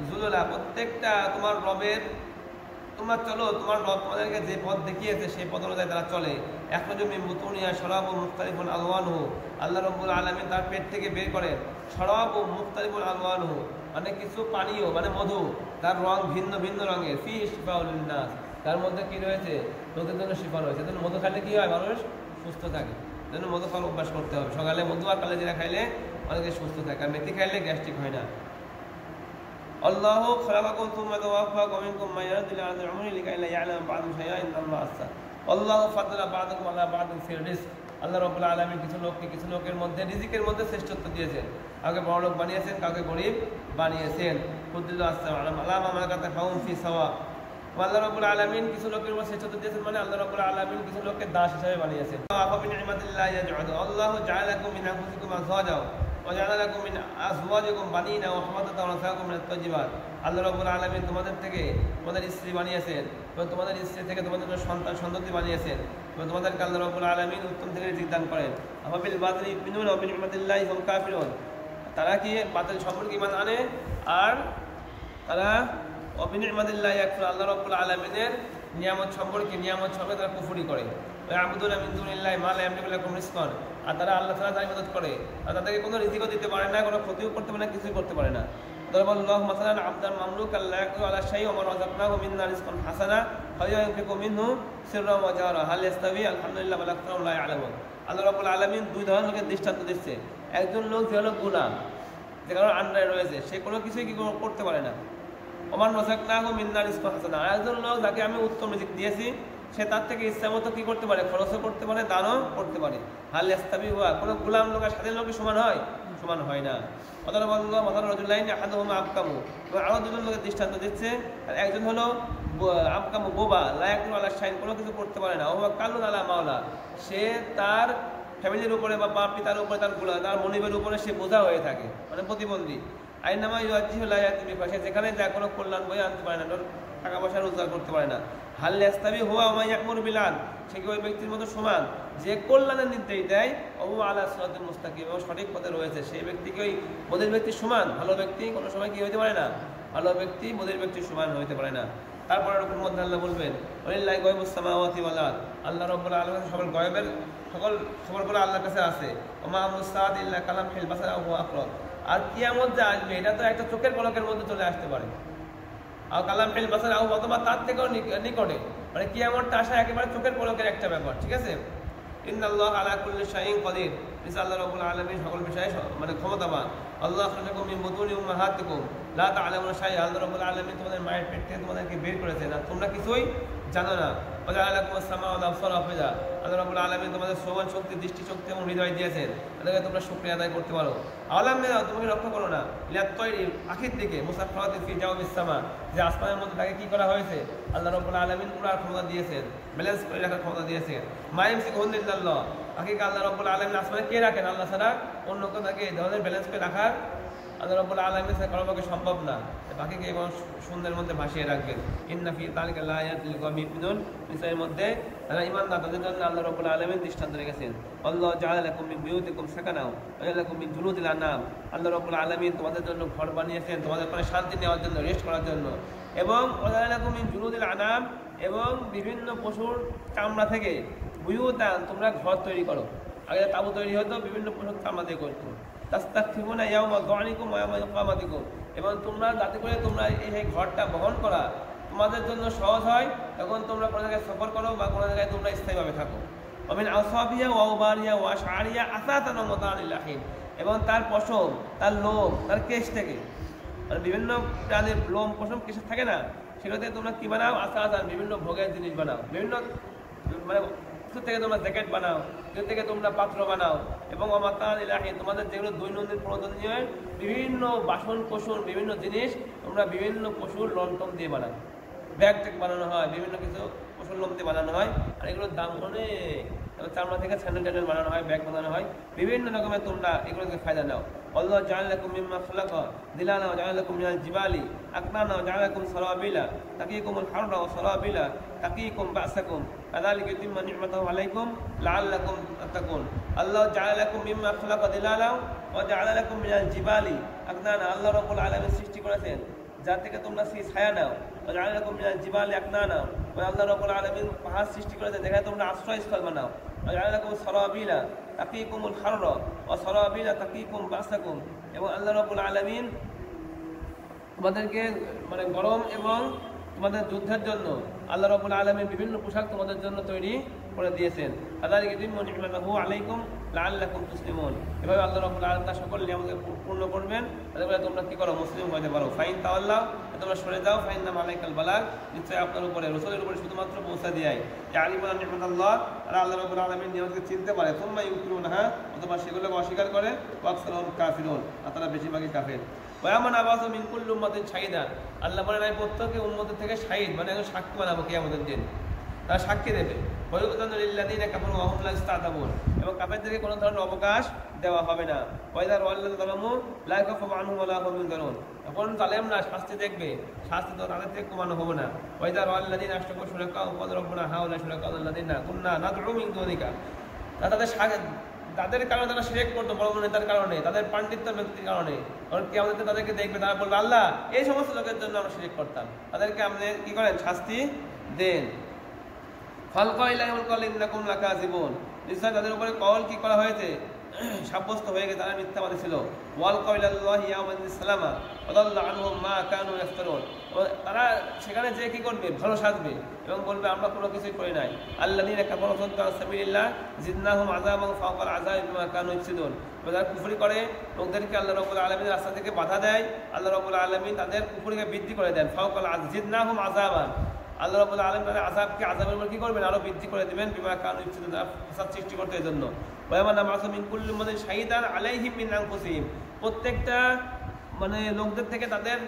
যুলুলা, প্রত্যেকটা তোমার রবের, তোমরা চলো, তোমার রব তোমাদেরকে যে পথ দেখিয়েছে সেই পথ অনুযায়ী তারা চলে। এখরাজু মিন বুতুনিহা শারাবুন মুখতালিফুন আলওয়ানুহু, আল্লাহ রাব্বুল আলামিন তার পেট থেকে বের করেন শারাবুন মুখতালিফুন আলওয়ানুহু, মানে কিছু পানীয় মানে মধু, তার রং ভিন্ন ভিন্ন রঙের, ফি শিফাউল লিন্নাস, তার মধ্যে কি রয়েছে, লোকের জন্য শিফা রয়েছে। মধু খেলে কি হয়, মানুষ সুস্থ থাকে। জন্য মধু খাওয়ার অভ্যাস করতে হবে। সকালে মধু আর কালেজিরা খাইলে অনেকে সুস্থ থাকে, আর মেথি খাইলে গ্যাস্ট্রিক হয় না। আল্লাহু খালাকাকুম সুম্মা তাওয়াফাকুম মিনকুম মান ইয়ারদুল আলা উমরি লিকাই লা ইয়ালাম বা'দু শাইআ ইন্নাল্লাহা আসা। আল্লাহু ফাদ্দালা বা'দাকুম আলা বা'দিন ফির রিজক। আল্লাহ রাব্বুল আলামিন কিছু লোককে কিছু লোকের মধ্যে রিজিকের মধ্যে শ্রেষ্ঠত্ব দিয়েছেন। কাউকে বড় লোক বানিয়েছেন, কাউকে গরিব বানিয়েছেন। কুদ্দিল্লাহু আসসালামু আলাইকুম মালাকাতা ফাউম ফি সাওয়া। আল্লাহ রাব্বুল আলামিন কিছু লোকের মধ্যে শ্রেষ্ঠত্ব দিয়েছেন, মানে আল্লাহ রাব্বুল আলামিন কিছু লোককে দাস হিসেবে বানিয়েছেন। আফা বিনি'মাতিল্লাহি ইয়াজ'উদু। আল্লাহু জা'আলাকুম মিন আনফুসিকুম আযওয়াজা ওয়া জা'আলা লাকুম মিন আযওয়াজিকুম বানিনা ওয়া হাফাদাতা ওয়া রাযাকাকুম মিনাত তাইয়্যিবাত। আল্লাহ রাব্বুল আলামিন তোমাদের থেকে তোমাদের স্ত্রী বানিয়েছেন এবং তোমাদের স্ত্রী থেকে তোমাদের সন্তান সন্ততি বানিয়েছেন এবং তোমাদেরকে আল্লাহ রাব্বুল আলামিন উত্তম থেকে রিজিক দান করেন। আফা বিল বাতিলি ইউমিনুনা ওয়া বিনি'মাতিল্লাহি হুম কাফিরুন। তারা কি বাতিল সম্পর্কে ঈমান আনে আর তারা অবিনি'মাতিল্লাহি ইয়াকফুর, আল্লাহ রাব্বুল আলামিনের নিয়ামত সম্পর্কে তারা কুফরি করে। ইয়াবুদুনা মিন দুনিল্লাহি মা লা ইয়ামলিকু লাহুম রিজকান। আর তারা আল্লাহ তাআলার ইবাদত করে আর তাদেরকে কোনো রিজিকও দিতে পারে না, কোনো ক্ষতিও করতে পারে না, কিছুই করতে পারে না। দারাবাল্লাহু মাসালান আবদান মামলুকান লা ইয়াকুলু আলা শাইইন ওয়া রাযাকনাহু মিন্না রিজকান হাসানা ফায়ানফিকু মিনহু সিররান ওয়া জাহরা হাল ইয়াস্তাবি আলহামদুলিল্লাহ ওয়া আকতারুহুম লা ইয়ালামুন। আল্লাহ রাব্বুল আলামিন দুই ধরনের লোকের দৃষ্টান্ত দিচ্ছে। একজন লোক যে হলো গোলাম, যে কারোর আন্ডারে রয়েছে, সে কোনো কিছুই কি করতে পারে না। ওমান রাযাকনাহু মিন্না রিজকান হাসানা। একজন লোক যাকে আমি উত্তম রিজিক দিয়েছি, সে তার থেকে ইচ্ছা মতো কি করতে পারে, খরচও করতে পারে, দানও করতে পারে। হাল ইয়াস্তাবি হুয়া, কোনো গোলাম লোক আর স্বাধীন লোকের সমান হয়? সমান হয় না। অতএব মাতার রাজুলাইন আহাদুহুমা আবকামু। আরো দুজন লোকের দৃষ্টান্ত দিচ্ছে। আর একজন হলো আবকামু, বোবা, লা ইয়াকুলু আলা শাইইন, কোনো কিছু করতে পারে না। ওয়া কাল্লুন আলা মাওলা, সে তার ফ্যামিলির উপরে বা বাপ পিতার উপরে, তার মনিবের উপরে সে বোঝা হয়ে থাকে, মানে প্রতিবন্ধী। আইনামা ইউআজ্জিহু লা ইয়াতি বিফা, সে যেখানে যা কোনো কল্যাণ বয়ে আনতে পারে না, টাকা পয়সা রোজগার করতে পারে না। হাল ইয়াস্তাবি হুয়া ওয়া ইয়া'মুরু বিল আদল, সে কি ওই ব্যক্তির মতো সমান যে কল্যাণের নির্দেশ দেয়? ওয়া আলা সিরাতিল মুস্তাকিম, এবং সঠিক পথে রয়েছে, সেই ব্যক্তি কি ওই বধির ব্যক্তির সমান? ভালো ব্যক্তি কোনো সময় কি হইতে পারে না, ভালো ব্যক্তি বধির ব্যক্তির সমান হইতে পারে না। তারপরে রকম মধ্যে আল্লাহ বলবেন ওয়ালিল্লাহি গায়বুস সামাওয়াতি ওয়াল আরদ, আল্লাহ রাব্বুল আলামিন সকল গায়বের সকল খবরগুলো আল্লাহর কাছে আছে। ওয়া মা আমরুস সাআতি ইল্লা কালামহিল বাসার আও হুয়া আকরাব। আর কিয়ামত যে আসবে, এটা তো একটা চোখের পলকের মধ্যে চলে আসতে পারে। আর কালামহিল বাসার আও, অথবা তার থেকেও নিকটে, মানে কিয়ামতটা আসা একেবারে চোখের পলকের একটা ব্যাপার, ঠিক আছে? ইন্নাল্লাহা আলা কুল্লি শাইইন কাদির, আল্লাহ রাব্বুল আলামিন সকল বিষয়ে মানে ক্ষমতাবান। আল্লাহ খালাকাকুম মিন বুতুনি উম্মাহাতিকুম লা তা'লামুনা শাইআ, আল্লাহ রাব্বুল আলামিন তোমাদের মায়ের পেট থেকে তোমাদেরকে বের করেছেন আর তোমরা কিছুই জানো না। ওয়া জাআলা লাকুমুস সামা'a ওয়াল আবসারা ওয়া আফ'ইদা, আল্লাহ রাব্বুল আলামিন তোমাদের শ্রবণ শক্তি, দৃষ্টি শক্তি এবং হৃদয় দিয়েছেন, তাদেরকে তোমরা শুকরিয়া আদায় করতে পারো। আলাম না, তোমাকে লক্ষ্য করো না, ইলাত তায়রি, পাখির দিকে, মুসাফফারাতিন ফি জাওবিস সামা, যে আসমানের মধ্যে তাকে কি করা হয়েছে? আল্লাহ রাব্বুল আলামিন পুরার ক্ষমতা দিয়েছেন, ব্যালেন্স করে রাখার ক্ষমতা দিয়েছেন। মা ইয়ামসিকুহুন্না ইল্লাল্লাহ, পাখিকে আল্লাহ রাব্বুল আলামিন আসমানে কে রাখেন? আল্লাহ ছাড়া অন্য কেউ তাকে এই ধরনের ব্যালেন্স করে রাখার আল্লাহ রাব্বুল আলামিন ছাড়া কারোর পক্ষে সম্ভব না। পাখিকে এবং সুন্দরের মধ্যে ভাসিয়ে রাখবেন। ইন্না ফি যালিকা লাআয়াতিন লিকাওমিন ইউমিনুন, নিশ্চয়ই মধ্যে তারা ঈমানদার, তাদের জন্য আল্লাহ রাব্বুল আলামিন দৃষ্টান্ত রেখেছেন। আল্লাহ জাআলা লাকুম মিন বুয়ুতিকুম সাকানাও ওয়া জাআলা লাকুম মিন জুলুদিল আনাম, আল্লাহ রাব্বুল আলামিন তোমাদের জন্য ঘর বানিয়েছেন, তোমাদের উপরে শান্তি নেওয়ার জন্য, রেস্ট করার জন্য। এবং ওয়া জাআলা লাকুম মিন জুলুদিল আনাম, এবং বিভিন্ন পশুর চামড়া থেকে বুয়ুতান, তোমরা ঘর তৈরি করো। আগে তাবু তৈরি হতো বিভিন্ন পশুর চামড়া দিয়ে করতো। তাস্তাখফিফুনা ইয়াওমা যানিকুম ওয়া ইয়াওমা ইকামাতিকুম, এবং তোমরা যাতে করে তোমরা এই ঘরটা বহন করা তোমাদের জন্য সহজ হয়, তখন তোমরা কোনো জায়গায় সফর করো বা কোনো জায়গায় তোমরা স্থায়ীভাবে থাকো। ওমিন আওসাবিয়া ওয়া উবারিয়া ওয়া শাআরিয়া আসাতান ওয়া মাতাআনিল লাহিন, এবং তার পশম, তার লোম, তার কেশ থেকে, মানে বিভিন্ন প্রাণীর লোম পশম কেশ থাকে না, সেগুলো থেকে তোমরা কি বানাও? আসাতান, বিভিন্ন ভোগের জিনিস বানাও, বিভিন্ন মানে থেকে তোমরা জ্যাকেট বানাও, এর থেকে তোমরা পাত্র বানাও। এবং মাতাআনিল লাহিন, তোমাদের যেগুলো দৈনন্দিন প্রয়োজনীয় বিভিন্ন বাসন কোসন, বিভিন্ন জিনিস তোমরা বিভিন্ন পশুর লোম দিয়ে বানাও। ব্যাগ ট্যাগ বানানো হয়, বিভিন্ন কিছু পশুর লোম দিয়ে বানানো হয়, আর এগুলোর দাম অনেক। চামড়া থেকে স্যান্ডেল ট্যান্ডেল বানানো হয়, ব্যাগ বানানো হয়, বিভিন্ন রকমের তোমরা এগুলো থেকে ফায়দা নাও। আল্লাহ জাআলা লাকুম মিম্মা খালাকা দিলানা ওয়া জাআলা লাকুম মিনাল জিবালি আকনানা ওয়া জাআলা লাকুম সারাবিলা তাকিকুমুল হাররা ওয়া সারাবিলা তাকিকুম বাসাকুম কাযালিকা ইউতিম্মু নি'মাতাহু আলাইকুম লাআল্লাকুম তাত্তাকুন। আল্লাহ জাআলা লাকুম মিম্মা খালাকা দিলানা ওয়া জাআলা লাকুম মিনাল জিবালি আকনানা, আল্লাহ রাব্বুল আলামিন সৃষ্টি করেছেন যা থেকে তোমরা সেই ছায়া নাও। ওয়া জাআলা লাকুম মিনাল জিবালি আকনানা, আল্লাহ রাব্বুল আলামিন পাহাড় সৃষ্টি করেছেন যেখানে তোমরা আশ্রয়স্থল বানাও। ওয়া জাআলা লাকুম সারাবিলা তাকিকুমুল হাররা ওয়া সারাবিলা তাকিকুম বাসাকুম, এবং আল্লাহ রাব্বুল আলামিন তোমাদেরকে মানে গরম এবং তোমাদের যুদ্ধের জন্য আল্লাহ রাব্বুল আলামিন বিভিন্ন পোশাক তোমাদের জন্য তৈরি করে দিয়েছেন। তাদেরকে ইউতিম্মু নি'মাতাহু আলাইকুম লাআল্লাকুম তুসলিমুন। এভাবে আল্লাহ রাব্বুল আলামিন তার সকল নিয়ামতকে পূর্ণ করবেন, তাহলে তোমরা কি করো, মুসলিম হতে পারো। ফাইন তাওয়াল্লাহ, তোমরা সরে যাও, ফাইন্নামা আলাইকাল বালাগ, নিশ্চয় আপনার উপরে রাসূলের উপরে শুধুমাত্র পৌঁছা দেয়াই। ইয়ালিমুনা নি'মাতাল্লাহ, তারা আল্লাহ রাব্বুল আলামিন নিয়ামতকে চিনতে পারে। সুম্মা ইউনকিরুনহা, অথবা সেগুলোকে অস্বীকার করে। ওয়া আকসারুহুম কাফিরুন, আর তারা বেশিরভাগই কাফের। ওয়ামান আবাসু মিন কুল্লি উম্মাতিন শাহিদান, আল্লাহ বলেন আমি প্রত্যেক উম্মতের থেকে শাহিদ মানে একজন সাক্ষী বানাবো কিয়ামতের দিন, তারা সাক্ষী দেবে। ওয়ায়ুযানু লিল্লাযিনা কাফারু ওয়া হুম লা ইস্তা'তাবুন, এবং কাফেরদেরকে কোনো ধরনের অবকাশ দেওয়া হবে না। ওয়াইযা রাআল্লাযিনা যালামু লা ইয়াখাফু আনহুম ওয়া লা হুম ইউনজারুন, এখন জালেমরা শাস্তি দেখবে, শাস্তি তো তাদের থেকে কমানো হবে না। ওয়াইযা রাআল্লাযিনা আশরাকু শুরাকা ওয়া রাব্বুনা হাউলা শুরাকা আল্লাযিনা কুননা নাদ'উ মিন দুনিকা, তাদের কারণে তারা শিরক করতো, বড় বড় নেতার কারণে, তাদের পাণ্ডিত্য ব্যক্তির কারণে। কারণ কিয়ামতে তাদেরকে দেখবে, তারা বলবে আল্লাহ এই সমস্ত লোকের জন্য আমরা শিরক করতাম, তাদেরকে আপনি কি করেন, শাস্তি দেন। ফালকা ইলাইহিল কওল ইন্নাকুম লাকাযিবুন, নিশ্চয় তাদের উপরে কওল কি করা হয়েছে, সাব্যস্ত হয়ে গেছে, তারা মিথ্যাবাদী ছিল। ওয়াল কওলাল্লাহি ইয়াউমাল সালামা ওয়া দাল্লা আনহুম মা কানু ইফতারুন, তারা সেখানে যে কি করবে, ভালো সাজবে এবং বলবে আমরা কোনো কিছুই করি নাই। আল্লাযীনা কাফারু সাদ্দু আন সাবিলিল্লাহ জিদনাহুম আযাবান ফাওকাল আযাবি বিমা কানু ইফসিদুন, যারা কুফরি করে লোকদেরকে আল্লাহ রাব্বুল আলামিন রাস্তা থেকে বাধা দেয়, আল্লাহ রাব্বুল আলামিন তাদের কুফরিকে বৃদ্ধি করে দেন। ফাওকাল জিদনাহুম আযাবান, আল্লাহ রাব্বুল আলামিন তাদের আযাবকে আযাবের উপর কি করবেন, আরো বৃদ্ধি করে দিবেন। বিমা কানু ইফসিদুন, ফাসাদ সৃষ্টি করতে এই জন্য। ওয়ামান নামাসু মিন কুল্লি উম্মাতিন শাহিদান আলাইহিম মিন আনফুসিহিম, প্রত্যেকটা মানে লোকদের থেকে তাদের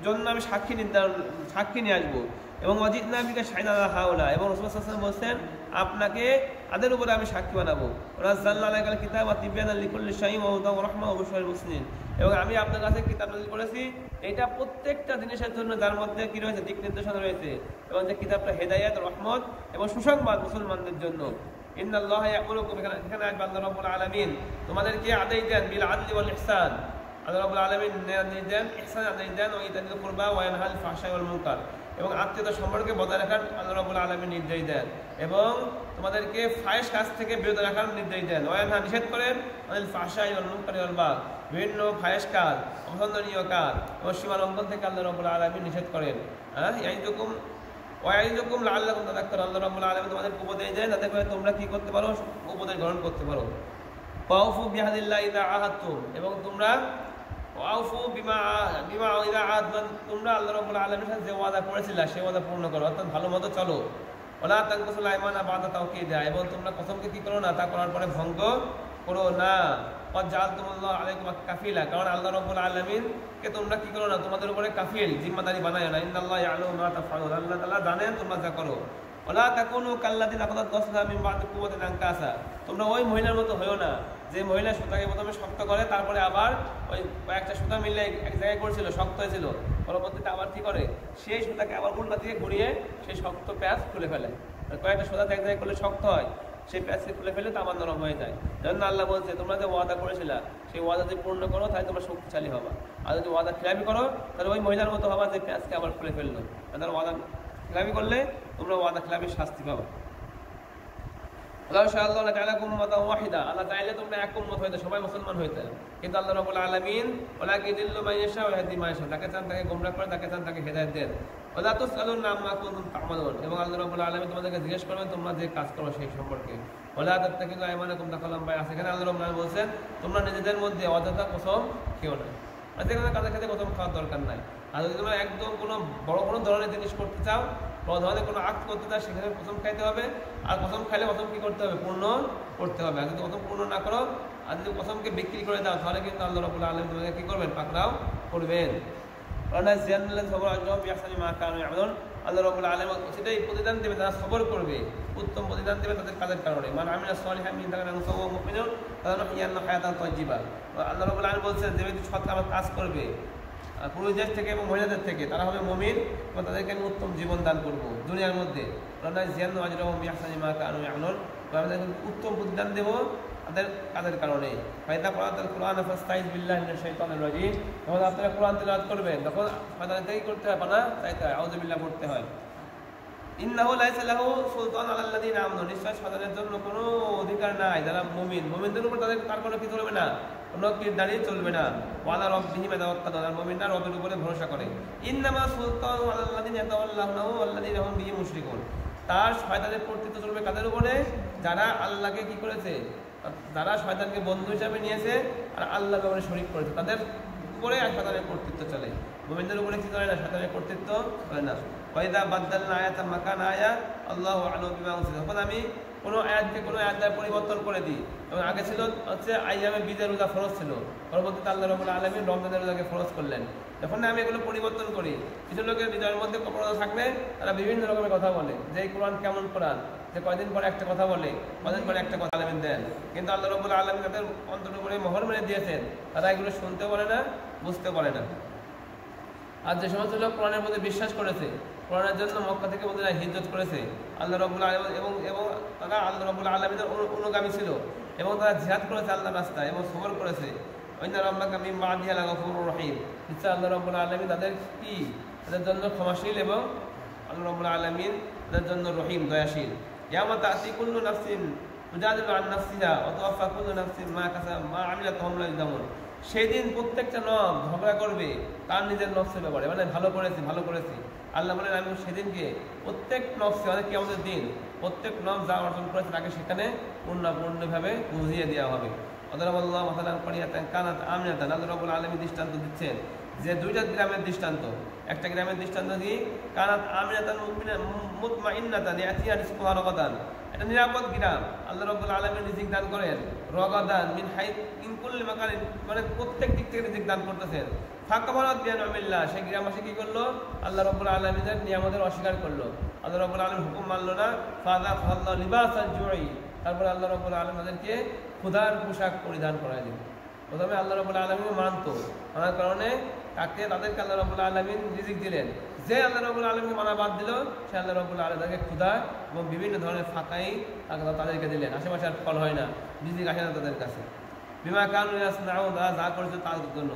জন্য আমি সাক্ষী নিয়ে আসবো। এবং ওয়াজিদনা বিকা শাহিদান আলা হাউলা, এবং রাসূল সাল্লাল্লাহু আলাইহি ওয়াসাল্লাম বলেন আপনাকে তাদের উপরে আমি সাক্ষী বানাবো। রাসূলুল্লাহ আলাইহিল কিতাব ওয়া তিবয়ানান লিকুল্লি শাইইন ওয়া হুদান ওয়া রাহমা ওয়া বুশরা লিল মুসলিমিন, এবং আমি আপনার কাছে কিতাব নাযিল করেছি, এটা প্রত্যেকটা জিনিসের জন্য যার মধ্যে কি রয়েছে, দিক নির্দেশনা রয়েছে, এবং যে কিতাবটা হেদায়েত, রহমত এবং সুসংবাদ মুসলমানদের জন্য। ইন্নাল্লাহা ইয়া'মুরুকুম, এখানে আল্লাহ রাব্বুল আলামিন তোমাদেরকে আদেশ দেন বিল আদলি ওয়াল ইহসান, আল্লাহ রাব্বুল আলামিন আদেশ দেন ইহসান আদেশ দেন, ওয়া ইতাদিল কুরবা ওয়া ইয়ানহাল ফাহশাই ওয়াল মুনকার, এবং আত্মীয়তা সম্পর্কে বজায় রাখার আল্লাহ রাব্বুল আলামিন নির্দেশ দেন, এবং তোমাদেরকে ফাহিশ কাজ থেকে বিরত রাখার নির্দেশ দেন। ওয়া ইয়ানহা, নিষেধ করেন আনিল ফাহশাই ওয়াল মুনকারি ওয়াল বাগ, বিভিন্ন ফাহিশ কাজ, অপছন্দনীয় কাজ এবং সীমা লঙ্ঘন থেকে আল্লাহ রাব্বুল আলামিন নিষেধ করেন। ওয়াইযুকুম লাআল্লাকুম তাযাক্কারুন, আল্লাহ রাব্বুল আলামিন তোমাদের উপদেশ দেন যাতে করে তোমরা কি করতে পারো, উপদেশ গ্রহণ করতে পারো। ওয়াউফু বিহাদিল্লাহি ইযা আহাদতুম, এবং তোমরা ওয়াউফু বিমা ইযা আহাদতুম, তোমরা আল্লাহ রাব্বুল আলামিনের সাথে যে ওয়াদা করেছিলা সেই ওয়াদা পূর্ণ করো, অর্থাৎ ভালোমতো চলো। ওয়ালা তানকুসুল আইমানা বাদা তাওকীদা, এবং তোমরা কসমকে কি করো না, তা করার পরে ভঙ্গ করো না। ওয়া জাআলতুমুল্লাহ আলাইকুম কাফিলা, কারণ আল্লাহ রাব্বুল আলামিন কে তোমরা কি করো না, তোমাদের উপরে কাফিল জিম্মাদারি বানায় না। ইন্নাল্লাহা ইয়া'লামু মা তাফআলুন, আল্লাহ তাআলা জানেন তোমরা যা করো। ওয়ালা তাকুনু কাল্লাযিনা আখাযাত গাসলা মিন বা'দি কুওয়াতিন আনকাসা, তোমরা ওই মহিলার মতো হয়ো না যে মহিলা সুতাকে প্রথমে শক্ত করে, তারপরে আবার ওই কয়েকটা সুতা মিলে এক জায়গায় করেছিল, শক্ত হয়েছিল, পরবর্তীতে আবার কি করে, সেই সুতাকে আবার উল্টা দিকে ঘুরিয়ে সেই শক্ত প্যাঁচ খুলে ফেলে। কয়েকটা সুতা এক জায়গায় করলে শক্ত হয়, সেই প্যাঁচকে খুলে ফেলে তো আমার নরম হয়ে যায়। যেমন আল্লাহ বলছে তোমরা যে ওয়াদা করেছিলা সেই ওয়াদা যদি পূর্ণ করো তাহলে তোমরা শক্তিশালী হবা, আর যদি ওয়াদা খিলাফি করো তাহলে ওই মহিলার মতো হবা যে প্যাঁচকে আবার খুলে ফেললো। তাহলে ওয়াদা খিলাফি করলে তোমরা ওয়াদা খিলাফির শাস্তি পাবা। আল্লাহ চাইলে তোমরা এক উম্মত হইতে, সবাই মুসলমান হইতে, কিন্তু আল্লাহ রাব্বুল আলামিন ওয়ালাকি দিল্লু মান ইয়াশা ওয়া ইয়াহদি মান ইয়াশা, তাকে চান তাকে গোমরাহ করে, তাকে চান তাকে হেদায়েত দেন। ওয়ালা তুসআলুনা আম্মা কুনতুম তা'মালুন, এবং আল্লাহ রাব্বুল আলামিন তোমাদেরকে জিজ্ঞেস করবেন তোমরা যে কাজ করো সেই সম্পর্কে। ওয়ালা তাত্তাকিযু আইমানাকুম দাখালাম বাইনা, সেখানে আল্লাহ রাব্বুল আলামিন বলেন তোমরা নিজেদের মধ্যে অযথা কসম খেও না, যেখানে কাদের সাথে কসম খাওয়ার দরকার নাই। আর যদি তোমরা একদম কোনো বড় ধরনের জিনিস করতে চাও, বড় ধরনের কোনো আক্ট করতে চাও, সেখানে কসম খাইতে হবে, আর কসম খাইলে কসম কি করতে হবে, পূর্ণ করতে হবে। আর যদি কসম পূর্ণ না করো, আর যদি কসমকে বিক্রি করে দাও, তাহলে কিন্তু আল্লাহ রাব্বুল আলামিন তোমাকে কি করবেন, পাকড়াও করবেন। আল্লাহ রাব্বুল আলামিন সেটাই প্রতিদান দেবে, তারা সবর করবে, উত্তম প্রতিদান দেবে তাদের কাজের কারণে। মান আমিলা সালিহান মিন যাকারিন ওয়া উনসা ওয়া মুমিনুন ফালানুহইয়ান্নাহু হায়াতান তাইয়্যিবা, আল্লাহ রাব্বুল আলামিন বলেছেন যে ব্যক্তি সৎ কাজ করবে পুরুষদের থেকে এবং মহিলাদের থেকে, তারা হবে মুমিন এবং তাদেরকে আমি উত্তম জীবন দান করবো দুনিয়ার মধ্যে। উত্তম প্রতিদান দেবো তাদের কাজের কারণে। ফাইদা করাতাল কুরআন ফাস্তাইজ বিল্লাহি মিনাশ শাইতানির রাজিম, যখন আপনারা কোরআন তেলাওয়াত করবেন তখন শয়তানের থেকে করতে হয়, পানা চাইতে হয়, আউযু বিল্লাহ পড়তে হয়। ইন্নাহু লাইসা লাহু সুলতান আলাল্লাযিনা আমানু, নিশ্চয় শয়তানের জন্য কোনো অধিকার নাই যারা মুমিন, মুমিনদের উপর তাদের তার কোনো কি চলবে না, কোনো কিরদারি চলবে না। ওয়ালা রাব্বিহিম ইয়াতাওয়াক্কালুন, আর মুমিনরা রবের উপরে ভরসা করে। ইন্নামা সুলতানু আলাল্লাযিনা ইয়াতাওয়াল্লাহুনাহু ওয়াল্লাযিনা হুম বিহি মুশরিকুন, তার শয়তানের কর্তৃত্ব চলবে কাদের উপরে? যারা আল্লাহকে কি করেছে, যারা শয়তানকে বন্ধু হিসাবে নিয়েছে আর আল্লাহর ব্যাপারে শরীক করেছে, তাদের উপরে আর শয়তানের কর্তৃত্ব চলে। মুমিনদের উপরে কি চলে না? শয়তানের কর্তৃত্ব চলে না। ওয়াইদা বাদদালনা আয়াতান মাকানা আয়াত আল্লাহু আ'লামু বিমা উনজিলা। যখন আমি কোনো আয়াতকে কোনো আয়াত দ্বারা পরিবর্তন করে দিই, এবং আগে ছিল হচ্ছে আইয়ামে বীজের রোজা ফরজ ছিল, পরবর্তীতে আল্লাহ রাব্বুল আলামিন রমজানের রোজাকে ফরজ করলেন। যখন আমি এগুলো পরিবর্তন করি, কিছু লোকের হৃদয়ের মধ্যে কপটতা থাকলে তারা বিভিন্ন রকমের কথা বলে যে এই কোরআন কেমন কোরআন, যে কয়দিন পরে একটা কথা বলে, কয়দিন পরে একটা কথা আলামিন দেন। কিন্তু আল্লাহ রাব্বুল আলামিন তাদের অন্তরের উপরে মোহর মেরে দিয়েছেন, তারা এগুলো শুনতে পারে না, বুঝতে পারে না। আর যে সমস্ত লোক কোরআনের মধ্যে বিশ্বাস করেছে, কোরআনের জন্য মক্কা থেকে মদিনায় হিজরত করেছে, আল্লাহ রাব্বুল আলামিন এবং তারা আল্লাহ রাব্বুল আলামিনের অনুগামী ছিল, এবং তারা জিহাদ করেছে আল্লাহর রাস্তায় এবং সবর করেছে, ইন্না রাব্বাকা মিন বাদিহা লাগাফুরুর রহিম। নিশ্চয় আল্লাহ রাব্বুল আলামিন তাদের কি, তাদের জন্য ক্ষমাশীল, এবং আল্লাহ রাব্বুল আলামিন তাদের জন্য রহিম, দয়াশীল। ইয়াওমা তা'তি কুল্লু নাফসিন তুজাদিলু আন নাফসিহা ওয়া তুওয়াফা কুল্লু নাফসিন মা কাসাবাত মা আমিলাত ওয়া হুম লা ইউযলামুন। সেই দিন প্রত্যেকটা নফস ঝগড়া করবে তার নিজের নফসের ব্যাপারে, মানে ভালো করেছি। আল্লাহ বলেন আমি সেদিনকে প্রত্যেক নফসে, মানে কিয়ামতের দিন, প্রত্যেক নফস যা অর্জন করেছে তাকে সেখানে পূর্ণভাবে বুঝিয়ে দেওয়া হবে। আল্লাহ মাসালান কারিয়াতান কানাত আমিনাতান। আল্লাহ রাব্বুল আলামিন দৃষ্টান্ত দিচ্ছেন যে দুইটা গ্রামের দৃষ্টান্ত। একটা গ্রামের দৃষ্টান্ত কি? কানাত আমিনাতান মুতমাইন্নাতান ইয়াতিয়া রিজকুহা রাগাদান। এটা নিরাপদ গ্রাম, আল্লাহ রাব্বুল আলামিন রিজিক দান করেন, রাগাদান মিন কুল্লি মাকানিন, মানে প্রত্যেক দিক থেকে রিজিক দান করতেছেন। ফাকাবারাত বিআনআমিল্লাহ, সেই গ্রামবাসী কি করলো? আল্লাহ রাব্বুল আলামিনের নিয়ামতের অস্বীকার করলো, আল্লাহ রাব্বুল আলামিন হুকুম মানলো না। ফাযাফাল্লাহু লিবাসাল জুই, তারপরে আল্লাহ রাব্বুল আলামিন তাদেরকে ক্ষুধার পোশাক পরিধান করায় দিলেন। প্রথমে আল্লাহ রাব্বুল আলামিন মানার কারণে তাদেরকে আল্লাহ রাব্বুল আলামিন রিজিক দিলেন। যে আল্লাহ রাব্বুল আলামিনকে মানা বাদ দিল, সে আল্লাহ রাব্বুল আলামিন তাদেরকে ক্ষুধা এবং বিভিন্ন ধরনের ফাঁকাই তাদেরকে দিলেন। আশেপাশে আর ফল হয় না, রিজিক আসে না তাদের কাছে। বিমা কানু ইয়াসনাউন, তারা যা করেছে তার জন্য।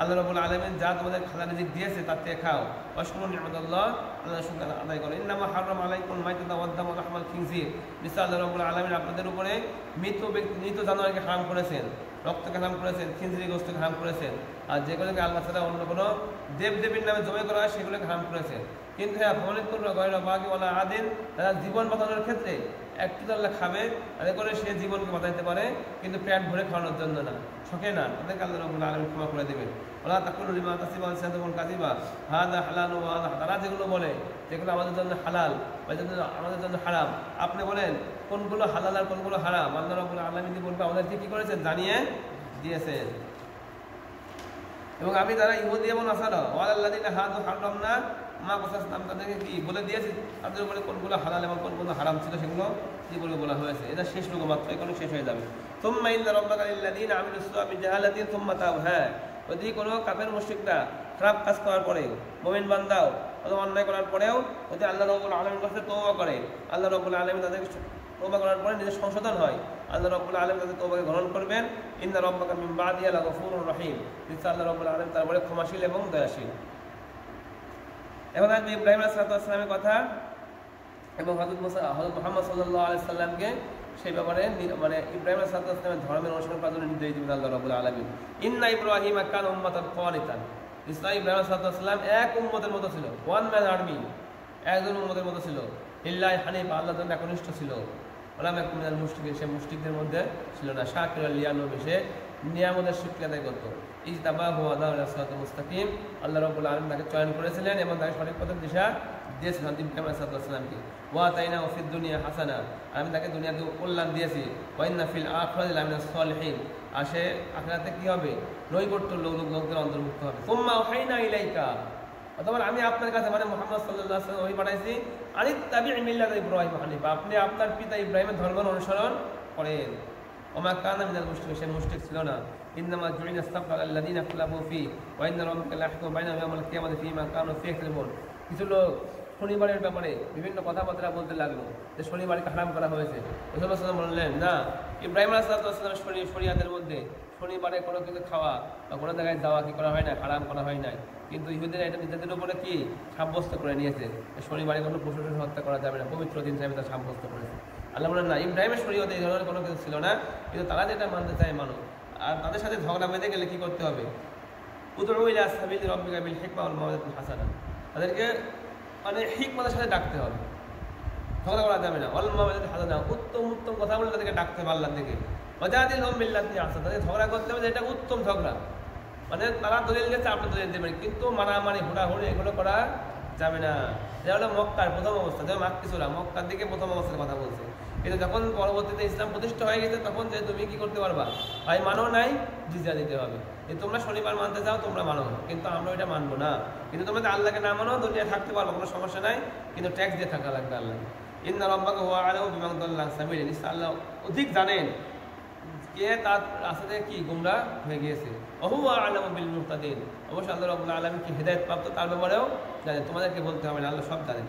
আল্লাহ রাব্বুল আলামিন যা তোমাদের খাজা রিজিক দিয়েছে তার থেকে খাও। ওয়াশকুরু নি'মাতাল্লাহ, আল্লাহর শুকর আদায় করো। ইন্নামা হারামা আলাইকুম মাইতাতা ওয়াদ দামা ওয়া লাহমাল খিনজির। নিশ্চয় আল্লাহ রাব্বুল আলামিন আপনাদের উপরে মৃত জানোয়ারকে হারাম করেছেন, রক্তকে হারাম করেছেন, খিনজির গোশতকে হারাম করেছেন। আর যেগুলোকে আল্লাহ ছাড়া অন্য কোনো দেবদেবীর নামে জমা করা হয় সেগুলোকে হারাম করেছেন। কিন্তু হ্যাঁ, আদিন, তারা জীবন বাঁচানোর ক্ষেত্রে একটু আল্লাহ খাবে, তাদের করে সে জীবনকে বাঁচাইতে পারে, কিন্তু পেট ভরে খাওয়ানোর জন্য না, শখে না, তাদেরকে আল্লাহ রাব্বুল আলামিন ক্ষমা করে দেবেন। ওয়ালা তাকুলু লিমা তাসিফু আলসিনাতুকুম কাযিবা হাযা হালালু ওয়া হাযা, তারা যেগুলো বলে যেগুলো আমাদের জন্য হালাল বা আমাদের জন্য হারাম, আপনি বলেন কোনগুলো হালাল আর কোনগুলো হারাম, আল্লাহ রাব্বুল আলামিন বলবে আমাদেরকে কি করেছেন? জানিয়ে দিয়েছেন। এবং আমি তারা ইহুদি এবং নাসারা ওয়ালাল্লাযিনা হাদু হারামনা মা কাসাসনাম, তাদেরকে কি বলে দিয়েছি তাদের উপরে কোনগুলো হালাল এবং কোনগুলো হারাম ছিল সেগুলো কি বলে বলা হয়েছে। এটা শেষ লোক মাত্র, এখানে শেষ হয়ে যাবে। সুম্মা ইন্না রাব্বাকা লিল্লাযিনা আমিলুস সুআ বিজাহালাতিন সুম্মা তাব। হ্যাঁ, যদি কোনো কাফের মুশরিকরা খারাপ কাজ করার পরে, মুমিন বান্দাও অথবা অন্যায় করার পরেও যদি আল্লাহ রাব্বুল আলামিনের কাছে তওবা করে, আল্লাহ রাব্বুল আলামিন তাদেরকে তওবা করার পরে নিজের সংশোধন হয়, আল্লাহ রাব্বুল আলামিন তাদের তওবাকে গ্রহণ করবেন। ইন্না রাব্বাকা মিন বাদিহা লাগাফুরুর রহিম। নিশ্চয় আল্লাহ রাব্বুল আলামিন তারপরে ক্ষমাশীল এবং দয়াশীল। এখন আসবে ইব্রাহিম আলাইহিস সালামের কথা এবং হযরত মুহাম্মদ সাল্লাল্লাহু আলাইহি সাল্লামকে সেই ব্যাপারে, মানে ইব্রাহিম আলাইহিস সালামের ধর্মের অনুসরণ করার জন্য নির্দেশ দিবেন আল্লাহ রাব্বুল আলামিন। ইন্না ইব্রাহিমা কানা উম্মাতান কানিতান। নিশ্চয় ইব্রাহিম আলাইহিস সালাম এক উম্মতের মতো ছিল, ওয়ান ম্যান আর্মি, একজন উম্মতের মতো ছিল। লিল্লাহি হানিফা, আল্লাহর জন্য একনিষ্ঠ ছিল। ওয়ালাম ইয়াকুন মিনাল মুশরিকিন, সে মুশরিকদের মধ্যে ছিল না। শাকিরাল লিআনহু, সে নিয়ামতের শুকরিয়া আদায় করত। ইজতাবাহু ওয়া হাদাহু ইলা সিরাতিল মুস্তাকিম, আল্লাহ রাব্বুল আলামিন তাকে চয়ন করেছিলেন এবং তাকে সঠিক পথের দিশা দিয়েছিলেন ইব্রাহিম আলাইহিস সালামকে। ওয়া তাইনাহু ফিদ দুনিয়া হাসানা, আমি তাকে দুনিয়াতে কল্যাণ দিয়েছি। ওয়া ইন্না ফিল আখিরাতি লামিনাস সলিহিন, আর সে আখিরাতে কি হবে? নৈকট্য লোকদের অন্তর্ভুক্ত হবে। সুম্মা ওয়াহাইনা ইলাইকা, অথবা আমি আপনার কাছে, মানে মুহাম্মদ সাল্লাল্লাহু আলাইহি ওয়াসাল্লাম ওহী পাঠাইছি, আনিত্তাবি' মিল্লাতা ইব্রাহিম হানিফা, আপনি আপনার পিতা ইব্রাহিমের ধর্মের অনুসরণ করেন। ওমা কানা মিনাল মুশরিকিন, সে মুশরিক ছিল না। ইন্নামা জুইনা সাবতা আল্লাযিনা ইখতালাফু ফি ওয়া ইন্না রাব্বাকা লায়াহকুমু বাইনাহুম ইয়াওমাল কিয়ামাতি ফীমা কানু ফীহি ইয়াখতালিফুন। কিছু লোক শনিবারের ব্যাপারে বিভিন্ন কথাবার্তা বলতে লাগলো যে শনিবারকে হারাম করা হয়েছে। রাসূলুল্লাহ সাল্লাল্লাহু আলাইহি ওয়াসাল্লাম বললেন, না, ইব্রাহিম আলাইহিস সালামের শরীয়তের মধ্যে শনিবারে কোনো কিছু খাওয়া বা কোনো জায়গায় যাওয়া কি করা হয় না, হারাম করা হয় নাই। কিন্তু ইহুদিরা এটা নিজেদের উপরে কি সাব্যস্ত করে নিয়েছে, শনিবারে কোনো পশু হত্যা করা যাবে না, পবিত্র দিন হিসেবে তা সাব্যস্ত করেছে। আল্লাহ বলেন না, ইব্রাহিমের শরীয়তে এই ধরনের কোনো কিছু ছিল না, কিন্তু তারা যেটা মানতে চায় মানো। আর তাদের সাথে ঝগড়া বেঁধে গেলে কি করতে হবে? উদউ ইলা সাবিলি রাব্বিকা বিল হিকমা ওয়াল মাউইযাতিল হাসানা, তাদেরকে মানে হিকমতের সাথে ডাকতে হবে, ঝগড়া করা যাবে না। ওয়াল মাউইযাতিল হাসানা, উত্তম উত্তম কথা বলে তাদেরকে ডাকতে হবে আল্লাহর দিকে। ওয়াজাদিলহুম বিল্লাতি আহসান, তাদের ঝগড়া করতে হবে এটা উত্তম ঝগড়া, মানে তারা দলিল দিয়েছে আপনি দলিল দেবেন, কিন্তু মারামারি হুড়াহুড়ি এগুলো করা যাবে না। যেটা হলো মক্কার প্রথম অবস্থা, যেমন মাক্কিসুরা মক্কার দিকে প্রথম অবস্থার কথা বলছে, কিন্তু যখন পরবর্তীতে ইসলাম প্রতিষ্ঠা হয়ে গেছে তখন যে তুমি কি করতে পারবা, ভাই মানো নাই জিজিয়া দিতে হবে, যে তোমরা শনিবার মানতে চাও তোমরা মানো, কিন্তু আমরা ওইটা মানবো না। কিন্তু তোমরা আল্লাহকে না মানো দুনিয়া থাকতে পারবো, কোনো সমস্যা নাই, কিন্তু ট্যাক্স দিয়ে থাকা লাগবে আল্লাহকে। ইন্না রাব্বাকা হুয়া আ'লামু বিমান দাল্লা আন সাবিলিহি, নিশ্চয় আল্লাহ অধিক জানেন কে তার রাস্তা থেকে কি গুমরাহ হয়ে গিয়েছে। ওহুয়া আ'লামু বিল মুহতাদিন, অবশ্যই আল্লাহ রাব্বুল আলামিন কি হেদায়েত প্রাপ্ত তার ব্যাপারেও জানেন, তোমাদেরকে বলতে হবে না, আল্লাহ সব জানেন।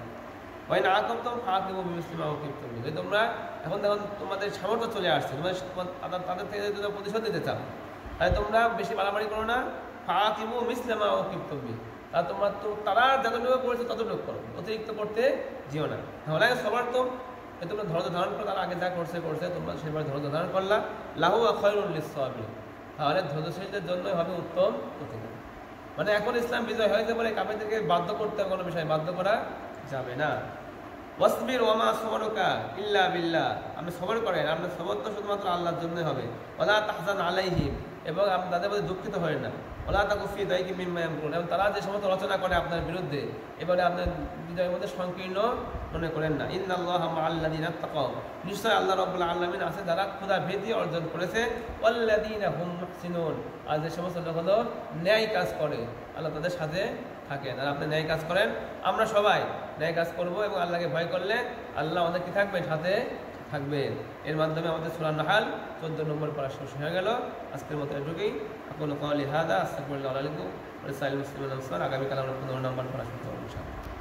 ওয়াইন আকাবতুম ফাআকিবু বিমিসলি মা উকিবতুম বিহি, তোমরা এখন দেখুন তোমাদের সামর্থ্য চলে আসছে, তাদের থেকে যদি প্রতিশোধ দিতে চাও তাহলে তোমরা বেশি বাড়াবাড়ি করো না। ফাআকিবু মিসলি মা উকিবতুম বিহি, তারা যতটুকু করেছে ততটুকু করো, অতিরিক্ত করতে যেও না। তাহলে সবার তো তোমরা ধৈর্য ধারণ করো, তারা আগে যা করছে তোমরা সেবার ধৈর্য ধারণ করলা। লাহু খায়রুল লিস-সাবিরিন, তাহলে ধৈর্যশীলদের জন্যই হবে উত্তম প্রতিফল। মানে এখন ইসলাম বিজয় হয়ে যাবে, কাফেরদেরকে বাধ্য করতে হবে, কোনো বিষয়ে বাধ্য করা যাবে না। ওয়াসবির ওয়া মা সাবরুকা ইল্লা বিল্লাহ, আপনি সবর করেন, আপনার সবর তো শুধুমাত্র আল্লাহর জন্যই হবে। ওয়ালা তাহজান আলাইহিম, এবং আপনি তাদের প্রতি দুঃখিত হবেন না। ওয়ালা তাকু ফি দাইকিম মিম্মা ইয়ামকুরুন, এবং তারা যে সমস্ত রচনা করে আপনার বিরুদ্ধে এবারে আপনার হৃদয়ের মধ্যে সংকীর্ণ মনে করেন না। ইন্নাল্লাহা মা'আল্লাযীনা তাকাও, নিশ্চয় আল্লাহ রাব্বুল আলামিন আছে যারা খোদা ভীতি অর্জন করেছে। ওয়াল্লাযীনা হুম মুহসিনুন, আর যে সমস্ত লোক হলো ন্যায় কাজ করে আল্লাহ তাদের সাথে থাকেন। আর আপনি ন্যায় কাজ করেন, আমরা সবাই ন্যায় কাজ করব, এবং আল্লাহকে ভয় করলে আল্লাহ আমাদের কি থাকবেন, সাথে থাকবেন। এর মাধ্যমে আমাদের সূরা নাহাল 14 নম্বর পড়া শেষ হয়ে গেল। আজকের মতো এটুকুই। আকুলু কাওলি হাযা আস্তাগফিরুল্লাহ লাকুম ওয়া লিসাইরিল মুসলিমিনা। আগামীকাল আমরা 15 নম্বর পড়া শুরু করব ইনশাআল্লাহ।